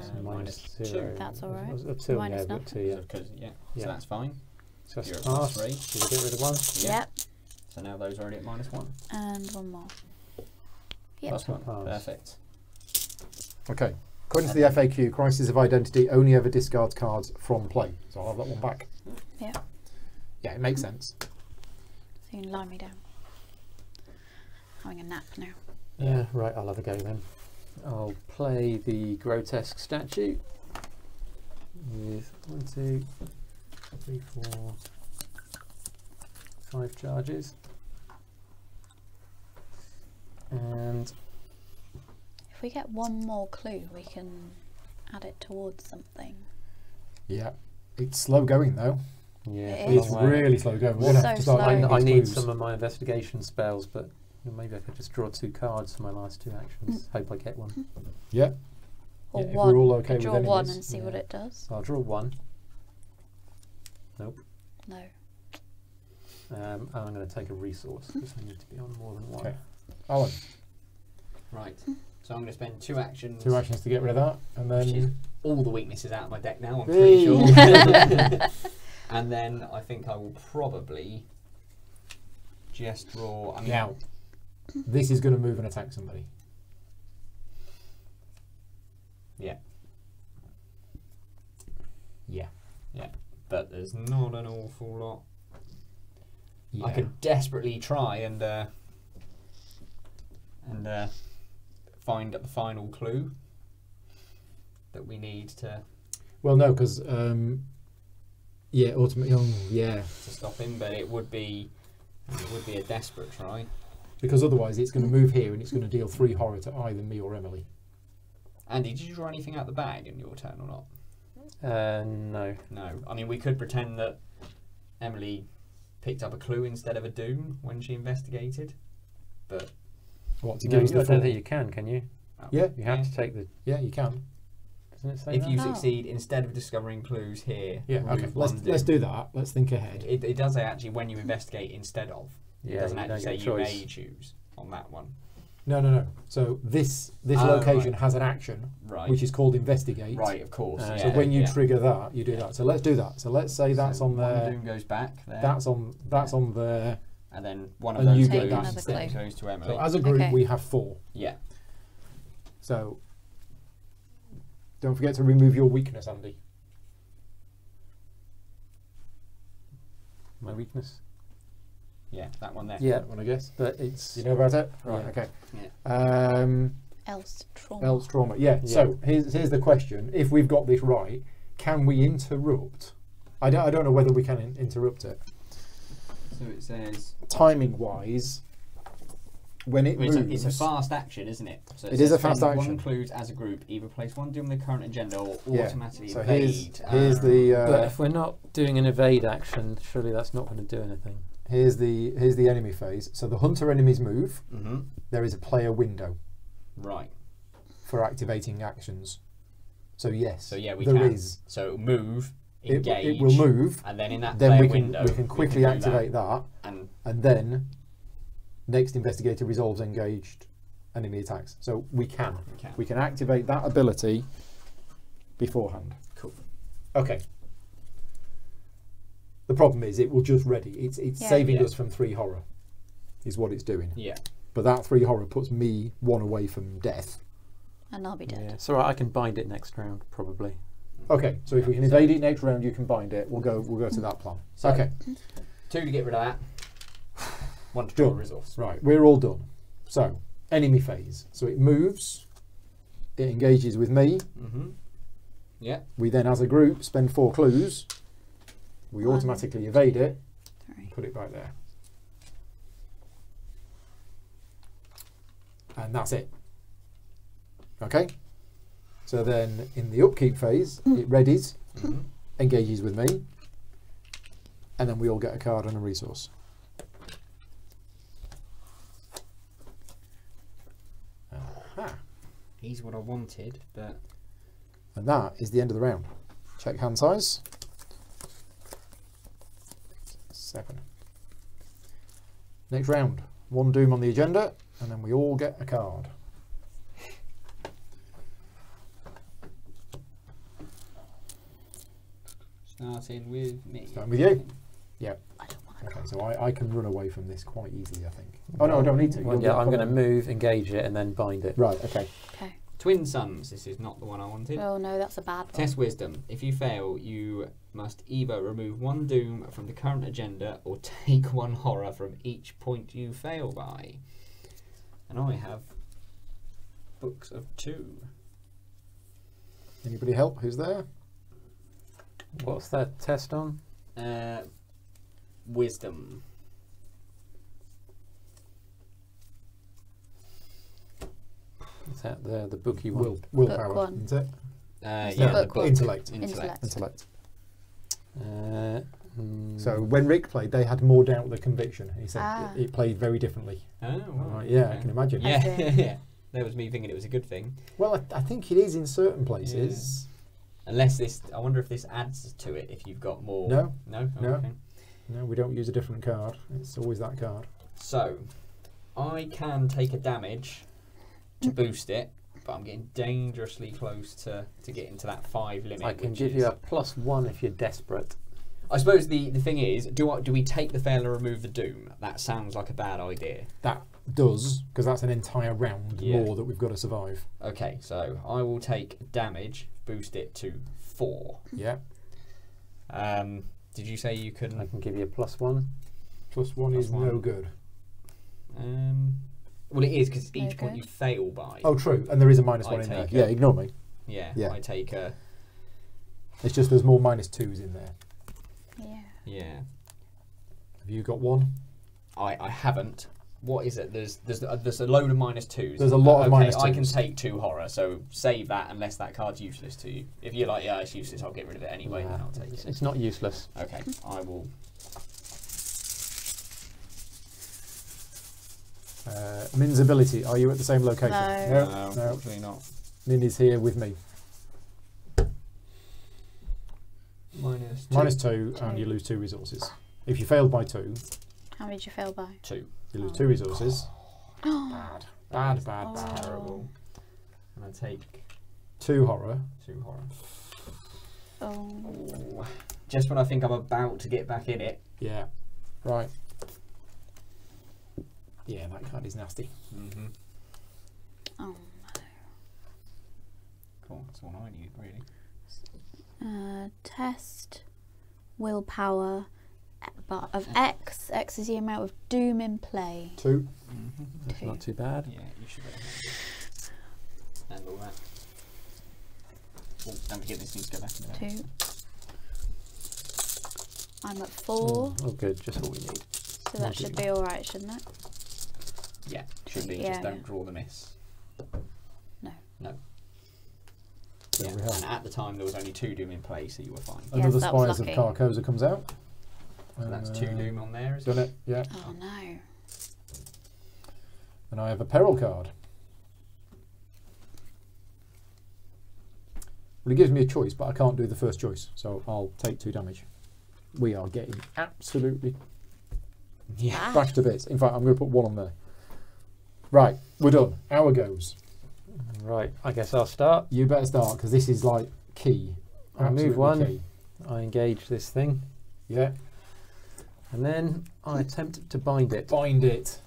So Minus -2. 0. That's all right. Up to, Minus yeah, but nothing. 2, yeah. So, 'cause- yeah. Yeah. So that's fine. So that's You're at pass. +3. Should we get rid of 1? Yeah. Yep. So now those are already at -1. And one more. Yep. +1. Pass. Perfect. Okay. According to the FAQ, Crisis of Identity only ever discards cards from play. So I'll have that one back. Yeah. Yeah, it makes sense. So you can lie me down. Having a nap now. Yeah, right, I'll have a go then. I'll play the grotesque statue with 1, 2, 3, 4, 5 charges. And If we get one more clue, we can add it towards something. Yeah. It's slow going though. yeah, It It's is. really slow going. We're So gonna have to start slow. adding I these need clues. some of my investigation spells, but maybe I could just draw 2 cards for my last 2 actions. Hope I get one. Yeah. Or Yeah, if one. we're all okay with Draw one enemies, and see what yeah. it does. So I'll draw 1. Nope. No. And I'm going to take a resource because I need to be on more than 1. Okay. Alan, Right. So I'm going to spend 2 actions. 2 actions to get rid of that, and Which is then all the weaknesses out of my deck now, I'm Hey. pretty sure. And then I think I will probably just draw. I mean, now this is going to move and attack somebody. Yeah. Yeah. Yeah. But there's not an awful lot. Yeah. I could desperately try and find the final clue that we need to Well, no, because yeah, ultimately, yeah, stop him, but it would be a desperate try. because otherwise it's going to move here and it's going to deal 3 horror to either me or Emily. Andy, did you draw anything out the bag in your turn or not? No. No. I mean, we could pretend that Emily picked up a clue instead of a doom when she investigated, but What to No, give us I the don't full? think you can you? Yeah, You have to take the... yeah, you can. Doesn't it say if that? you Oh. succeed, instead of discovering clues here, Yeah, okay. remove Let's one let's doom. do that. Let's think ahead. It does say actually when you investigate instead of. It Yeah, doesn't you actually don't say get you a may choice. choose on that one. No. So this Oh, location right. has an action Right. which is called investigate. Right, of course. So So yeah, when you yeah. trigger that, you do Yeah. that. So let's do that. So let's say that's So on one there. doom goes back there. That's on there. and then one of and those you get clues that another instead clue. goes to Emily. So as a group, Okay. we have 4. Yeah. So don't forget to remove your weakness, Andy. My weakness? Yeah. that one there. Yeah, that one I guess. But it's You know about it? Right, Yeah. okay. Yeah. Else trauma. Else trauma. Yeah. So here's the question: if we've got this right, can we interrupt? I don't know whether we can interrupt it. So it says Timing wise, when it moves, it's a fast action, isn't it? So It is says a fast spend action. One clues as a group, either place one doom on the current agenda or Yeah. automatically So evade. here's the but if we're not doing an evade action, surely that's not going to do anything. here's the enemy phase. So the hunter enemies move. Mhm. There is a player window Right. for activating actions. So yes, So yeah, we there can. is. So move, It, engage. it will move. And then in that Then player we can window, we can quickly do activate that, and and then next investigator resolves engaged enemy attacks. So we can activate that ability beforehand. Cool. Okay. The problem is it will just ready. It's Yeah. saving Yeah. us from 3 horror, is what it's doing. Yeah. But that 3 horror puts me 1 away from death. And I'll be dead. Yeah, it's alright. I can bind it next round probably. Okay, so if we can evade it next round, you can bind it. We'll go to that plan. So- Okay, 2 to get rid of that. 1 to draw a Done. resource. right, we're all done. So enemy phase. So it moves. It engages with me. Mhm. Yeah. We then, as a group, spend 4 clues. We 1, automatically evade it. 3. Put it back there. And that's it. Okay? So then in the upkeep phase, it readies, Mhm. engages with me, and then we all get a card and a resource. Aha. He's what I wanted, but And that is the end of the round. Check hand size. 7. Next round. 1 doom on the agenda, and then we all get a card. starting with me. Starting with you? Yeah. I don't want to Okay, so I can run away from this quite easily, I think. Oh no, I don't need to. Well, You'll yeah, get I'm going to common- move, engage it, and then bind it. Right, okay. Okay. Twin Sons. This is not the one I wanted. Oh no, that's a bad one. Test wisdom. If you fail, you must either remove 1 doom from the current agenda or take 1 horror from each point you fail by. And I have books of 2. Anybody help? Who's there? What's that test on? Wisdom. Is that the book you want? Willpower, one. isn't it? Yeah, No, the book book. one. Intellect. Intellect. Intellect. Hmm. So when Rick played, they had more doubt than conviction. He said Ah. it played very differently. Oh, I'm right. like, yeah, I okay. can imagine. Yeah, I see. yeah. That was me thinking it was a good thing. Well, I think it is in certain places. Unless this, I wonder if this adds to it if you've got more. No. No? Oh, No. Okay. No, we don't use a different card. It's always that card. So, I can take a damage to boost it, but I'm getting dangerously close to getting to that 5 limit. I can which give is- you a +1 if you're desperate. I suppose the thing is, do we take the fail and remove the doom? That sounds like a bad idea. That does, because that's an entire round Yeah. more that we've got to survive. Okay, so I will take damage, boost it to 4. Yeah. Did you say you I can? can give you a +1. +1 is +1. no good. Well, it is because No each point good. you fail by. Oh, true. And there is a -1 I in there. take Yeah, it. ignore me. Yeah, Yeah. I take a. It's just there's more -2s in there. Yeah. Yeah, Have you got one? I haven't. What is it? There's a load of -2s. There's a lot of okay, -2s. I can take 2 horror, so save that unless that card's useless to you. If you're like, yeah, it's useless, I'll get rid of it anyway. Then Nah, I'll take it. it's not useless. Okay, I will. Min's ability. Are you at the same location? No. No. Unfortunately not. Min is here with me. -2. -2, and you lose 2 resources. If you failed by 2, How many did you fail by? 2. you lose 2 resources. Bad. Bad, bad, Oh. bad. Terrible. And I take 2 horror. 2 horror. Oh. Just when I think I'm about to get back in it. Yeah. Right. Yeah, that card is nasty. Mm-hmm. Oh. Cool. That's all I need, really. Test, willpower, but of X. X is the amount of doom in play. 2. That's 2. not too bad. Yeah, you should be able to handle that. Oh, don't forget this needs to go back in there. 2. I'm at 4, Oh, good. Just what we need. so that should be alright, shouldn't it? Yeah, should be. Yeah, Just don't yeah. draw the miss. No. No. There Yeah, we have. and at the time there was only 2 doom in play, so you were fine. Yes, Another that was Spires of lucky. Carcosa comes out. So that's 2 doom on there, is Done it? it, yeah. Oh no. And I have a peril card. Well, it gives me a choice, but I can't do the first choice, so I'll take 2 damage. We are getting absolutely Yeah. bashed to bits. In fact, I'm going to put 1 on there. Right, we're done. Hour goes. Right. I guess I'll start. You better start, because this is like key. I move Absolutely 1. key. I engage this thing, Yeah. and then I attempt to bind it. Bind it.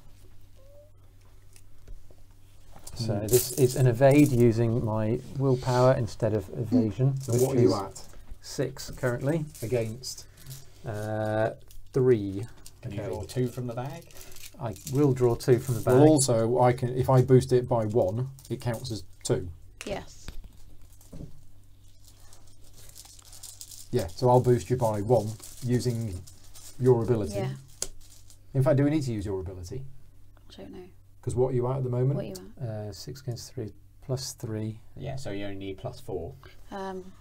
So this is an evade using my willpower instead of evasion. So which what are you is at 6 currently. against? 3. Can you Okay. draw 2 from the bag? I will draw 2 from the bag. Well, also, I can, if I boost it by 1, it counts as 2. Yes. Yeah, so I'll boost you by 1 using your ability. Yeah. In fact, do we need to use your ability? I don't know. Because what are you at the moment? What are you at? 6 against 3 plus 3. Yeah, so you only need +4.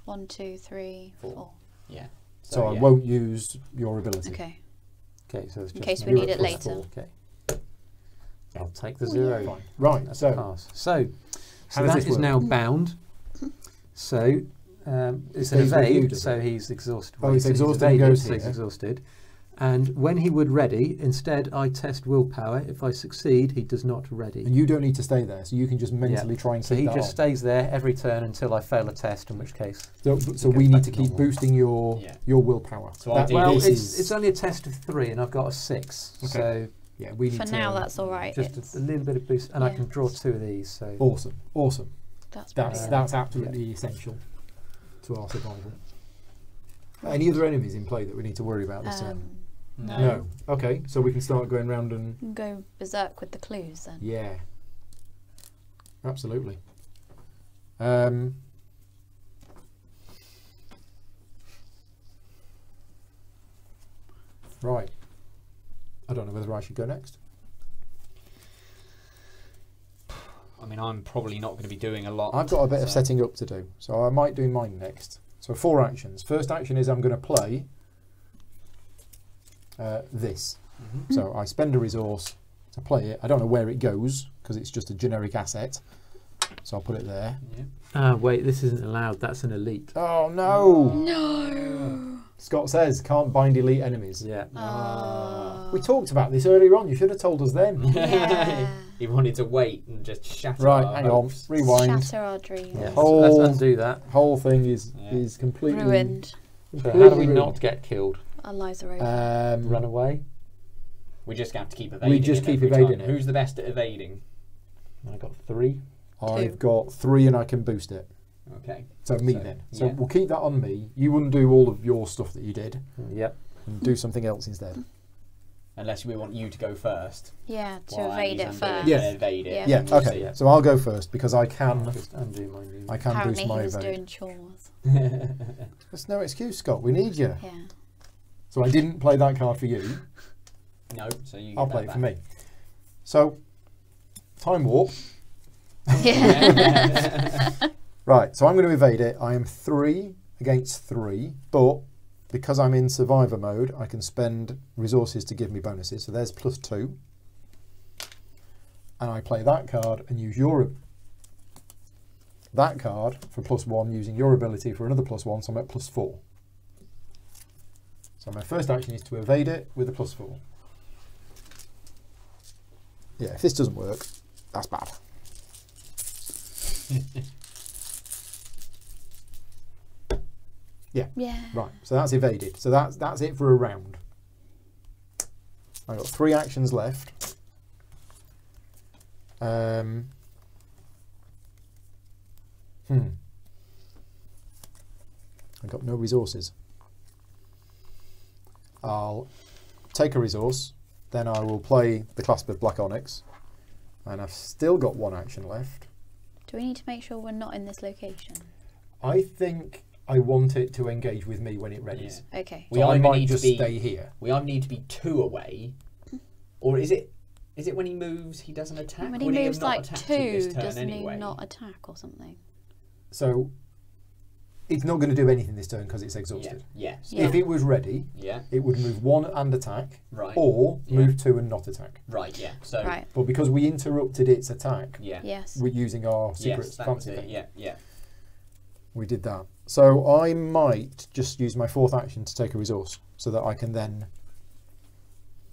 1, 2, 3, 4. 4. Yeah. So I yeah. won't use your ability. Okay. Okay, so it's In just case we You're need at it +4. later. Okay. I'll take the 0. Fine. Right, That's a so pass. So how does that this is work? now bound. So it's an Stays with you, evade, does so it? he's exhausted. Oh, he's so exhausted and evaded, goes so he's here. exhausted. And when he would ready, instead I test willpower. If I succeed, he does not ready. and you don't need to stay there, so you can just mentally try and So keep he that just on. stays there every turn until I fail a test, in which case. So goes we back need to to keep normal. boosting your Yeah. willpower. So That- ideally- Well, this is- it's only a test of 3, and I've got a 6. Okay. So yeah, we need For to now, that's alright. just a little bit of boost, and I Yeah. can draw 2 of these. So awesome. That's That's brilliant. absolutely essential to our survival. Any other enemies in play that we need to worry about this turn? No. No. Okay, so we can start going round and Go berserk with the clues then. yeah, absolutely. Right. I don't know whether I should go next. I mean, I'm probably not going to be doing a lot. I've got a bit of so- setting up to do, so I might do mine next. So 4 actions. First action is I'm going to play this. So I spend a resource to play it. I don't know where it goes because it's just a generic asset. So I'll put it there. Yeah. wait, this isn't allowed. That's an elite. Oh no! No. Scott says can't bind elite enemies. Yeah. We talked about this earlier on. You should have told us then. Yeah. He wanted to wait and just shatter Right, our hang on. hopes. Rewind. Shatter our dreams. Yeah. Whole- Let's undo that. Whole thing is Yeah. completely Ruined. So how do completely we ruined. not get killed? Our lives are over. Run away? We just have to keep evading. just it keep every evading time. it. Who's the best at evading? I got 3. I've got 3 and I can boost it. Okay. So me So, then. So yeah. we'll keep that on me. You undo all of your stuff that you did Yep. and do something else instead. Unless we want you to go first. Yeah, to While evade Andy's it undoing first. Yeah. and evade it. Yeah. and Yeah, then we'll okay. see. So I'll go first because I I'll can just undo my new. I can Apparently boost my he was evade. doing chores. There's no excuse, Scott. We need you. Yeah. So I didn't play that card for you. No, so you. I'll get play that it for back. me. So time warp. Yeah. Right, so I'm going to evade it. I am 3 against 3, but because I'm in survivor mode, I can spend resources to give me bonuses. So there's +2. And I play that card and use that card for +1 using your ability for another +1, so I'm at +4. So my first action is to evade it with a +4. Yeah, if this doesn't work, that's bad. Yeah. Right, so that's evaded. So that's it for a round. I've got 3 actions left. I've got no resources. I'll take a resource, then I will play the Clasp of Black Onyx, and I've still got one action left. Do we need to make sure we're not in this location? I think I want it to engage with me when it readies. Yeah. Okay. We So I either might need just to be, stay here. We either need to be 2 away, or is it when he moves he doesn't attack? When he Would have moves not like attacked you this 2, turn doesn't anyway? he not attack or something? So it's not going to do anything this turn because it's exhausted. Yeah. Yeah. If it was ready, Yeah. it would move 1 and attack, Right. or move 2 and not attack. Right. Yeah. So. Right. But because we interrupted its attack, Yeah. Yes. we're using our secret Yes, that was fancy it. thing. Yeah. Yeah. We did that. So I might just use my 4th action to take a resource so that I can then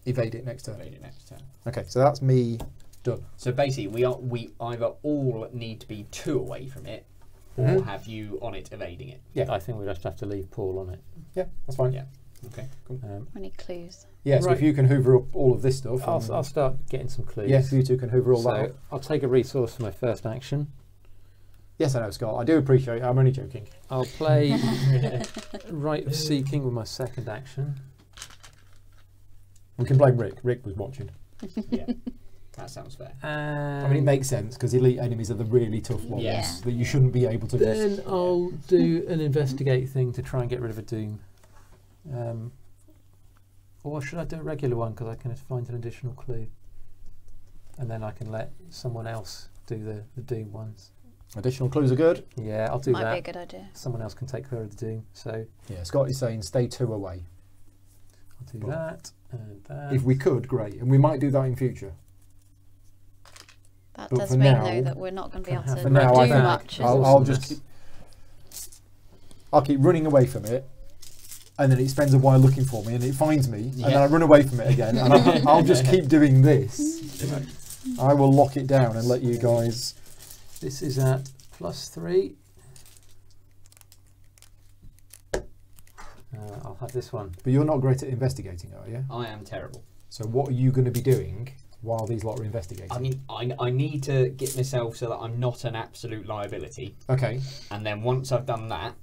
evade it next turn. Evade it next turn. Okay, so that's me done. So basically, we either all need to be 2 away from it, or Mhm. have you on it evading it. Yeah. I think we'd just have to leave Paul on it. Yeah, that's fine. Yeah. Okay. Cool. We need clues. Yeah, so Right. if you can hoover up all of this stuff. I'll start getting some clues. Yes, you two can hoover all So that up. I'll take a resource for my first action. Yes, I know, Scott. I do appreciate it. I'm only joking. I'll play Rite of Seeking with my second action. We can blame Rick. Rick was watching. Yeah. That sounds fair. And I mean, it makes sense because elite enemies are the really tough ones Yes. that you shouldn't be able to miss. then I'll do an investigate thing to try and get rid of a doom. Or should I do a regular one because I can find an additional clue? And then I can let someone else do the doom ones. Additional clues are good. Yeah, I'll do Might that. be a good idea. Someone else can take care of the doom. So Yeah, Scott is saying stay 2 away. I'll do that and that. If we could, great. And we might do that in future. That But does for mean now- though that we're not going to be able For to For now, I do think much. I'll just keep running away from it, and then it spends a while looking for me, and it finds me, and then I run away from it again, and I'll just keep doing this. I will lock it down and let you guys. This is at +3. I'll have this one. But you're not great at investigating, are you? I am terrible. So what are you going to be doing while these lot are investigating? I mean, I need to get myself so that I'm not an absolute liability. Okay. And then once I've done that,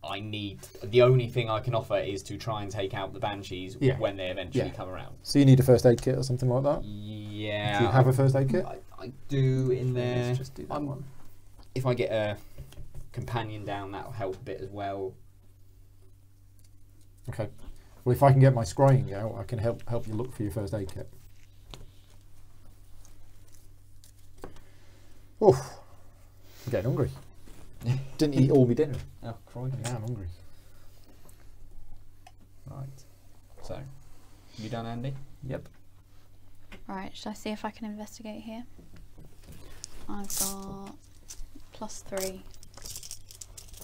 I need... The only thing I can offer is to try and take out the Banshees Yeah. when they eventually Yeah. come around. So you need a first aid kit or something like that? Yeah. Do you have a first aid kit? I do in there. Let's just do that one. If I get a companion down, that'll help a bit as well. Okay. Well, if I can get my scrying out, I can help you look for your first aid kit. Oof. I'm getting hungry. Didn't eat all my dinner. Oh, crikey. Yeah, I'm hungry. Right. So, you done, Andy? Yep. Right, should I see if I can investigate here? I've got +3.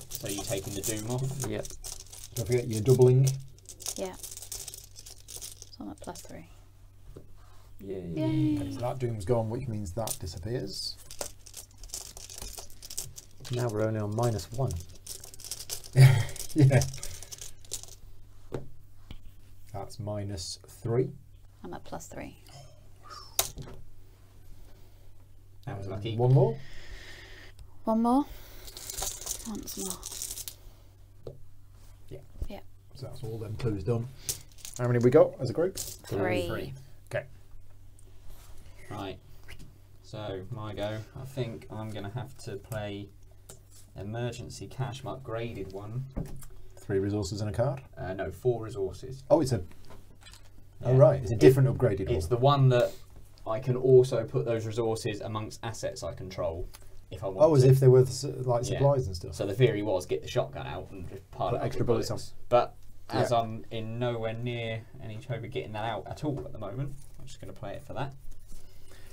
So you taking the Doom off? Yep. Don't forget you're doubling. Yeah. So I'm at +3. Yay. Yay. Okay, so that doom's gone, which means that disappears. Now we're only on -1. Yeah. That's -3. I'm at +3. That was lucky. One more. One more. Once more. So that's all them clues done. How many we got as a group? 3. Okay. Right. So, my go. I think I'm going to have to play Emergency Cash, my upgraded one. 3 resources and a card. No, 4 resources. Oh, it's a. Oh Yeah. right, it's a different upgraded It's one. the one that I can also put those resources amongst assets I control if I want Oh, as to. if they were like Yeah. supplies and stuff. So the theory was get the shotgun out and just pile Put it up extra with bullets bullets. But as Yeah. I'm in nowhere near any hope of getting that out at all at the moment, I'm just going to play it for that.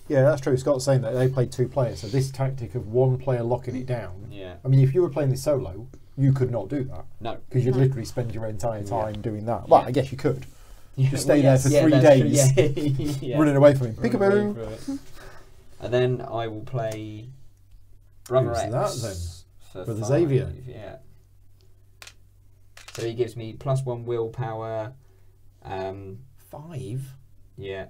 Yeah, that's true. Scott's saying that they played 2 players, so this tactic of 1 player locking it down. Yeah. I mean, if you were playing this solo, you could not do that No. because you'd No. literally spend your entire time doing that. Well, Yeah. I guess you could. Yeah, Just stay there for 3 that's true, days, yeah. Yeah. running away from him. Running away Peekaboo. for it. And then I will play Brother Who's X. that then? For Brother 5, Xavier. Yeah. So he gives me +1 willpower. 5. Yeah.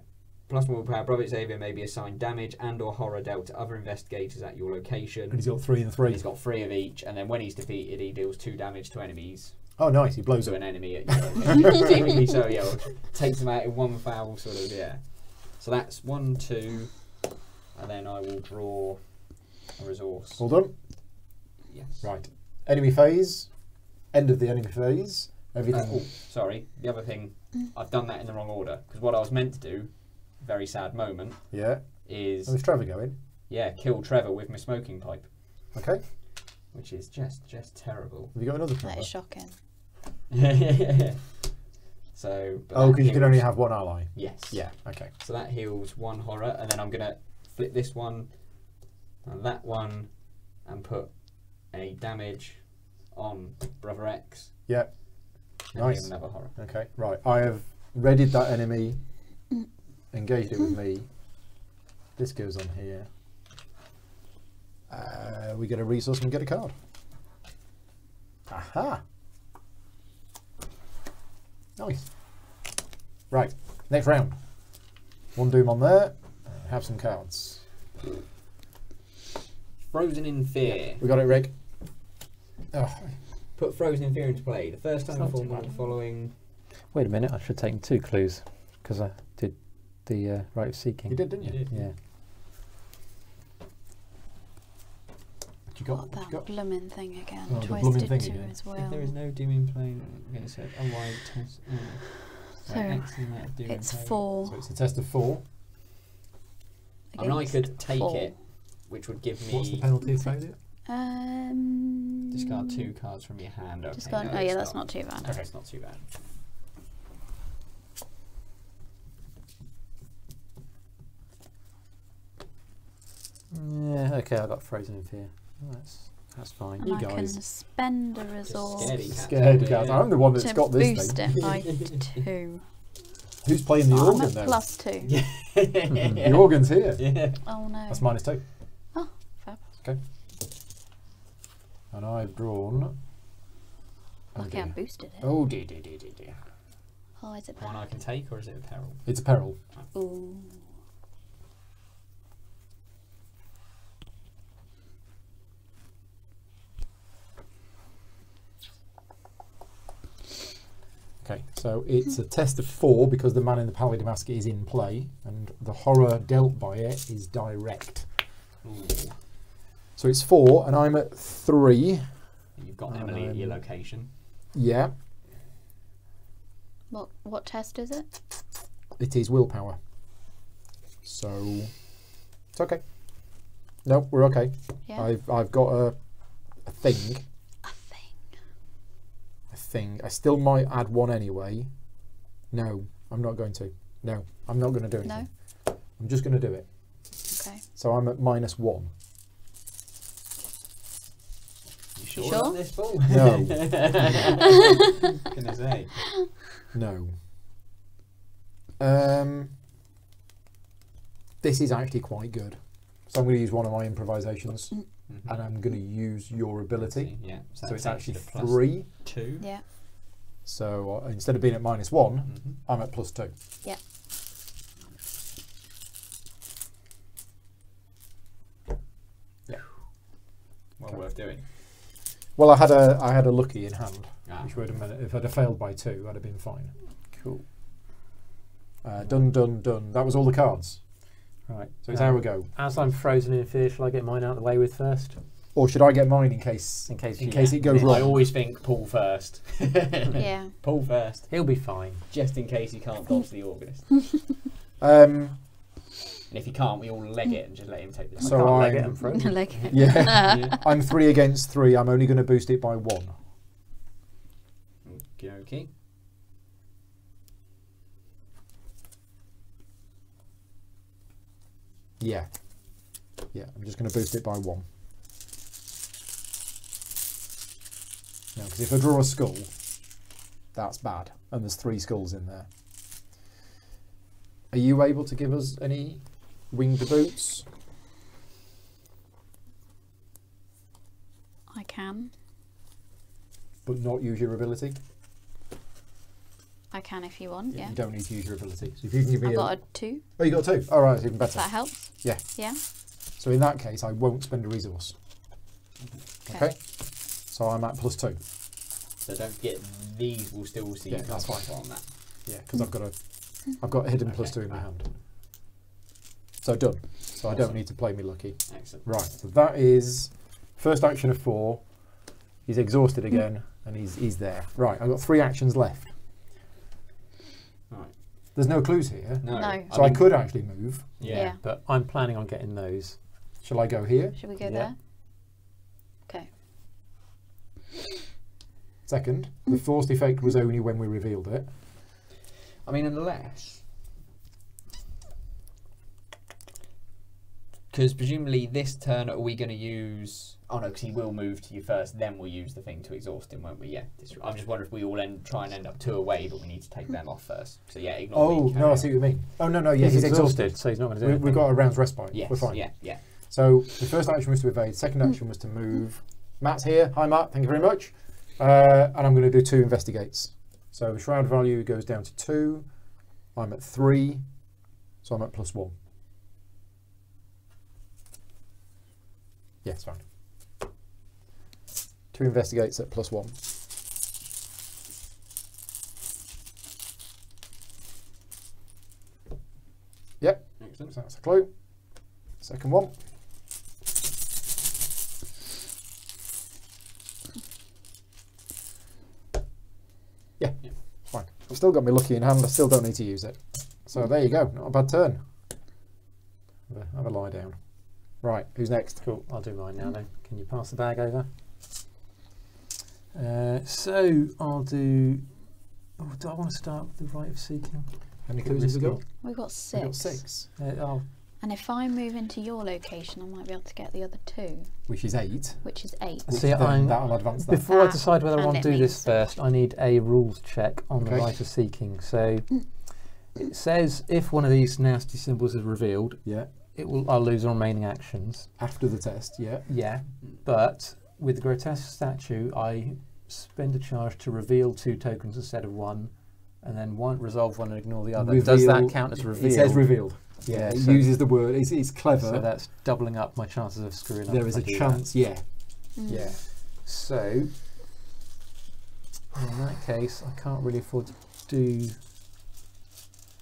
+1 willpower. Brother Xavier may be assigned damage and/or horror dealt to other investigators at your location. And he's got 3 and 3. He's got 3 of each, and then when he's defeated, he deals 2 damage to enemies Oh, nice. He blows to up. an enemy at you. Seemingly so, yeah. Takes them out in one foul, sort of, yeah. So that's 1, 2, and then I will draw a resource. All done? Yes. Right. Enemy phase. End of the enemy phase. Everything. Oh, sorry. The other thing, I've done that in the wrong order because what I was meant to do, very sad moment, Yeah. is Where's Trevor going? kill Trevor with my smoking pipe, Okay. which is just terrible. Have you got another That Trevor? is shocking. So. but Oh, that because you can heals- only have one ally. Yes. Yeah. Okay. So that heals 1 horror, and then I'm gonna flip this one and that one, and put a damage on Brother X. Yeah. And Nice. heal another horror. Okay. Right. I have readied that enemy. Engaged it with me. This goes on here. We get a resource and we get a card. Aha! Nice. Right, next round. 1 doom on there. Have some cards. Frozen in Fear. We got it, Rick. Oh, Put Frozen in Fear into play. The first time Not before too one of bad. the following. Wait a minute, I should have taken 2 clues because I did the right of seeking. you did, didn't you? You did. Yeah. What you got? What What you that got? blooming thing again. Oh, the blooming Twisted thing 2 again. as well. If there is no doom in play, okay, so otherwise test. So, excellent amount of doom it's in play. 4. So it's a test of 4. I mean, I against could take 4. it, which would give me. What's the penalty of failure? Discard 2 cards from your hand. Okay, Discard. no, Oh yeah, it's that's not too bad. No, it's not too bad. Yeah, okay, I got frozen in fear. Oh, that's fine. And You I can guys. spend a resource scaredy cat. Scared cats. I'm the one that's to got this boost thing. it by 2. Who's playing the Oh, I'm organ at though? +2. The organ's here. Yeah. Oh no. That's -2. Oh, fab. Okay. And I've drawn. Oh Lucky I dear. boosted it. Oh dear, dear, dear, dear, dear. Oh, is it One bad? I can take, or is it a peril? It's a peril. Ooh. Okay, so it's a test of 4 because the man in the Palais Garnier is in play, and the horror dealt by it is direct. Ooh. So it's 4, and I'm at 3. You've got Emily at your location. Yeah, What test is it? it is willpower. So it's okay. No, we're okay. Yeah. I've got a thing. A thing. A thing. I still might add 1 anyway. No, I'm not going to. No, I'm not going to do anything. No. I'm just going to do it. Okay. So I'm at -1. You sure, Sure? on this ball? No. Gonna say. No. This is actually quite good. So I'm going to use one of my improvisations, Mhm. and I'm going to use your ability. Yeah. So that it's takes actually you to plus 3. 2. Yeah. So instead of being at -1, Mhm. I'm at +2. Yeah. Well Okay. worth doing. Well, I had a lucky in hand, Ah. which would have meant if I'd have failed by 2, I'd have been fine. Cool. Done, done, done. That was all the cards. Right. So it's how we go. As I'm frozen in fear, shall I get mine out of the way with first? Or should I get mine in case In case it goes Yeah. wrong? I always think pull first. Yeah. Pull first, He'll be fine. just in case you can't dodge the organist. And if you can't, we all leg it and just let him take the. So I can't leg I'm- it, I'm frozen. Like, Yeah. Yeah. I'm 3 against 3. I'm only going to boost it by 1. Okay. Yeah. Yeah, I'm just going to boost it by 1. Now, because if I draw a skull, that's bad. And there's 3 skulls in there. Are you able to give us any winged boots? I can. But not use your ability? I can if you want. Yeah. You don't need to use your ability. So if you can give me I've got a 2. Oh, you got 2? All right, even If better. that helps. Yeah. Yeah. So in that case, I won't spend a resource. Okay? So I'm at +2. So don't forget, these will still see Yeah, that's fine. on that. Yeah, because I've got a hidden +2 in my hand. So done. So I don't need to play me lucky. Excellent. Right, so that is first action of 4. He's exhausted again, and he's there. Right, I've got 3 actions left. Right. There's no clues here. No. So I could actually move. Yeah. But I'm planning on getting those. Shall I go here? Should we go Yeah. there? Okay. Second, the forced effect was only when we revealed it. I mean, unless... Because presumably this turn, are we going to use... Oh no, because he will move to you first, then we'll use the thing to exhaust him, won't we? Yeah. I'm just wondering if we all try and end up 2 away, but we need to take them off first. So yeah, ignore me. Oh, no, I see what you mean. Oh, no, yeah, he's exhausted. So he's not going to do anything. We've got a round's respite. Yes, We're fine. yeah. So the first action was to evade, second action was to move. Matt's here. Hi, Matt. Thank you very much. And I'm going to do 2 investigates. So the shroud value goes down to 2. I'm at 3. So I'm at +1. Yeah, it's fine. 2 investigates at +1. Yep. Excellent. So that's a clue. Second one. Yeah, fine. I've still got my lucky in hand. I still don't need to use it. So there you go. Not a bad turn. Have a lie down. Right, who's next? Cool, I'll do mine now then. Can you pass the bag over? So I'll do... Oh, do I want to start with the right of seeking? How many clues have we got? We've got 6. We've got 6. And if I move into your location, I might be able to get the other 2. Which is 8. Which is 8. See, that'll advance that. Before I decide whether I and want to it do this means first, I need a rules check on the Okay. right of seeking. So it says if one of these nasty symbols is revealed, Yeah. I'll lose the remaining actions. After the test, yeah. Yeah, but with the grotesque statue, I spend a charge to reveal 2 tokens instead of 1, and then resolve one and ignore the other. Does that count as revealed? It says revealed. Yeah, it so uses the word. It's clever. So that's doubling up my chances of screwing up. There if is I a do chance, that. yeah. Yeah. So in that case, I can't really afford to do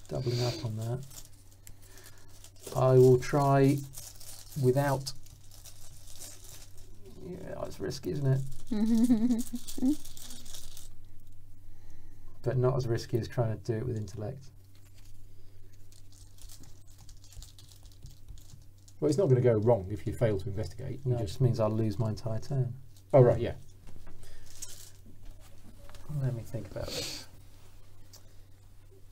doubling up on that. I will try without. Yeah, it's risky, isn't it? But not as risky as trying to do it with intellect. Well, it's not going to go wrong if you fail to investigate. No, it just means I'll lose my entire turn. Oh, right, yeah. Let me think about this.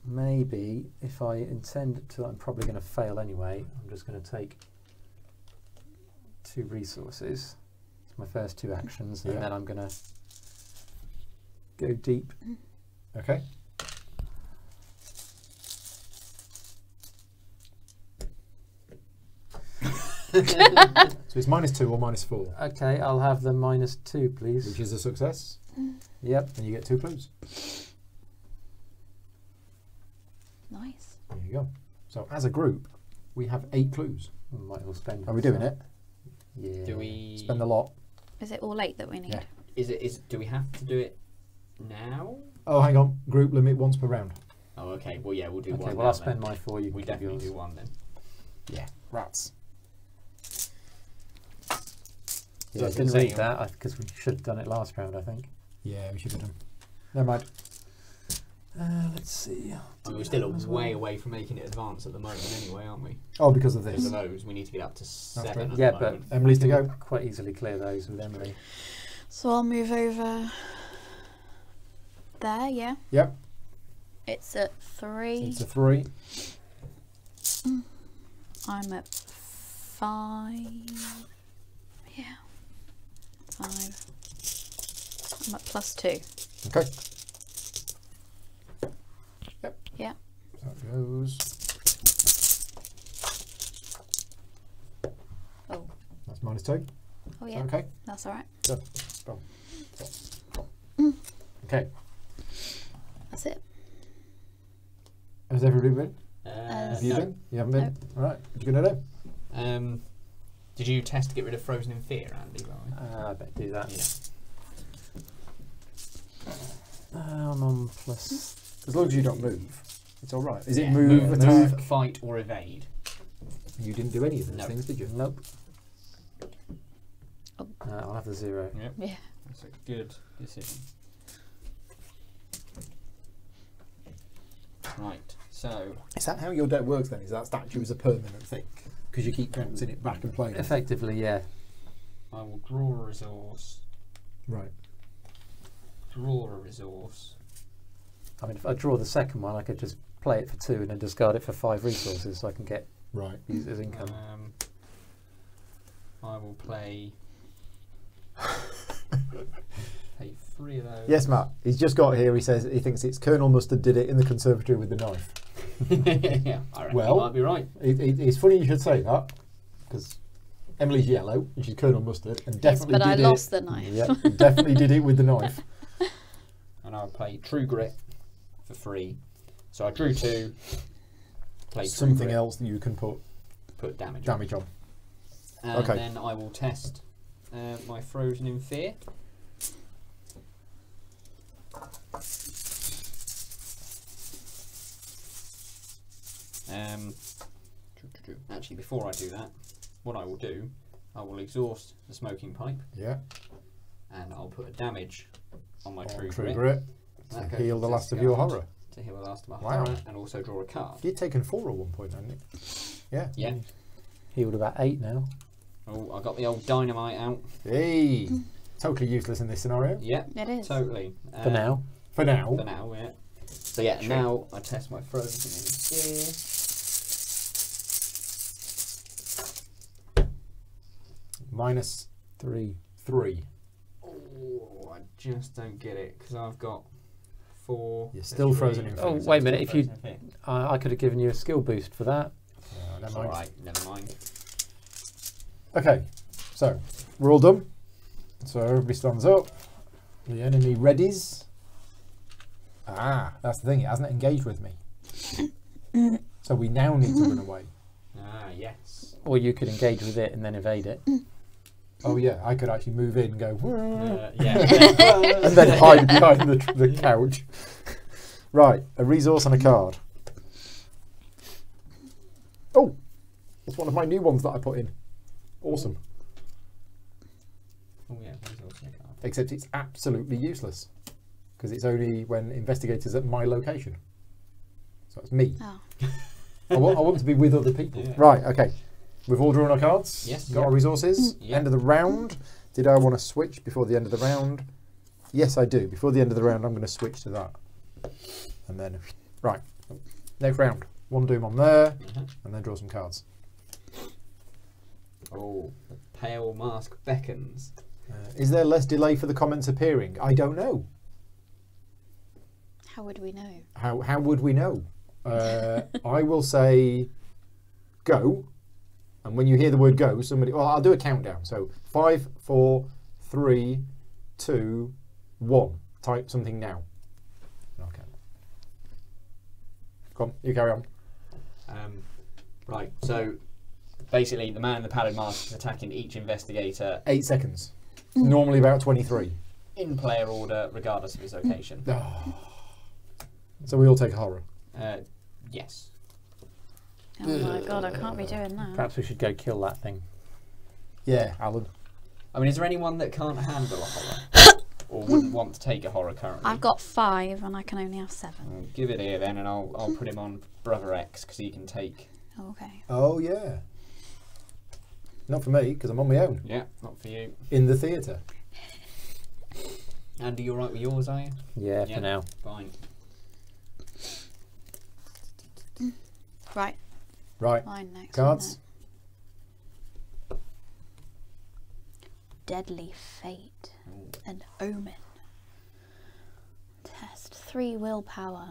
Maybe if I intend to, I'm probably going to fail anyway. I'm just going to take 2 resources. It's my first 2 actions, and then I'm going to go deep. Okay. So it's -2 or -4, Okay, I'll have the -2, please. which is a success, Yep. and you get 2 clues. Nice. There you go. So as a group, we have 8 clues. Might as well spend. Are we doing it? Yeah. Do we... Spend a lot. Is it all 8 that we need? Yeah. Do we have to do it now? Oh, hang on. Group limit once per round. Oh, okay. Well, yeah, we'll do one. Okay, well now I'll spend then. my 4. You We can do definitely yours. do 1 then. Yeah. Rats. Yeah, I So didn't say read you- that because we should have done it last round, I think. Yeah, we should have done. Never mind. Let's see. I mean, we're still way away from making it advance at the moment anyway, aren't we? Oh, because of Because this. of those, we need to get up to 7 right. at Yeah, the but moment. Emily's to we go. can quite easily clear those with Emily. So I'll move over there, yeah? Yep. It's at 3. It's a 3. I'm at 5. Yeah. 5. I'm at +2. Okay. Yep. Yeah. So that goes. Oh. That's -2. Oh yeah. Okay. That's alright. Good. Boom. Okay. That's it. Has everybody been? Have Have you no. been? You haven't been? All right. What you going to do? Did you test to get rid of Frozen in Fear, Andy? I better do that. Yeah. I'm on plus. As long as you don't move, it's all right. Is it Yeah, move, attack? move, fight, or evade? You didn't do any of those No. things, did you? Nope. Oh. I'll have the 0. Yep. Yeah. That's a good decision. Right, so Is that how your deck works then? Is that statue is a permanent thing? Because you keep bouncing it back and playing it? Effectively, yeah. I will draw a resource. Right. Draw a resource. I mean, if I draw the second one, I could just play it for 2 and then discard it for 5 resources, so I can get Right. use it as income. I will play 3 of those. Yes, Matt. He's just got here. He says he thinks it's Colonel Mustard did it in the conservatory with the knife. Yeah, I reckon Well, you might be right. It's funny you should say that because Emily's yellow and she's Colonel Mustard and Yes, definitely but I did lost it. the knife. Yep, definitely did it with the knife. And I'll play True Grit for 3. So I drew 2. Play True Something Grit, else that you can put put damage. damage on. And Okay. then I will test my Frozen in Fear. Actually, before I do that, what I will do, I will exhaust the smoking pipe, Yeah. and I'll put a damage on my True True Grit Grit. To That goes heal the to last of your discard. horror. to heal the last of my Wow. horror, and also draw a card. You'd taken 4 at one point, hadn't you? Yeah. Yeah. Healed about 8 now. Oh, I got the old dynamite out. Hey. Totally useless in this scenario. Yeah, It is. totally. For now. For now. For now, yeah. So yeah, now I test my Frozen in Fear. Minus 3. 3. Oh, I just don't get it because I've got 4. You're still frozen in Oh, fear. wait a minute. If you, Frozen in Fear. I could have given you a skill boost for that. Never It's mind. alright, never mind. Okay, so we're all done. So everybody stands up. The enemy readies. Ah, that's the thing. It hasn't engaged with me. So we now need to run away. Ah, yes. Or you could engage with it and then evade it. Oh yeah, I could actually move in and go, Yeah. and then hide behind the couch. Right, a resource and a card. Oh, that's one of my new ones that I put in. Awesome. Oh yeah, resource and a card. Except it's absolutely useless because it's only when investigators at my location. So it's me. Oh. I want to be with other people. Yeah. Right, okay. We've all drawn our cards. Yes. Got our resources. Yeah. End of the round. Did I want to switch before the end of the round? Yes, I do. Before the end of the round, I'm going to switch to that. And then, right. Next round. 1 doom on there, Mhm. and then draw some cards. Oh, the pale mask beckons. Is there less delay for the comments appearing? I don't know. How would we know? How would we know? I will say go. And when you hear the word go, somebody... Well, I'll do a countdown. So 5, 4, 3, 2, 1. Type something now. Okay. Come on, you carry on. Right, so basically the man in the pallid mask is attacking each investigator 8 seconds. Normally about 23. in player order, regardless of his location. So we all take a horror. Yes. Oh my god, I can't be doing that. Perhaps we should go kill that thing. Yeah, Alan. I mean, is there anyone that can't handle a horror? Or wouldn't want to take a horror currently? I've got 5 and I can only have 7. Well, give it here then, and I'll put him on Brother X because he can take. Okay. Oh, yeah. Not for me, because I'm on my own. Yeah, not for you. In the theatre. Andy, you alright with yours, are you? Yeah, Yeah. for now. Fine. Right. Right. Mine next. Cards. One then. Deadly Fate. Ooh. An Omen. Test 3 willpower.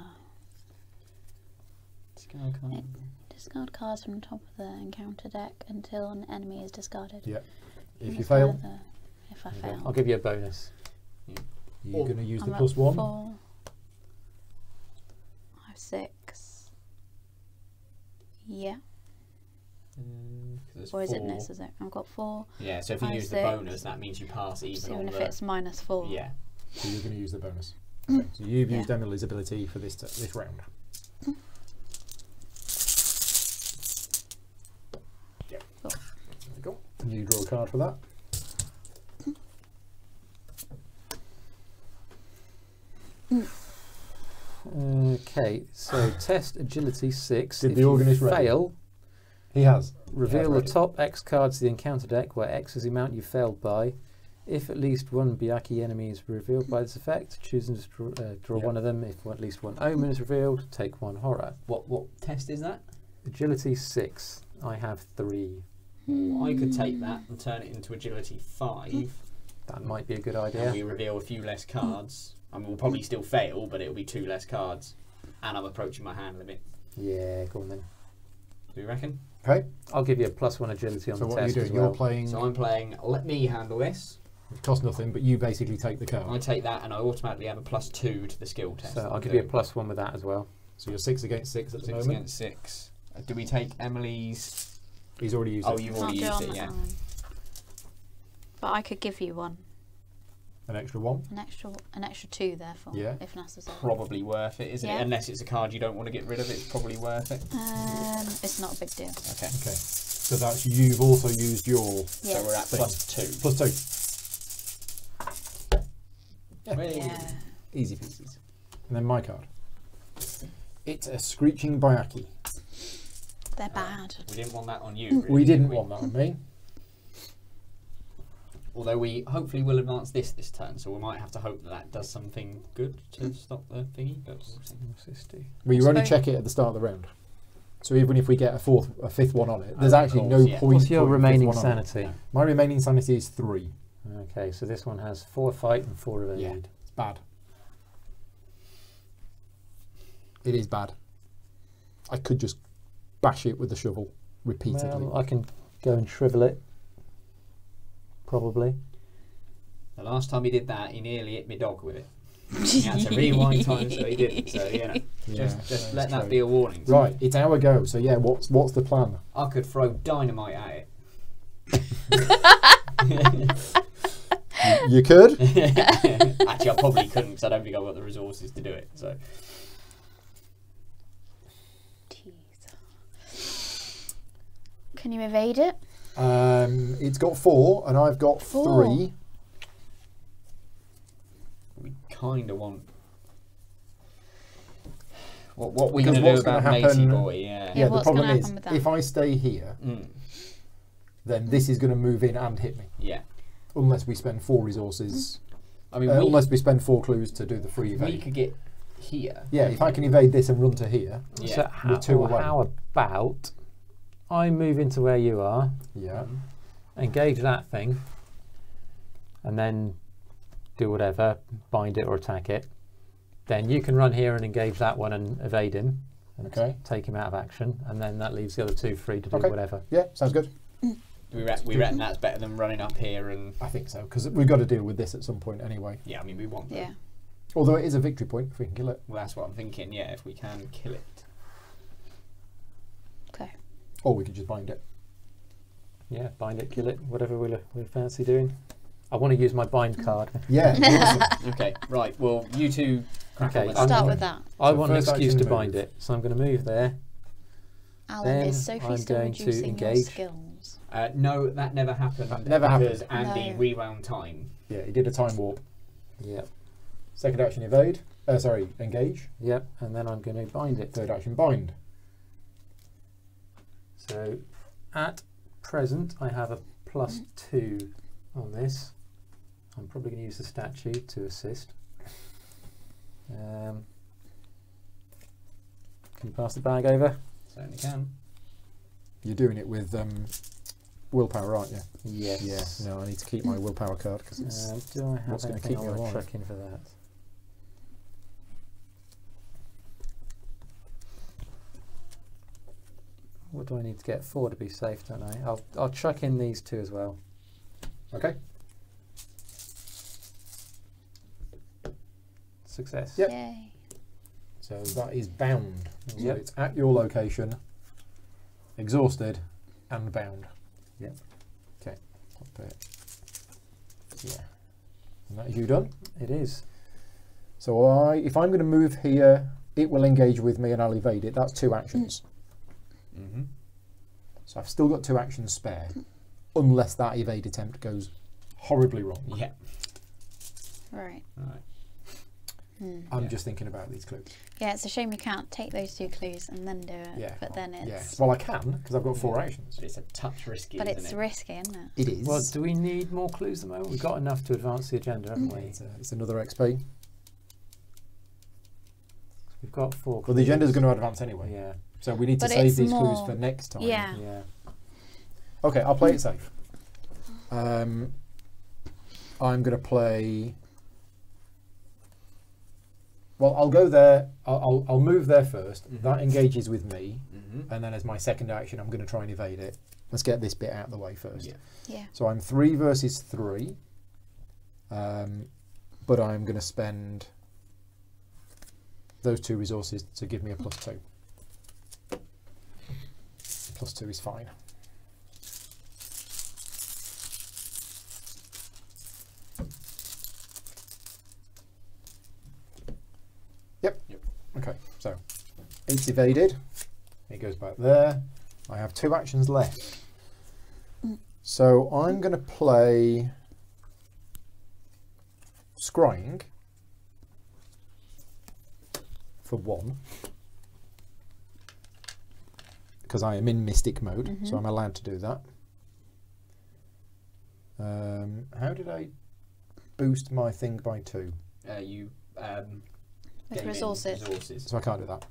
Discard card. Discard cards from the top of the encounter deck until an enemy is discarded. Yeah. If And you fail, further, if I Okay. fail. I'll give you a bonus. you're going to use I'm the at +1. 4. I have 6. Yeah. 'Cause there's Or is it 4. necessary? I've got 4. Yeah, so if you 5, use the 6. bonus, that means you pass even So on even if the... it's -4. Yeah. So you're going to use the bonus. Okay, so you've used Yeah. Emily's ability for this round. Yeah. Cool. There we go. You draw a card for that. Okay, so test agility 6. Did If the you organist ready? fail, He has. reveal the ready. top X cards of the encounter deck where X is the amount you failed by. If at least one Byaku enemy is revealed by this effect, choose and draw Yep. one of them. If at least one omen is revealed, take one horror. What test is that? Agility 6. I have 3. I could take that and turn it into agility 5, That might be a good and idea. we reveal a few less cards. I mean, we'll probably still fail, but it'll be 2 less cards, and I'm approaching my hand limit. Yeah, go on then. Do you reckon? Okay. I'll give you a +1 agility on So the what are you test as doing? well. You're playing. So I'm playing. Let me handle this. It costs nothing, but you basically take the card. I take that, and I automatically have a +2 to the skill test. So that I'll I'm give you a doing. +1 with that as well. So you're 6 against 6 at the 6 moment. against 6. Do we take Emily's? He's already used Oh, it. you've Can't already do used on it, that yeah. one. But I could give you one. An extra 1. An extra 2, therefore, Yeah. if necessary. Probably worth it, isn't Yeah. it? Unless it's a card you don't want to get rid of, it's probably worth it. It's not a big deal. Okay. Okay. So that's you've also used your Yeah. So we're at Thing. +2. +2. Yeah. Hey. Yeah. Easy pieces. And then my card. It's a Screeching Byaku. They're bad. We didn't want that on you. Really, We didn't did want that on me. Although we hopefully will advance this turn, so we might have to hope that that does something good to stop the thingy. But we'll see. Well, you only So- check it at the start of the round. So even if we get a fifth one on it, there's Oh, of actually course, no yeah. point. What's your putting a fifth remaining one on it. sanity? My remaining sanity is 3. Okay, so this one has 4 fight and 4 evade. Yeah. It's bad. It is bad. I could just bash it with the shovel repeatedly. Well, I can go and shrivel it. Probably. The last time he did that, he nearly hit me dog with it. He had to rewind time so he didn't. So you know, Yeah, just let that's that be a warning. right, it's our go. So yeah, what's the plan? I could throw dynamite at it. You could. Actually, I probably couldn't because I don't think I've got the resources to do it. So Can you evade it? It's got 4 and I've got 4. 3. we kind of want. What we Because going to do what's gonna about Meaty happen- Boy? Yeah. Yeah, The what's problem gonna is, happen with that? if I stay here, Mm. then this is going to move in and hit me. Yeah. Unless we spend 4 resources. I mean, Unless we spend 4 clues to do the free we evade. could get here. Yeah, if I can evade this and run to here. Yeah. So how, 2 or away. how about I move into where you are, Yeah. engage that thing, and then do whatever, bind it or attack it. Then you can run here and engage that one and evade him and Okay. take him out of action, and then that leaves the other 2 free to do Okay. whatever. Yeah, sounds good. We reckon that's better than running up here and. I think so, because we've got to deal with this at some point anyway. Yeah, I mean, we want that. Yeah. Although it is a victory point if we can kill it. Well, that's what I'm thinking. Yeah, if we can kill it. Okay. Or we could just bind it. Yeah, bind it, kill it, whatever we fancy doing. I want to use my bind card. Yeah. awesome. Okay, right. Well, you two crack Okay, on with I'm that. Start gonna- with that. I So want an first excuse action to to bind move. it, so I'm going to move there. Alan, Then is Sophie I'm still going to reducing your engage. skills? No, that never happened. That never because happened. Andy No. rewound time. Yeah, he did a time warp. Yep, Second action evade. Engage. yep, and then I'm going to bind it. Third action bind. So at present I have a +2 on this. I'm probably going to use the statue to assist. Can you pass the bag over? Certainly can. You're doing it with willpower, aren't you? Yes. Yeah. No, I need to keep my willpower card because it's. Do I have what's gonna anything keep I me want to alive? chuck in for that? What do I need to get 4 to be safe, don't I? I'll chuck in these 2 as well. Okay. Success. Yep. Yay. So that is bound. So Yep. it's at your location, exhausted, and bound. Yep. Okay. Up it. Yeah. And that is you done. It is. So if I'm going to move here, it will engage with me and I'll evade it. That's 2 actions. Mm-hmm. So I've still got 2 actions spare, unless that evade attempt goes horribly wrong. Yeah. Right. Right. I'm just thinking about these clues. Yeah, it's a shame you can't take those 2 clues and then do it. Yeah. But then it's. Well, I can because I've got 4 actions. But it's a touch risky. But isn't it's it? risky, isn't it? It is. Well, do we need more clues at the moment? We've got enough to advance the agenda, haven't we? It's another XP. We've got 4 clues. Well, the agenda's going to advance anyway. Yeah. So we need to But save it's these clues more- for next time. Yeah. Yeah. Okay, I'll play it safe. I'm going to play. Well, I'll go there. I'll move there first. That engages with me, and then as my second action, I'm going to try and evade it. Let's get this bit out of the way first. Yeah. Yeah. So I'm 3 versus 3, but I'm going to spend those 2 resources to give me a +2. +2 is fine. Yep. Okay, so it's evaded. It goes back there. I have 2 actions left. So I'm going to play Scrying for 1. Because I am in Mystic mode, so I'm allowed to do that. How did I boost my thing by 2? You With gain resources. So I can't do that.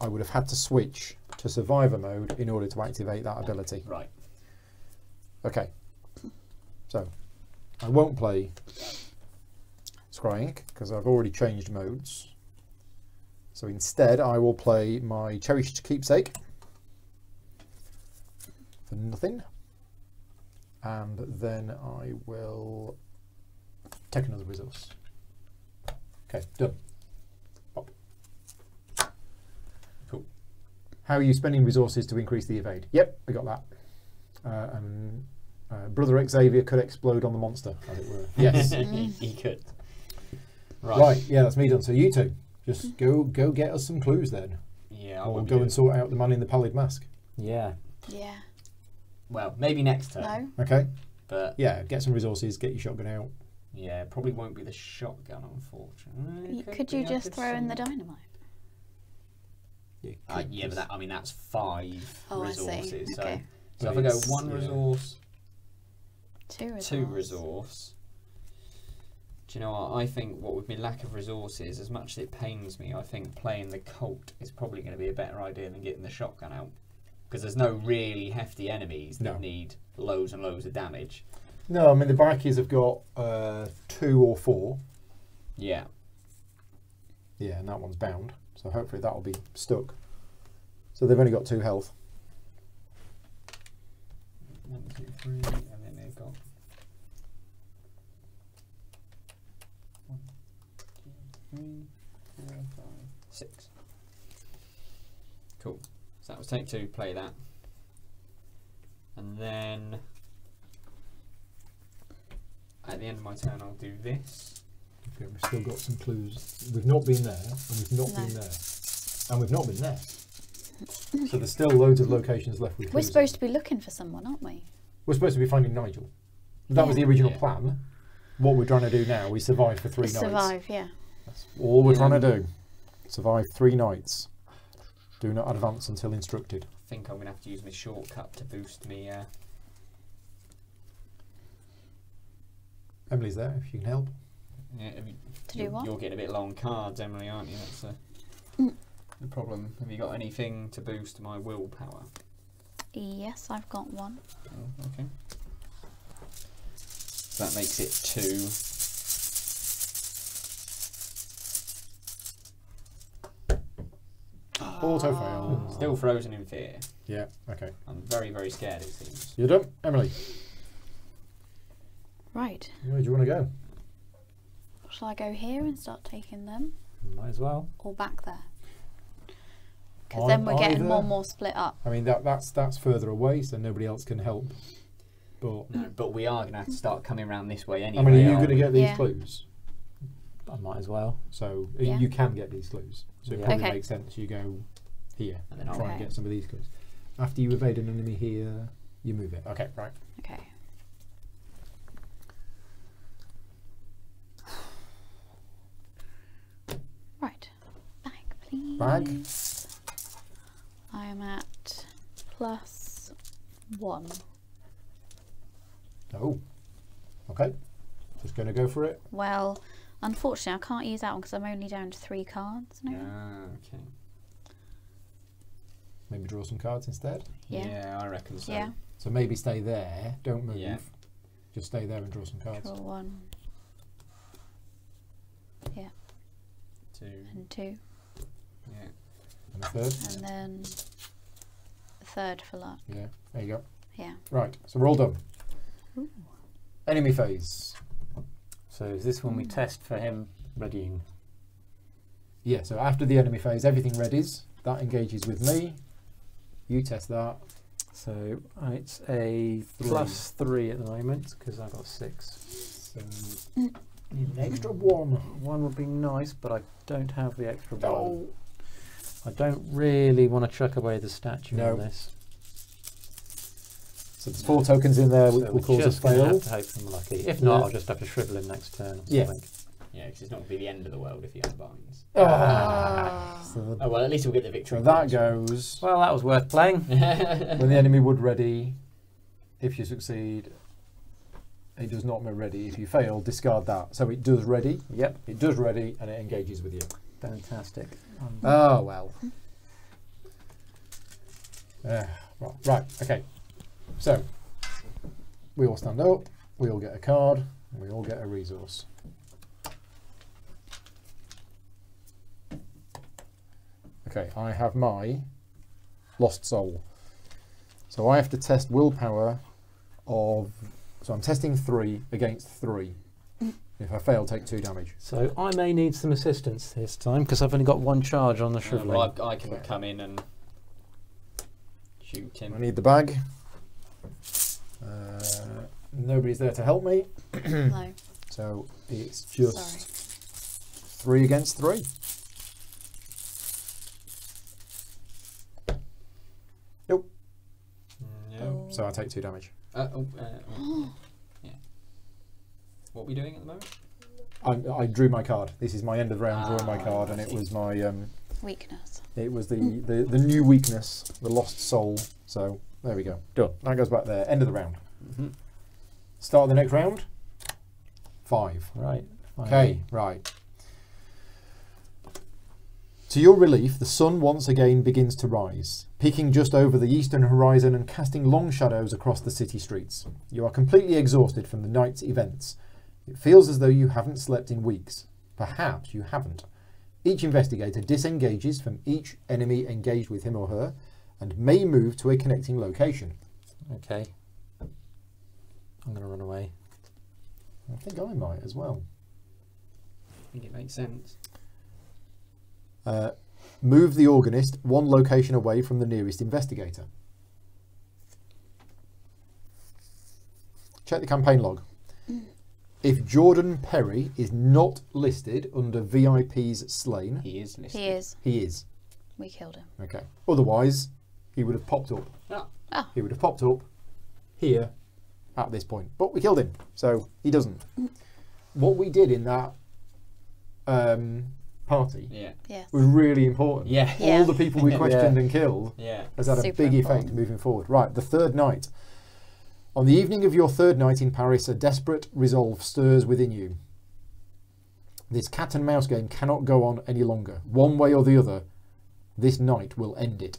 I would have had to switch to Survivor mode in order to activate that ability. Right. Okay. So I won't play Scrying because I've already changed modes. So instead I will play my Cherished Keepsake for nothing. And then I will take another resource. Okay, done. Pop. Cool. How are you spending resources to increase the evade? Yep, we got that. Brother Xavier could explode on the monster, as it were. Yes. He could. Right, yeah, that's me done. So you two, just go get us some clues then. Yeah, I Or will go and sort out the man in the pallid mask. Yeah. Yeah. Well, maybe next turn. No. Okay? But Yeah, get some resources, get your shotgun out. yeah, probably won't be the shotgun, unfortunately. Could you just throw in the dynamite? Yeah, but that's 5 Oh, I see. resources. Okay. So if I go 1 resource, 2 resources. 2 resource. Do you know what? I think what with my lack of resources, as much as it pains me, I think playing the Colt is probably going to be a better idea than getting the shotgun out. Because there's no really hefty enemies that need loads and loads of damage. No, I mean the Vikings have got 2 or 4. Yeah. Yeah, and that one's bound. So hopefully that'll be stuck. So they've only got 2 health. 1, 2, 3, and then they've got 1, 2, 3, 4, 5, 6. Cool. So that was take 2, play that. And then at the end of my turn I'll do this. Okay, we've still got some clues. We've not been there, and we've not been there. And we've not been there. So there's still loads of locations left with We're clues supposed to be looking for someone, aren't we? We're supposed to be finding Nigel. That was the original plan. What we're trying to do now, we survive for 3 nights. Survive, yeah. That's all we're trying to do. Survive 3 nights. Do not advance until instructed. I think I'm going to have to use my shortcut to boost me. Emily's there, if you can help. Yeah, To do what? You're getting a bit low on cards, Emily, aren't you? That's the problem. Have you got anything to boost my willpower? Yes, I've got 1. Oh, okay. So that makes it 2. Auto fail. Still frozen in fear. Yeah, okay. I'm very, very scared, it seems. You're done? Emily, Right. where do you want to go? Shall I go here and start taking them? Might as well. Or back there? Because then we're getting more and more split up. I mean, that's further away, so nobody else can help. But No, but we are going to have to start coming around this way anyway. I mean, are you aren't going to we? get these Yeah. clues? I might as well. So Yeah. you can get these clues. So it Yeah. probably Okay. makes sense you go here And then and try and Okay. get some of these clues. After you evade an enemy here, you move it. Okay, right. Okay. Right. Bag, please. Bag. I am at +1. Oh. Okay. Just going to go for it. Well, unfortunately, I can't use that one because I'm only down to 3 cards now. Okay. Maybe draw some cards instead. Yeah. I reckon so. Yeah. So maybe stay there. Don't move. Yeah. Just stay there and draw some cards. Draw 1. Yeah. 2. And 2. Yeah. And a third. And then a third for luck. Yeah. There you go. Yeah. Right. So we're all done. Ooh. Enemy phase. So is this when we test for him readying? Yeah. So after the enemy phase, everything readies. That engages with me. You test that. So it's a +3 at the moment because I got 6. So need an extra 1. 1 would be nice, but I don't have the extra 1. Oh. I don't really want to chuck away the statue No. on this. So there's 4 tokens in there which So will we're cause a just gonna fail. have to hope I'm lucky. If not, Yeah. I'll just have to shrivel him next turn or Yeah. something. Yeah, because it's not going to be the end of the world if he unbinds. Ah. So, Oh, well, at least we'll get the victory. so that points. goes Well, that was worth playing. when the enemy would ready. If you succeed, it does not make ready. If you fail, discard that. So it does ready. Yep, It does ready and it engages with you. fantastic. Oh well. Right. Okay. So we all stand up. We all get a card. And we all get a resource. Okay. I have my lost soul. So I have to test willpower of. So I'm testing 3 against 3. If I fail, take 2 damage. So I may need some assistance this time because I've only got 1 charge on the shriveling. Well, I can Okay. come in and shoot I him. need the bag. Nobody's there to help me. No. So it's just Sorry. 3 against 3. Nope. No. So I take 2 damage. Yeah. What are we doing at the moment? I drew my card. This is my end of round drawing my Ah, card, and I it see. was my Weakness. it was the new weakness, the lost soul. So there we go. Done. That goes back there. End of the round. Start of the next round. 5. Right. Okay, right. To your relief, the sun once again begins to rise, peaking just over the eastern horizon and casting long shadows across the city streets. You are completely exhausted from the night's events. It feels as though you haven't slept in weeks. Perhaps you haven't. Each investigator disengages from each enemy engaged with him or her and may move to a connecting location. Okay. I'm going to run away. I think I might as well. I think it makes sense. Move the organist 1 location away from the nearest investigator. Check the campaign log. If Jordan Perry is not listed under VIPs slain, He is listed. He is. he is. We killed him. Okay. Otherwise, he would have popped up. Ah. Oh. He would have popped up here at this point. But we killed him, so he doesn't. What we did in that party Yeah. Yes. was really important. Yeah. Yeah. All the people we questioned and killed Yeah. has had a Super big effect important. moving forward. Right, the third night. On the evening of your third night in Paris, a desperate resolve stirs within you. This cat and mouse game cannot go on any longer. One way or the other, this night will end it.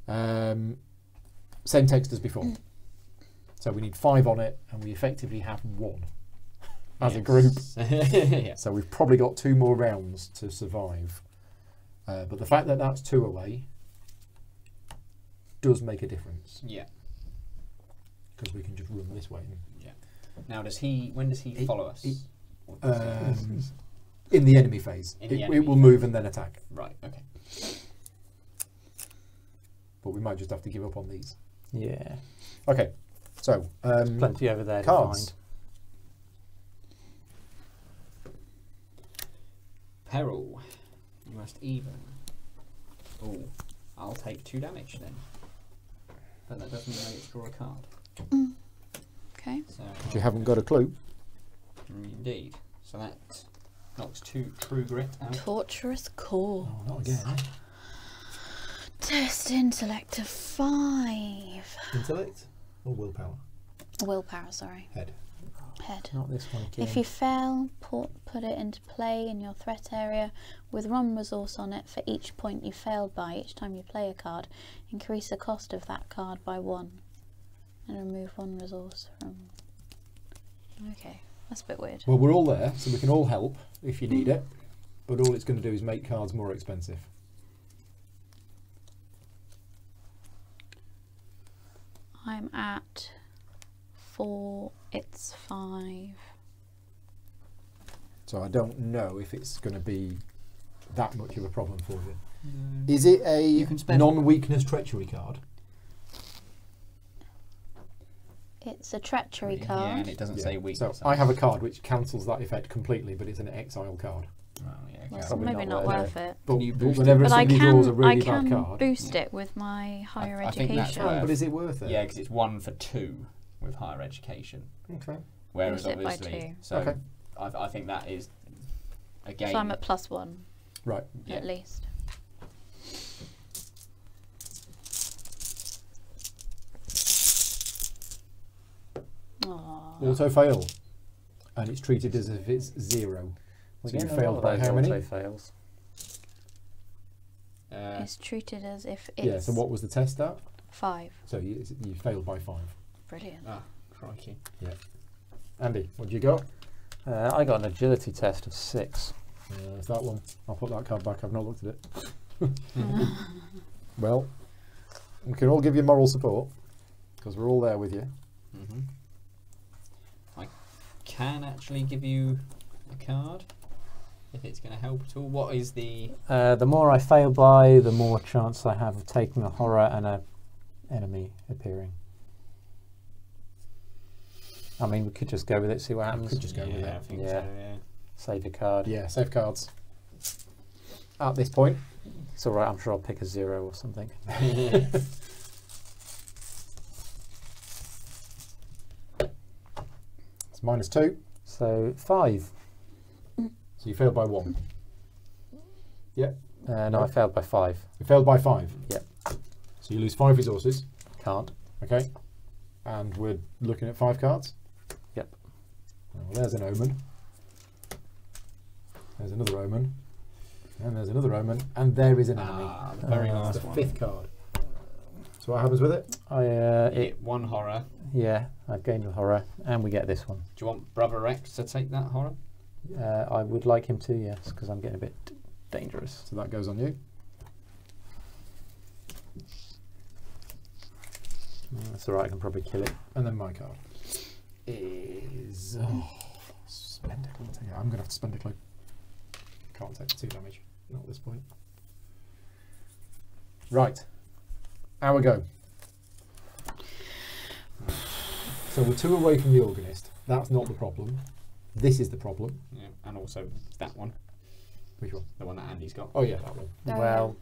Same text as before. So we need 5 on it, and we effectively have 1 as a group. Yeah. So we've probably got 2 more rounds to survive. But the fact that that's 2 away does make a difference, Yeah. because we can just run this way. Yeah. Now, when does he follow us? Or does he- In the enemy phase. In the It enemy will move and then attack. Right, okay. But we might just have to give up on these. Yeah. Okay, so Plenty over there cards. to Peril. You must even. Oh, I'll take 2 damage then. But that doesn't mean I get to draw a card. Okay. So But you haven't got a clue. Indeed. So that knocks 2 True Grit out. Torturous Core. Oh, not again. Test intellect of 5. Intellect or willpower? Willpower, sorry. Head. Head. Not this one again. If you fail, put it into play in your threat area with 1 resource on it for each point you failed by each time you play a card. Increase the cost of that card by 1 and remove 1 resource from... Okay, that's a bit weird. Well, we're all there, so we can all help if you need it. But all it's going to do is make cards more expensive. I'm at 4, it's 5. So I don't know if it's going to be that much of a problem for you. Is it a You can spend. Non-weakness treachery card. It's a treachery Yeah, card. and it doesn't say So weakness. I have a card which cancels that effect completely, but it's an exile card. Oh, yeah, okay. Well, it's Probably maybe not not worth worth it. But Can you boost it? whenever But I somebody draws a can, really bad I can card, boost Yeah. it with my higher I think that's education. right. but is it worth it? Yeah, because it's 1 for 2 with higher education. Okay. Whereas Boost it by obviously, 2. so Okay. I think that is again. So I'm at +1 Right. Yeah. at least. Aww. Auto fail, and it's treated as if it's 0. We So you get a lot failed of by those how many? auto fails. It's treated as if it's Yeah. So what was the test at? 5. So you failed by 5. Brilliant. Ah, crikey. Andy, what do you got? I got an agility test of 6. It's that one. I'll put that card back. I've not looked at it. Well, we can all give you moral support because we're all there with you. Mm-hmm. I can actually give you a card if it's going to help at all. What is the? The more I fail by, the more chance I have of taking a horror and a enemy appearing. I mean, we could just go with it, see what happens. Could just go with Yeah, I it. think Yeah. so. Yeah. Save your card. Yeah, save cards. At this point, It's alright, I'm sure I'll pick a 0 or something. it's -2. So 5. So you failed by 1. No, I failed by 5. You failed by 5. Yep. So you lose 5 resources. Can't. Okay. And we're looking at 5 cards. Yep. Well, there's an omen. There's another omen. And there's another omen. And there is an enemy. Ah, the very That's last the one. 5th card. So what happens with it? You get 1 horror. Yeah, I've gained a horror, and we get this one. Do you want Brother Rex to take that horror? I would like him to, yes, because I'm getting a bit dangerous. So that goes on you. That's alright, I can probably kill it. And then my card is... spend a clue. Yeah, I'm going to have to spend a clue. Can't take 2 damage. Not at this point. Right. Hour go. So we're 2 away from the organist. That's not the problem. This is the problem. Yeah, and also that one, Which one? the one that Andy's got. Oh yeah, that one. Well,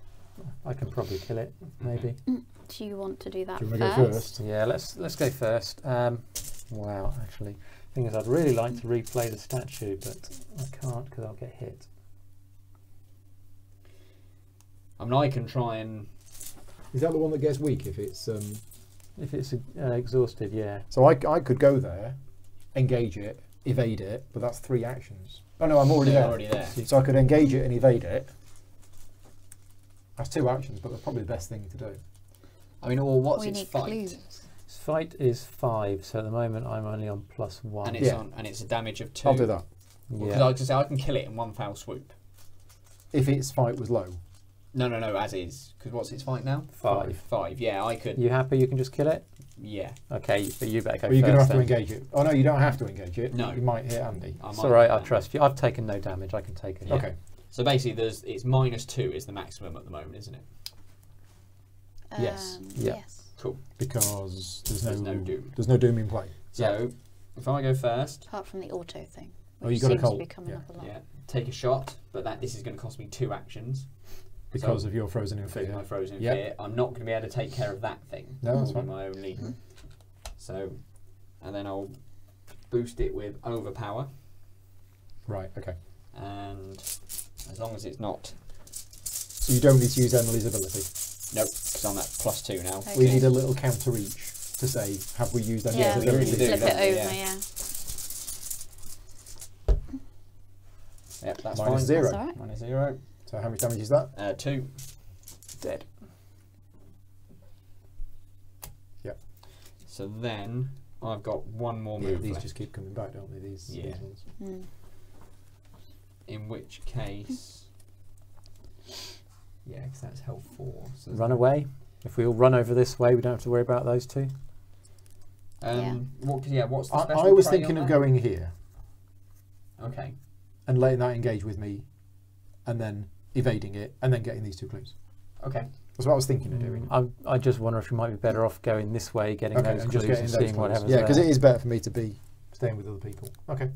I can probably kill it, maybe. Do you want to do that Do you want first? to go first? Yeah, let's go first. Wow, actually, thing is, I'd really like to replay the statue, but I can't because I'll get hit. I mean, I can try and. Is that the one that gets weak if it's... If it's exhausted, yeah. So I could go there, engage it, evade it, but that's 3 actions. Oh no, I'm already They're there. already there. So I could engage it and evade it. That's 2 actions, but that's probably the best thing to do. I mean, or what's we its need fight? clues. Its fight is 5, so at the moment I'm only on +1. And it's Yeah. on, and it's a damage of 2. I'll do that. Because Yeah. I just say I can kill it in 1 foul swoop. If its fight was low. No, as is. Because what's its fight now? 5. 5. Yeah, I could. You happy? You can just kill it. Yeah. Okay, but you better go But you're going to first. have to then. engage it. Oh no, you don't have to engage it. No. You might hit Andy. I It's might alright. do I that. trust you. I've taken no damage. I can take it. Yeah. Okay. So basically, it's -2 is the maximum at the moment, isn't it? Yes. Yeah. Yes. Cool. Because there's There's no doom. There's no doom in play. So if I go first, Apart from the auto thing. Oh, which you got a seems to colt. be coming Yeah. up a lot. Yeah, take a shot, but this is going to cost me 2 actions. Because So, of your frozen in because fear. my frozen Yep. fear. I'm not going to be able to take care of that thing. No, that's Will be fine. my only. So, and then I'll boost it with Overpower, Right, okay. and as long as it's not. So you don't need to use Emily's ability. Nope, because I'm at +2 now. Okay. We need a little counter each to say, have we used Emily's Yeah, we ability? really do. flip it don't we? over, Yeah. yeah. Yep, that's Minus fine. 0. That's all right. -0. So how much damage is that? 2. Dead. Yep. So then I've got one more Yeah, move these left. just keep coming back, don't they? These Yeah. ones. Mm. In which case, yeah, because that's health 4. So Run away. If we all run over this way, we don't have to worry about those two. What's the special I was trait thinking on of that? going here Okay. and letting that engage with me and then evading it and then getting these 2 clues. Okay. That's what I was thinking of doing. I just wonder if you might be better off going this way, getting Okay, those and clues just getting and those seeing what clues. happens Yeah, because there. it is better for me to be staying with other people. Okay.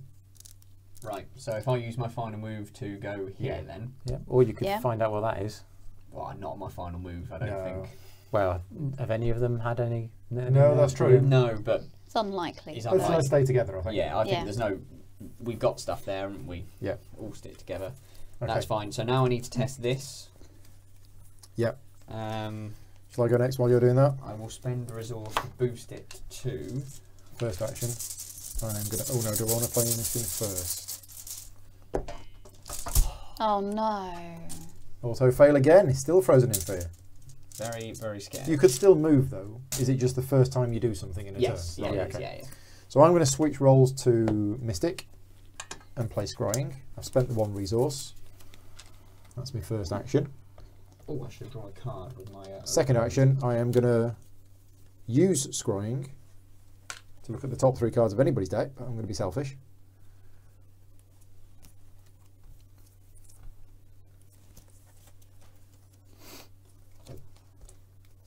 Right. So if I use my final move to go here, Yeah. then Yeah. Or you could Yeah. find out what that is. well, not my final move. I don't No. think. Well, have any of them had any? No, that's true. No, but It's unlikely. It's Let's unlikely. stay together, I think. yeah, I think Yeah. there's no. We've got stuff there, haven't we? Yeah. All stick together. Okay. That's fine. So now I need to test this. Yep. Um, Shall I go next while you're doing that? I will spend a resource to boost it to. First action. I'm going to... Oh no, do I want to play anything first? Oh no. Auto fail again. It's still frozen in fear. Very, very scared. You could still move though. Is it just the first time you do something in a Yes. turn? Yeah, Right, it is, okay. yeah. So I'm going to switch roles to Mystic and play Scrying. I've spent the 1 resource. That's my first action. Oh, I should draw a card with my. Second action, I am going to use Scrying to look at the top 3 cards of anybody's deck, but I'm going to be selfish.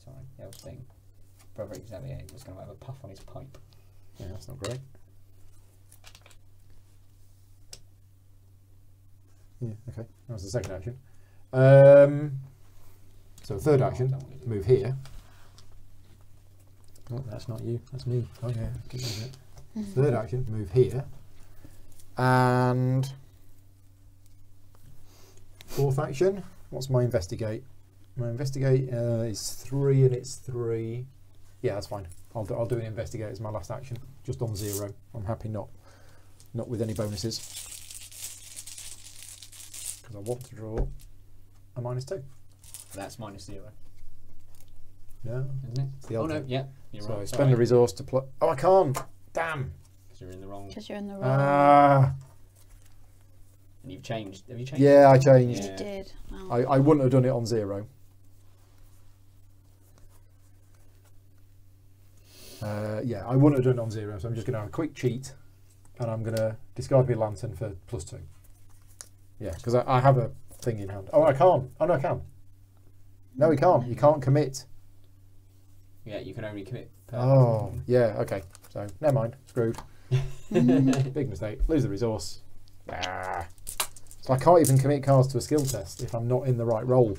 Sorry, the other thing. Brother Xavier was going to have a puff on his pipe. Yeah, that's not great. Yeah, okay. That was the second action. So third action, move here. Oh, that's not you. That's me. Oh yeah, keep moving it. Third action, move here. And fourth action, what's my investigate? My investigate is 3 and it's 3. Yeah, that's fine. I'll do an investigate as my last action, just on 0. I'm happy not with any bonuses. Because I want to draw a -2. That's -0, No, isn't it? it's the Oh other no, thing. yeah, you're So I right. spend a resource to play. Oh, I can't. Damn. Because you're in the wrong. Because you're in the wrong. Ah. And you've changed. Have you changed? Yeah, I it? changed. You did. Oh. I wouldn't have done it on 0. Yeah, I wouldn't have done it on 0, so I'm just going to have a quick cheat, and I'm going to discard my lantern for +2. Yeah, because I have a thing in hand. Oh, I can't. Oh no, I can. No, we can't. You can't commit. Yeah, you can only commit. Oh, yeah. Okay. So never mind. Screwed. Big mistake. Lose the resource. Ah. So I can't even commit cards to a skill test if I'm not in the right role.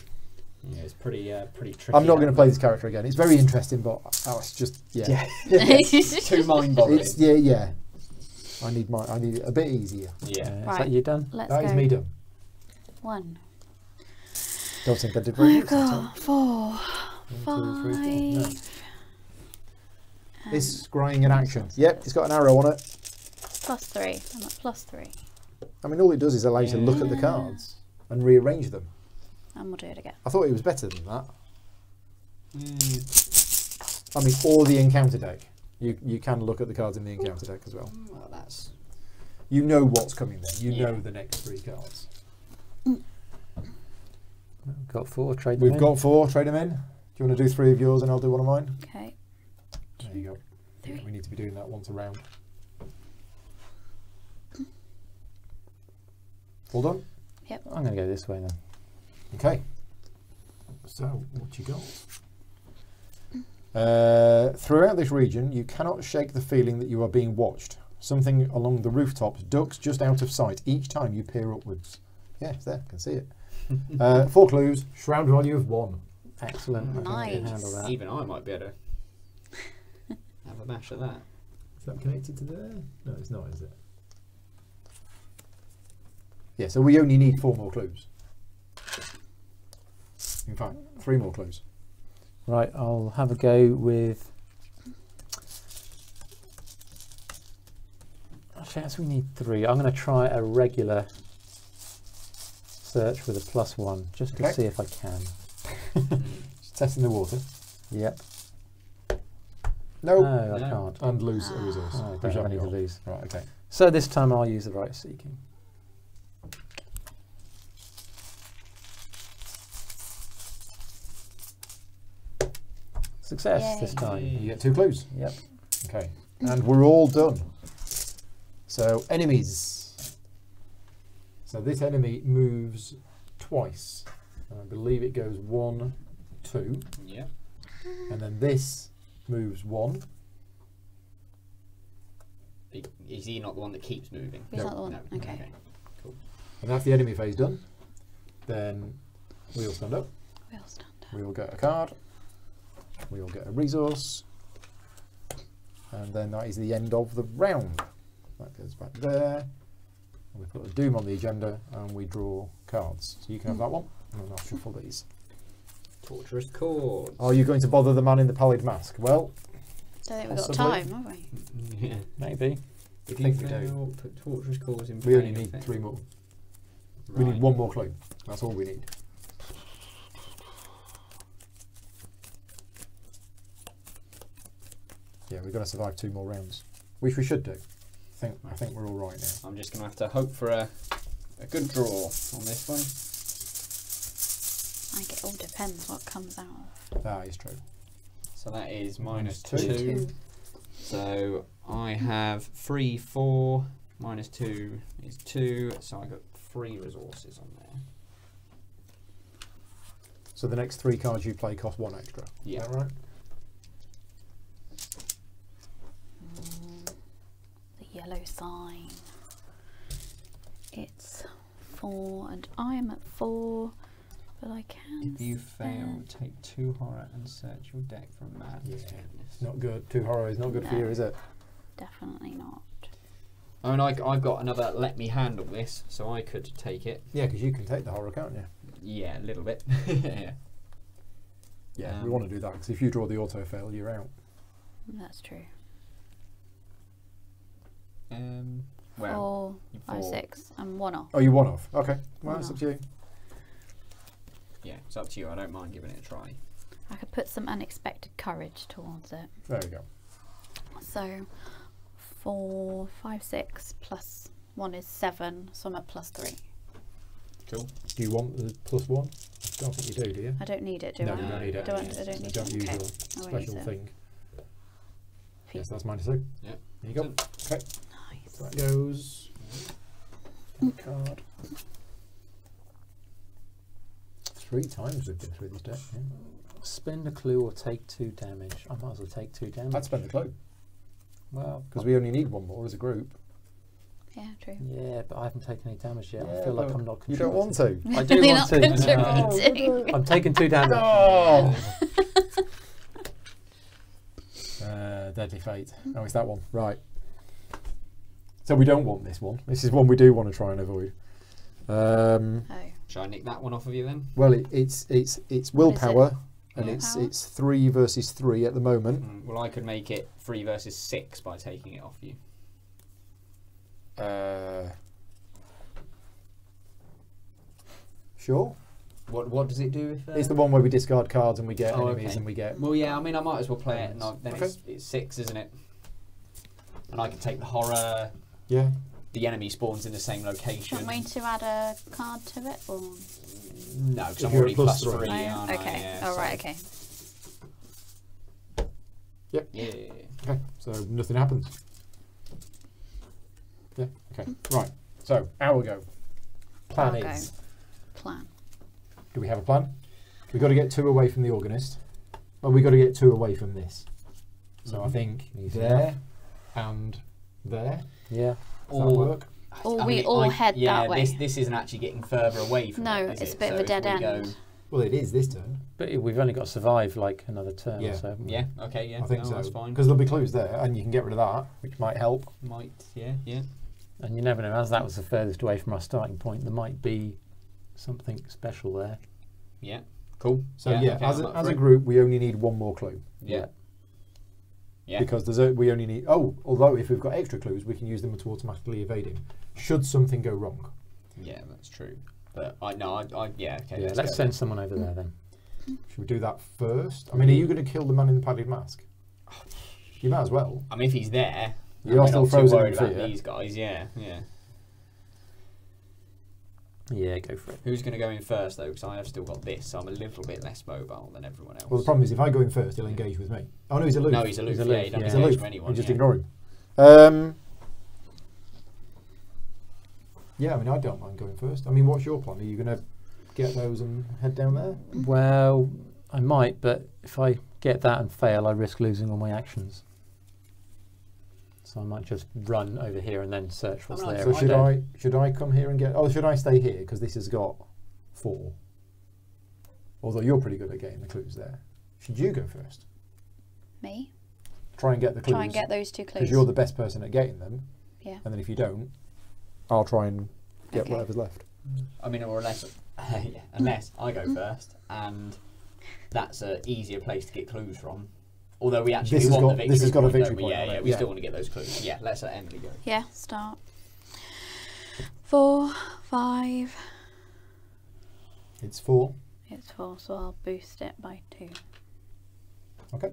Yeah, it's pretty tricky. I'm not going to play this character again. It's very interesting, but it's just Too mind-boggling. It's yeah. I need it a bit easier. Yeah. Is Right. that you done? Let's That go. is me done. 1. Don't think I did very good. Go. 4. 1, 2, 3, 4. No. 5. This scrying in action. Yep, it's got an arrow on it. +3. I'm at +3. I mean, all it does is allow you to look at the cards and rearrange them. And we'll do it again. I thought it was better than that. I mean, or the encounter deck. You can look at the cards in the encounter deck as well. Well, that's. You know what's coming then. You Yeah. know the next 3 cards. Got 4. Trade them We've in. got 4. Trade them in. Do you want to do 3 of yours and I'll do 1 of mine? Okay. There you go. Yeah, we need to be doing that once a round. All done? I'm going to go this way then. Okay. So, what you got? Throughout this region, you cannot shake the feeling that you are being watched. Something along the rooftops ducks just out of sight each time you peer upwards. Yeah, it's there. I can see it. 4 clues. Shroud value of 1. Excellent. I think I can Nice. handle that. Even I might be able to have a bash at that. Is that connected to there? No, it's not, is it? Yeah, so we only need 4 more clues. In fact, 3 more clues. Right, I'll have a go with. Actually, as we need 3, I'm going to try a regular search with a +1 just to Okay. see if I can. Just testing the water. Yep. No. No, I No. can't. And lose a resource. Oh, I which don't have I've any to got. lose. Right, okay. So this time I'll use the right seeking. Success this Yay. time. You get 2 clues. Yep. Okay. And we're all done. So, enemies. So this enemy moves twice. And I believe it goes 1, 2. Yeah. And then this moves 1. Is he not the one that keeps moving? He's No. not the one. No. Okay. Cool. And that's the enemy phase done. Then we all stand up. We'll stand up. We all get a card. We all get a resource. And then that is the end of the round. That goes back there. And we put a doom on the agenda and we draw cards. So you can have that one. And then I'll shuffle these. Torturous chords. Are you going to bother the man in the pallid mask? Well, Don't think we've got Possibly. time, have we? Yeah. Maybe. If think you we do. fail, put torturous chords in we only play need effect. 3 more. We need 1 more clue. That's all we need. Yeah, we've got to survive 2 more rounds, which we should do. I think we're all right now. I'm just going to have to hope for a good draw on this one. I think it all depends what comes out of. That is true. So that is Minus minus two. 2. So I have 3, 4. Minus 2 is 2. So I got 3 resources on there. So the next 3 cards you play cost 1 extra. Yeah. Is that right? The yellow sign. It's 4, and I am at 4, but I can. If you fail, spend- take 2 horror and search your deck for a madness. Yeah. Goodness. Not good. 2 horror is not good for you, No. is it? Definitely not. I mean, I've got another let me handle this, so I could take it. Yeah, because you can take the horror, can't you? Yeah, a little bit. Yeah. Yeah, we want to do that because if you draw the auto fail, you're out. That's true. Well, 4, 5, 6, and 1 off. Oh, you 1 off. Okay. Well, One it's up off. to you. yeah, it's up to you. I don't mind giving it a try. I could put some unexpected courage towards it. There you go. So 4, 5, 6 plus 1 is 7, so I'm at +3. Cool. Do you want the +1? I don't think you do you? I don't need it, do No, I? you don't need it. Do I don't need Don't it. use Okay. your I won't special use it. thing. Phew. Yes, that's -2. Yeah. There you go. Okay. Nice. So that goes. Card. 3 times we've been through this deck. Yeah. Spend a clue or take 2 damage. I might as well take 2 damage. I'd spend the clue Well, because we only need 1 more as a group. Yeah, true. yeah, but I haven't taken any damage yet. Yeah, I feel like but I'm not You contributing. don't want to. I do You're want not to. contributing. I'm taking 2 damage. Oh! Deadly Fate. Oh, it's that one. Right. So we don't want this one. This is one we do want to try and avoid. Oh. Shall I nick that one off of you then? Well, it's willpower, and Willpower? it's 3 versus 3 at the moment. Well, I could make it 3 versus 6 by taking it off you. Sure. What does it do if? It's the one where we discard cards and we get Oh, enemies okay. and we get. Well, yeah. I mean, I might as well play it. And then Okay. it's 6, isn't it? And I can take the horror. Yeah. The enemy spawns in the same Do location. you want me to add a card to it? Or? No, because If I'm you're already at plus +3. three. Aren't I? Okay. Yeah, Oh, so- right, okay. Yep. Yeah. Okay. So nothing happens. Yeah. Okay. Right. So our go. Plan Our go. is. Plan. Do we have a plan? We've got to get 2 away from the organist. Well, we've got to get 2 away from this. So I think Easy there and there. Yeah. Does that work? Or we all head that way. This isn't actually getting further away from No, it, is it's it? a bit of So a dead if we end. go- Well, it is this turn. But we've only got to survive like another turn Yeah. or so. Yeah, okay, yeah. I think no, so. that's fine. Because there'll be clues there, and you can get rid of that, which might help. Might, yeah. And you never know, as that was the furthest away from our starting point, there might be something special there. Yeah, cool. So yeah, okay, as I'm up a for it. group, we only need one more clue. Yeah. Yeah. Because we only need. Although if we've got extra clues, we can use them to automatically evading. Should something go wrong. Yeah, that's true. But yeah, okay. Yeah, let's send someone over there then. Should we do that first? I mean, are you going to kill the man in the padded mask? You might as well. I mean, if he's there, You are we're still not too frozen worried in about fear. these guys. Yeah. Yeah, go for it. Who's going to go in first though? Because I have still got this, so I'm a little bit less mobile than everyone else. Well, the problem is if I go in first, he'll engage with me. Oh no, he's aloof. No, he's aloof. He's Yeah, aloof, he doesn't yeah. He's engage aloof. with anyone. You just yeah. ignore him. Yeah, I mean, I don't mind going first. I mean, what's your plan? Are you going to get those and head down there? Well, I might, but if I get that and fail, I risk losing all my actions. So I might just run over here and then search what's I'm not there. So instead. should I come here and get? Oh, should I stay here because this has got 4? Although you're pretty good at getting the clues there. Should you go first? Me? Try and get the clues. Try and get those 2 clues. Because you're the best person at getting them. Yeah. And then if you don't, I'll try and get Okay. whatever's left. I mean, or unless I go first, and that's an easier place to get clues from. Although we actually This has want got- the victory this has got a point, don't victory we? point Yeah, on yeah. it, We yeah. still want to get those clues. Yeah, let's let Emily go. Yeah, start. 4, 5. It's 4. It's 4, so I'll boost it by 2. Okay.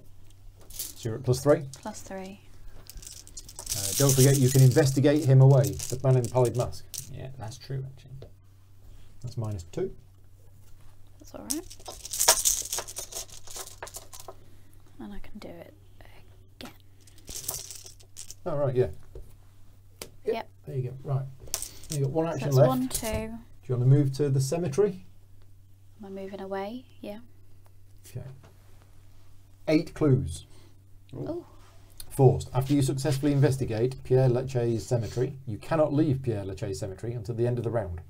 So you're at +3. Plus 3. Don't forget you can investigate him away. The man in the pallid mask. Yeah, that's true actually. That's -2. That's alright. And I can do it again. Oh, right, yeah. Yep. There you go. Right. You've got 1 So action that's left. 1, 2. Do you want to move to the cemetery? Am I moving away? Yeah. Okay. 8 clues. Oh. Forced. After you successfully investigate Pierre Lachaise cemetery, you cannot leave Pierre Lachaise cemetery until the end of the round.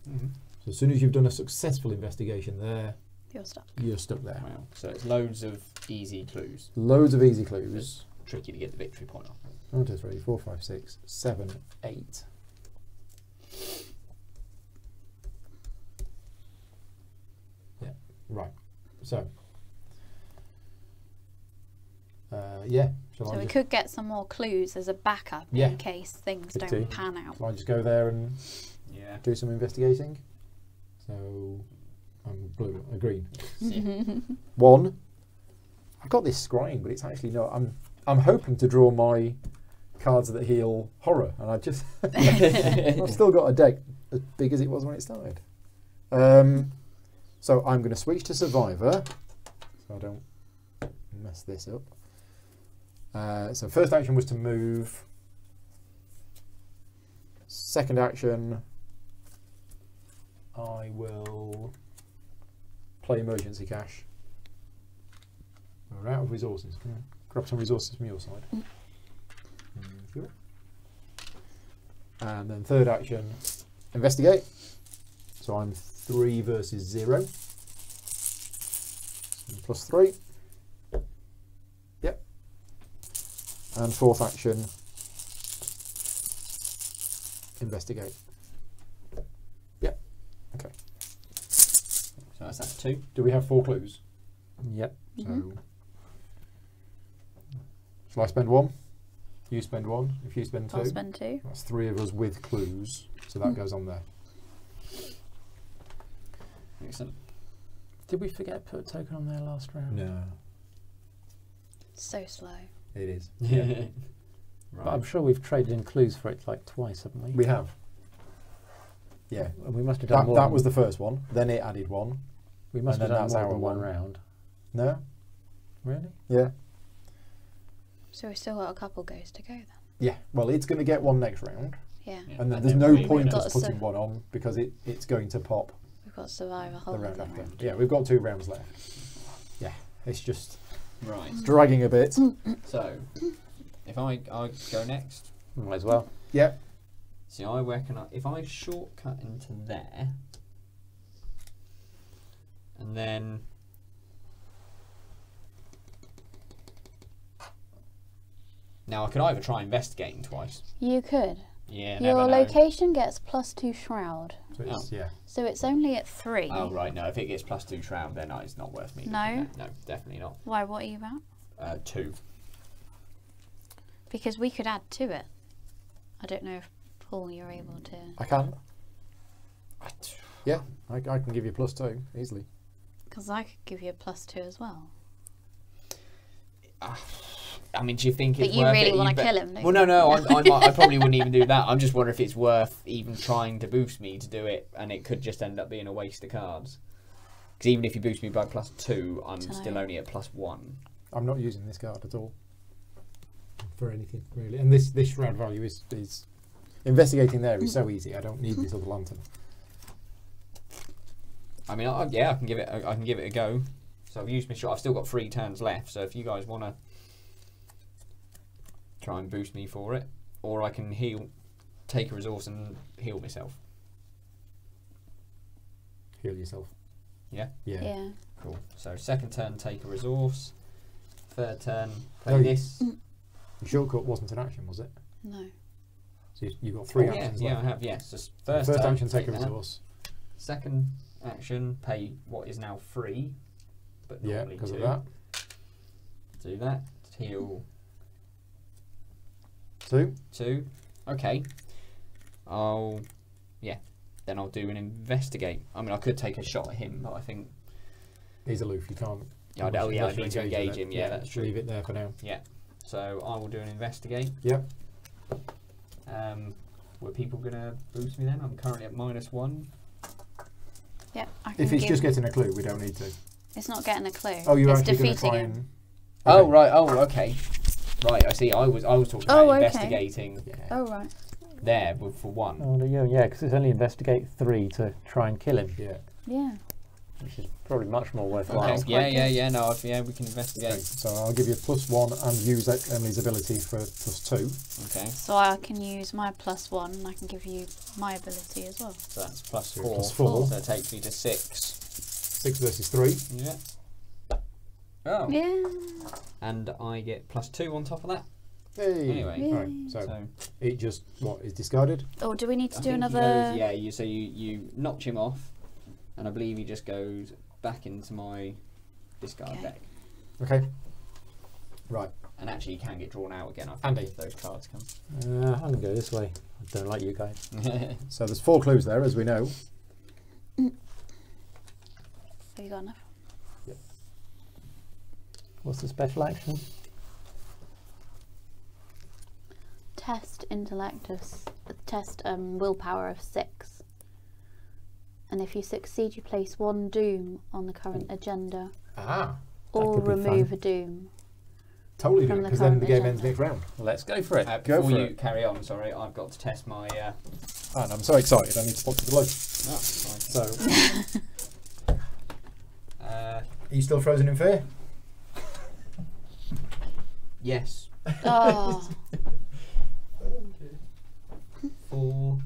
So as soon as you've done a successful investigation there, You're stuck. you're stuck there. Wow. So it's loads of easy clues. Loads of easy clues. Tricky to get the victory point off. 1, 2, 3, 4, 5, 6, 7, 8. Yeah, right. So, yeah. Shall So I we just, could get some more clues as a backup Yeah. in case things Could don't do. pan out. shall I just go there and Yeah. do some investigating? So, I'm blue, green. 1. I've got this scrying, but it's actually not. I'm hoping to draw my cards that heal horror, and I just I've still got a deck as big as it was when it started. So I'm going to switch to Survivor, so I don't mess this up. So first action was to move. Second action, I will play emergency cash. We're out of resources. Can I grab some resources from your side? Thank you. And then third action, investigate. So I'm 3 versus 0. +3. Yep. And fourth action, investigate. Yep. Okay. So that's that 2. Do we have 4 clues? Yep. So, shall I spend 1? You spend 1. If you spend 2, I'll spend 2. that's 3 of us with clues. So that goes on there. Excellent. Did we forget to put a token on there last round? No, So slow. it is. Yeah. But I'm sure we've traded in clues for it like twice, haven't we? We have. Yeah. And we must have done more. That than- was the first one. Then it added 1. We must and have then done that's more our than one one. round. No? Really? Yeah. So we've still got a couple goes to go then. Yeah. Well, it's going to get 1 next round. Yeah. Yeah. And then And there's then no we point got us to putting serve. 1 on because it's going to pop We've got to survive a the whole round other after. round. Yeah, we've got 2 rounds left. Yeah. It's just Right. dragging a bit. So, If I go next. Might as well. Yep. See, I reckon if I shortcut into there, and then now I could either try investigating twice. You could. Yeah. Your never know. location gets +2 shroud. So it's, yeah. So it's only at 3. Oh right, no. If it gets +2 shroud, then it's not worth me. No? looking at. No, definitely not. Why, what are you at? 2. Because we could add to it. I don't know if, Paul, you're able to... I can. Yeah, I can give you +2 easily. Because I could give you a +2 as well. I mean, do you think it's But you worth really it? want to kill him, don't Well, no, I probably wouldn't even do that. I'm just wondering if it's worth even trying to boost me to do it, and it could just end up being a waste of cards. Because even if you boost me by +2, I'm still only at +1. I'm not using this card at all for anything really. And this shroud value is investigating there is so easy. I don't need this other lantern. I mean, yeah, I can give it a go. So I've used my shot. I've still got 3 turns left. So if you guys want to try and boost me for it, or I can take a resource and heal myself. Heal yourself. Yeah. Yeah. Yeah. Cool. So second turn, take a resource. Third turn, play this. The shortcut wasn't an action, was it? No. So you've got 3 actions Yeah, left. I have. Yes. So First turn, action, take a that. resource. Second action, pay what is now free, but Yeah, normally because 2. of that. Do that. Heal 2. 2. Okay. Then I'll do an investigate. I mean, I could take a shot at him, but I think. He's aloof. You can't. I unless you need to engage with it. him. Yeah, that's true. Leave it there for now. Yeah. So I will do an investigate. Yep. Were people gonna boost me then? I'm currently at -1. Yep. I can If it's give... just getting a clue, we don't need to. It's not getting a clue. Oh, you're it's actually going to defeating try him. and. Oh Okay. right. Oh okay. Right. I see. I was talking about Oh, okay. investigating Yeah. Oh, right. there for 1. Oh, yeah, because it's only investigate 3 to try and kill him, Yeah. Yeah. which is probably much more worthwhile. Okay. quite Yeah. No. We can investigate. Okay, so I'll give you +1 and use Emily's ability for +2. Okay. So I can use my +1 and I can give you my ability as well. So that's +4. +4. So it takes me to 6. 6 versus 3. Yeah. Oh. Yeah. And I get +2 on top of that. Hey. Anyway. Yeah. Right, so So it just, is discarded? Or do we need to I do think another? He goes, you notch him off, and I believe he just goes back into my discard Okay. deck. Okay. Right. And actually, he can get drawn out again. I think Andy. if those cards come. I'm going to go this way. I don't like you guys. So there's 4 clues there, as we know. Have you got enough? What's the special action? Test intellect test willpower of 6. And if you succeed, you place 1 doom on the current agenda, Ah. or could be remove fun. a doom. Totally do From it, the because then current the game agenda. ends next round. Let's go for it. Go Before for you it. carry on, sorry, I've got to test my. And I'm so excited, I need to pop to the load. So, Are you still frozen in fear? yes. Oh, 4.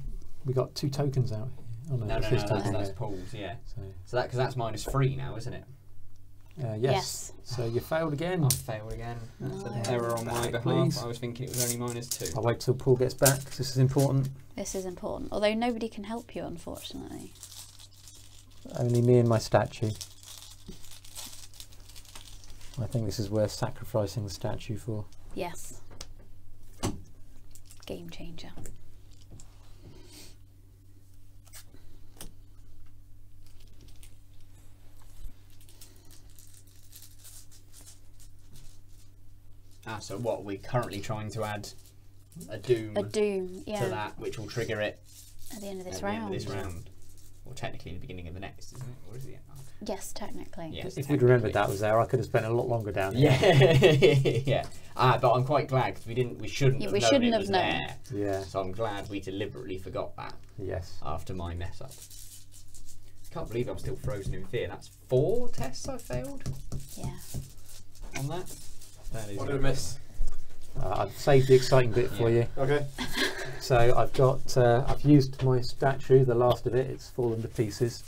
We got 2 tokens out here. Oh no, No, it's no, this no. token That's here. Paul's. Yeah. So, So because that's -3 now, isn't it? yes. Yes. So you failed again. I failed again. That's an No. error on my Back, behalf. please. I was thinking it was only -2. I'll wait till Paul gets back, 'cause this is important. this is important. Although nobody can help you, unfortunately. Only me and my statue. I think this is worth sacrificing the statue for. Yes. Game changer. So what? We're currently trying to add a doom A doom, yeah. to that, which will trigger it At the end of this at round. the end of this round. Or technically the beginning of the next, isn't it? Or is it? Yes, technically. Yes, If we'd remembered that was there, I could have spent a lot longer down here. Yeah. yeah. But I'm quite glad because we shouldn't Yeah, have we known shouldn't it have was known. there. Yeah. So I'm glad we deliberately forgot that Yes. after my mess up. Can't believe I'm still frozen in fear. That's 4 tests I failed Yeah. on that. That is What did I miss? I've saved the exciting bit for you. Okay. So I've got, I've used my statue, the last of it. It's fallen to pieces,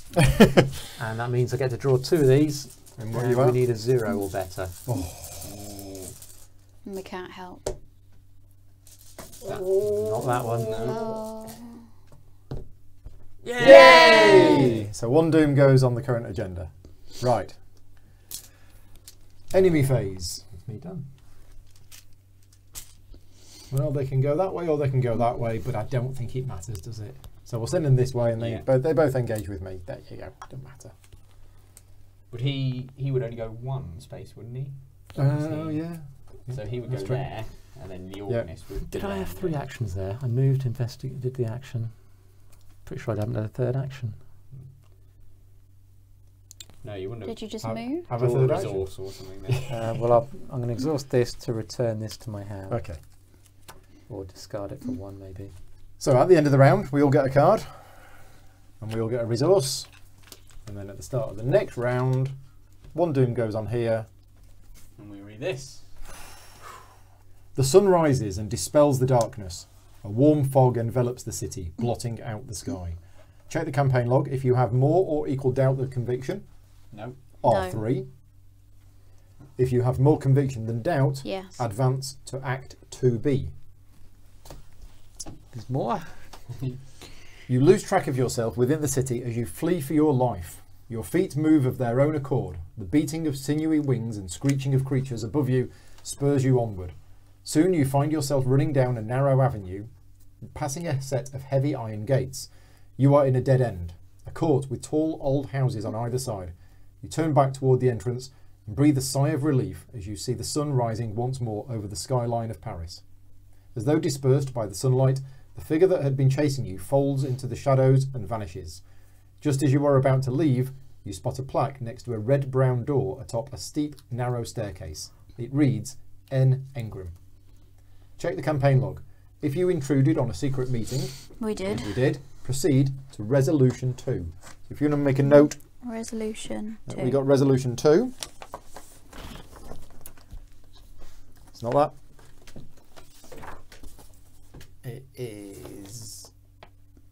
and that means I get to draw 2 of these. And what And you we at? need a 0 or better. We can't help. Not that one. Oh. Yay! So 1 doom goes on the current agenda. Right. Enemy phase. That's me done. Well, they can go that way or they can go that way, but I don't think it matters, does it? So we'll send them this way, and they both engage with me. There you go. Doesn't matter. Would he would only go 1 space, wouldn't he? Oh yeah. So he would That's go true. there, and then the organist would. Did go I there have and 3 go- actions there? I moved, investigated, did the action. Pretty sure I haven't had a 3rd action. No, you wouldn't have. Did you just Have- move? Have a draw 3rd action. resource or something there. Well, I'm going to exhaust this to return this to my hand, Okay. or discard it for 1 maybe. So at the end of the round, we all get a card, and we all get a resource, and then at the start of the next round, 1 doom goes on here. And we read this. The sun rises and dispels the darkness. A warm fog envelops the city, blotting out the sky. Check the campaign log. If you have more or equal doubt than conviction, No. R3. If you have more conviction than doubt, Yes. advance to Act 2B. There's more? You lose track of yourself within the city as you flee for your life. Your feet move of their own accord. The beating of sinewy wings and screeching of creatures above you spurs you onward. Soon you find yourself running down a narrow avenue, passing a set of heavy iron gates. You are in a dead end, a court with tall old houses on either side. You turn back toward the entrance and breathe a sigh of relief as you see the sun rising once more over the skyline of Paris. As though dispersed by the sunlight, the figure that had been chasing you folds into the shadows and vanishes. Just as you are about to leave, you spot a plaque next to a red-brown door atop a steep, narrow staircase. It reads, N. Engram. Check the campaign log. If you intruded on a secret meeting, We did. we did, proceed to Resolution 2. So if you want to make a note, Resolution 2. we got Resolution 2. It's not that. It is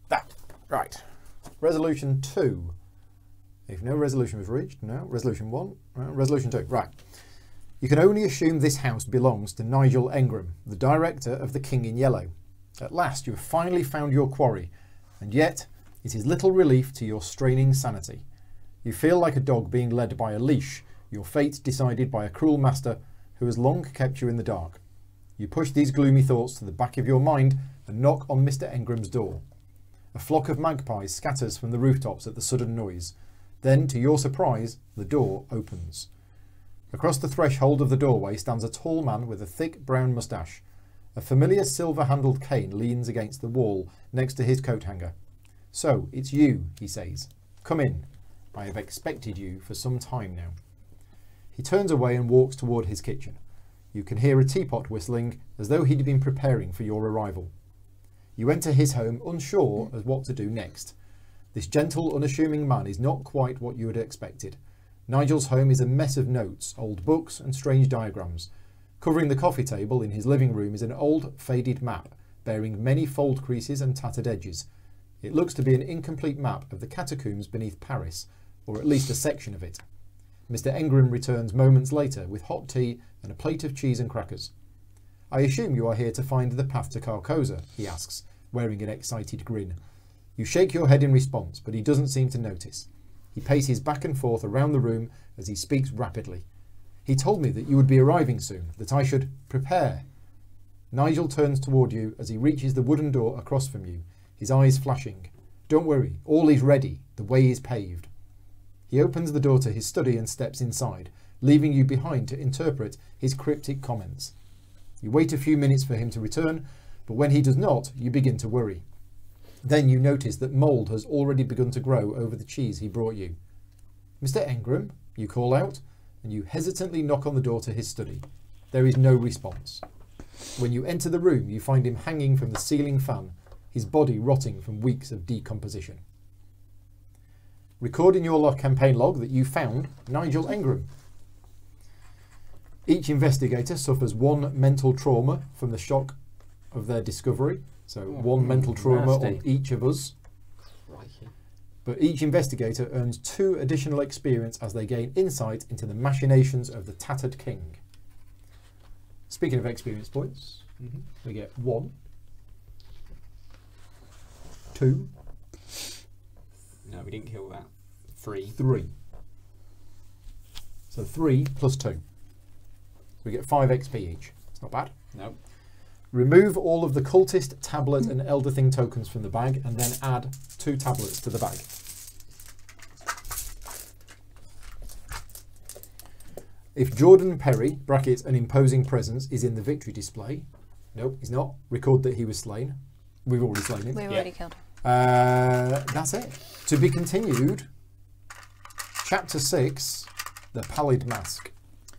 that. Right. Resolution 2. If no resolution was reached, no. Resolution 1. Resolution 2. Right. You can only assume this house belongs to Nigel Engram, the director of the King in Yellow. At last you have finally found your quarry, and yet it is little relief to your straining sanity. You feel like a dog being led by a leash, your fate decided by a cruel master who has long kept you in the dark. You push these gloomy thoughts to the back of your mind and knock on Mr. Engram's door. A flock of magpies scatters from the rooftops at the sudden noise. Then, to your surprise, the door opens. Across the threshold of the doorway stands a tall man with a thick brown moustache. A familiar silver-handled cane leans against the wall next to his coat hanger. So, it's you, he says. Come in. I have expected you for some time now. He turns away and walks toward his kitchen. You can hear a teapot whistling as though he'd been preparing for your arrival. You enter his home unsure as what to do next. This gentle, unassuming man is not quite what you had expected. Nigel's home is a mess of notes, old books and strange diagrams. Covering the coffee table in his living room is an old, faded map, bearing many fold creases and tattered edges. It looks to be an incomplete map of the catacombs beneath Paris, or at least a section of it. Mr. Engram returns moments later with hot tea and a plate of cheese and crackers. I assume you are here to find the path to Carcosa, he asks, wearing an excited grin. You shake your head in response, but he doesn't seem to notice. He paces back and forth around the room as he speaks rapidly. He told me that you would be arriving soon, that I should prepare. Nigel turns toward you as he reaches the wooden door across from you, his eyes flashing. Don't worry, all is ready, the way is paved. He opens the door to his study and steps inside, leaving you behind to interpret his cryptic comments. You wait a few minutes for him to return, but when he does not, you begin to worry. Then you notice that mould has already begun to grow over the cheese he brought you. Mr. Engram, you call out, and you hesitantly knock on the door to his study. There is no response. When you enter the room, you find him hanging from the ceiling fan, his body rotting from weeks of decomposition. Record in your campaign log that you found Nigel Engram. Each investigator suffers 1 mental trauma from the shock of their discovery. So 1 mental trauma on each of us. Crikey. But each investigator earns 2 additional experience as they gain insight into the machinations of the Tattered King. Speaking of experience points, we get 1, 2. No, we didn't kill that. 3. 3. So 3 plus 2. So we get 5 XP each. It's not bad. No. Remove all of the cultist, tablet and elder thing tokens from the bag and then add 2 tablets to the bag. If Jordan Perry, brackets an imposing presence, is in the victory display, nope, he's not, record that he was slain. We've already slain him. We've already killed him. That's it. To be continued, Chapter 6, the Pallid Mask.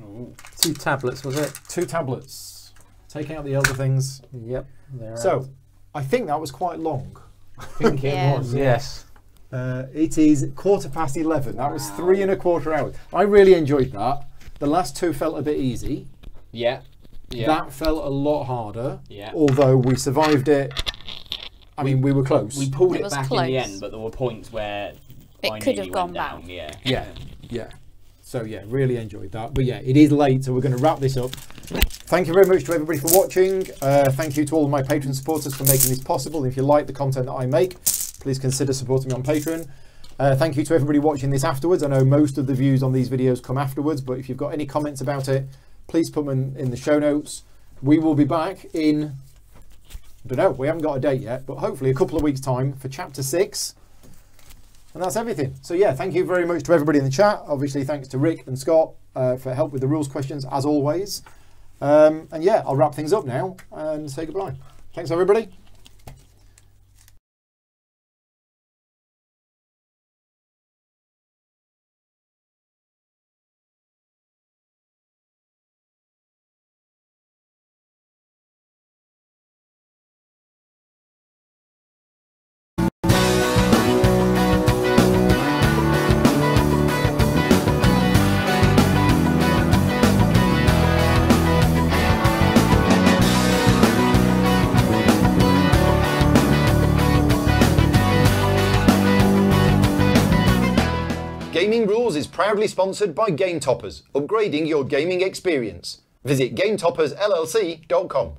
Ooh. 2 tablets, was it? 2 tablets. Taking out the elder things. Yep. They're So, out. I think that was quite long. I think Yeah. it was. Yes. It is 11:15. That was 3 1/4 hours. I really enjoyed that. The last 2 felt a bit easy. Yeah. Yeah. That felt a lot harder. Yeah. Although we survived it. I mean, we were close. We pulled It it was back in close. the end, but there were points where It I could nearly have gone went down. down. Yeah. Yeah. So yeah, really enjoyed that. But yeah, it is late, so we're going to wrap this up. Thank you very much to everybody for watching. Thank you to all of my Patreon supporters for making this possible. If you like the content that I make, please consider supporting me on Patreon. Thank you to everybody watching this afterwards. I know most of the views on these videos come afterwards, but if you've got any comments about it, please put them in the show notes. We will be back in, I don't know, we haven't got a date yet, but hopefully a couple of weeks' time for Chapter 6. And that's everything. So yeah, thank you very much to everybody in the chat. Obviously, thanks to Rick and Scott for help with the rules questions, as always. And yeah, I'll wrap things up now and say goodbye. Thanks, everybody. Gaming Rules is proudly sponsored by Game Toppers, upgrading your gaming experience. Visit GameToppersLLC.com.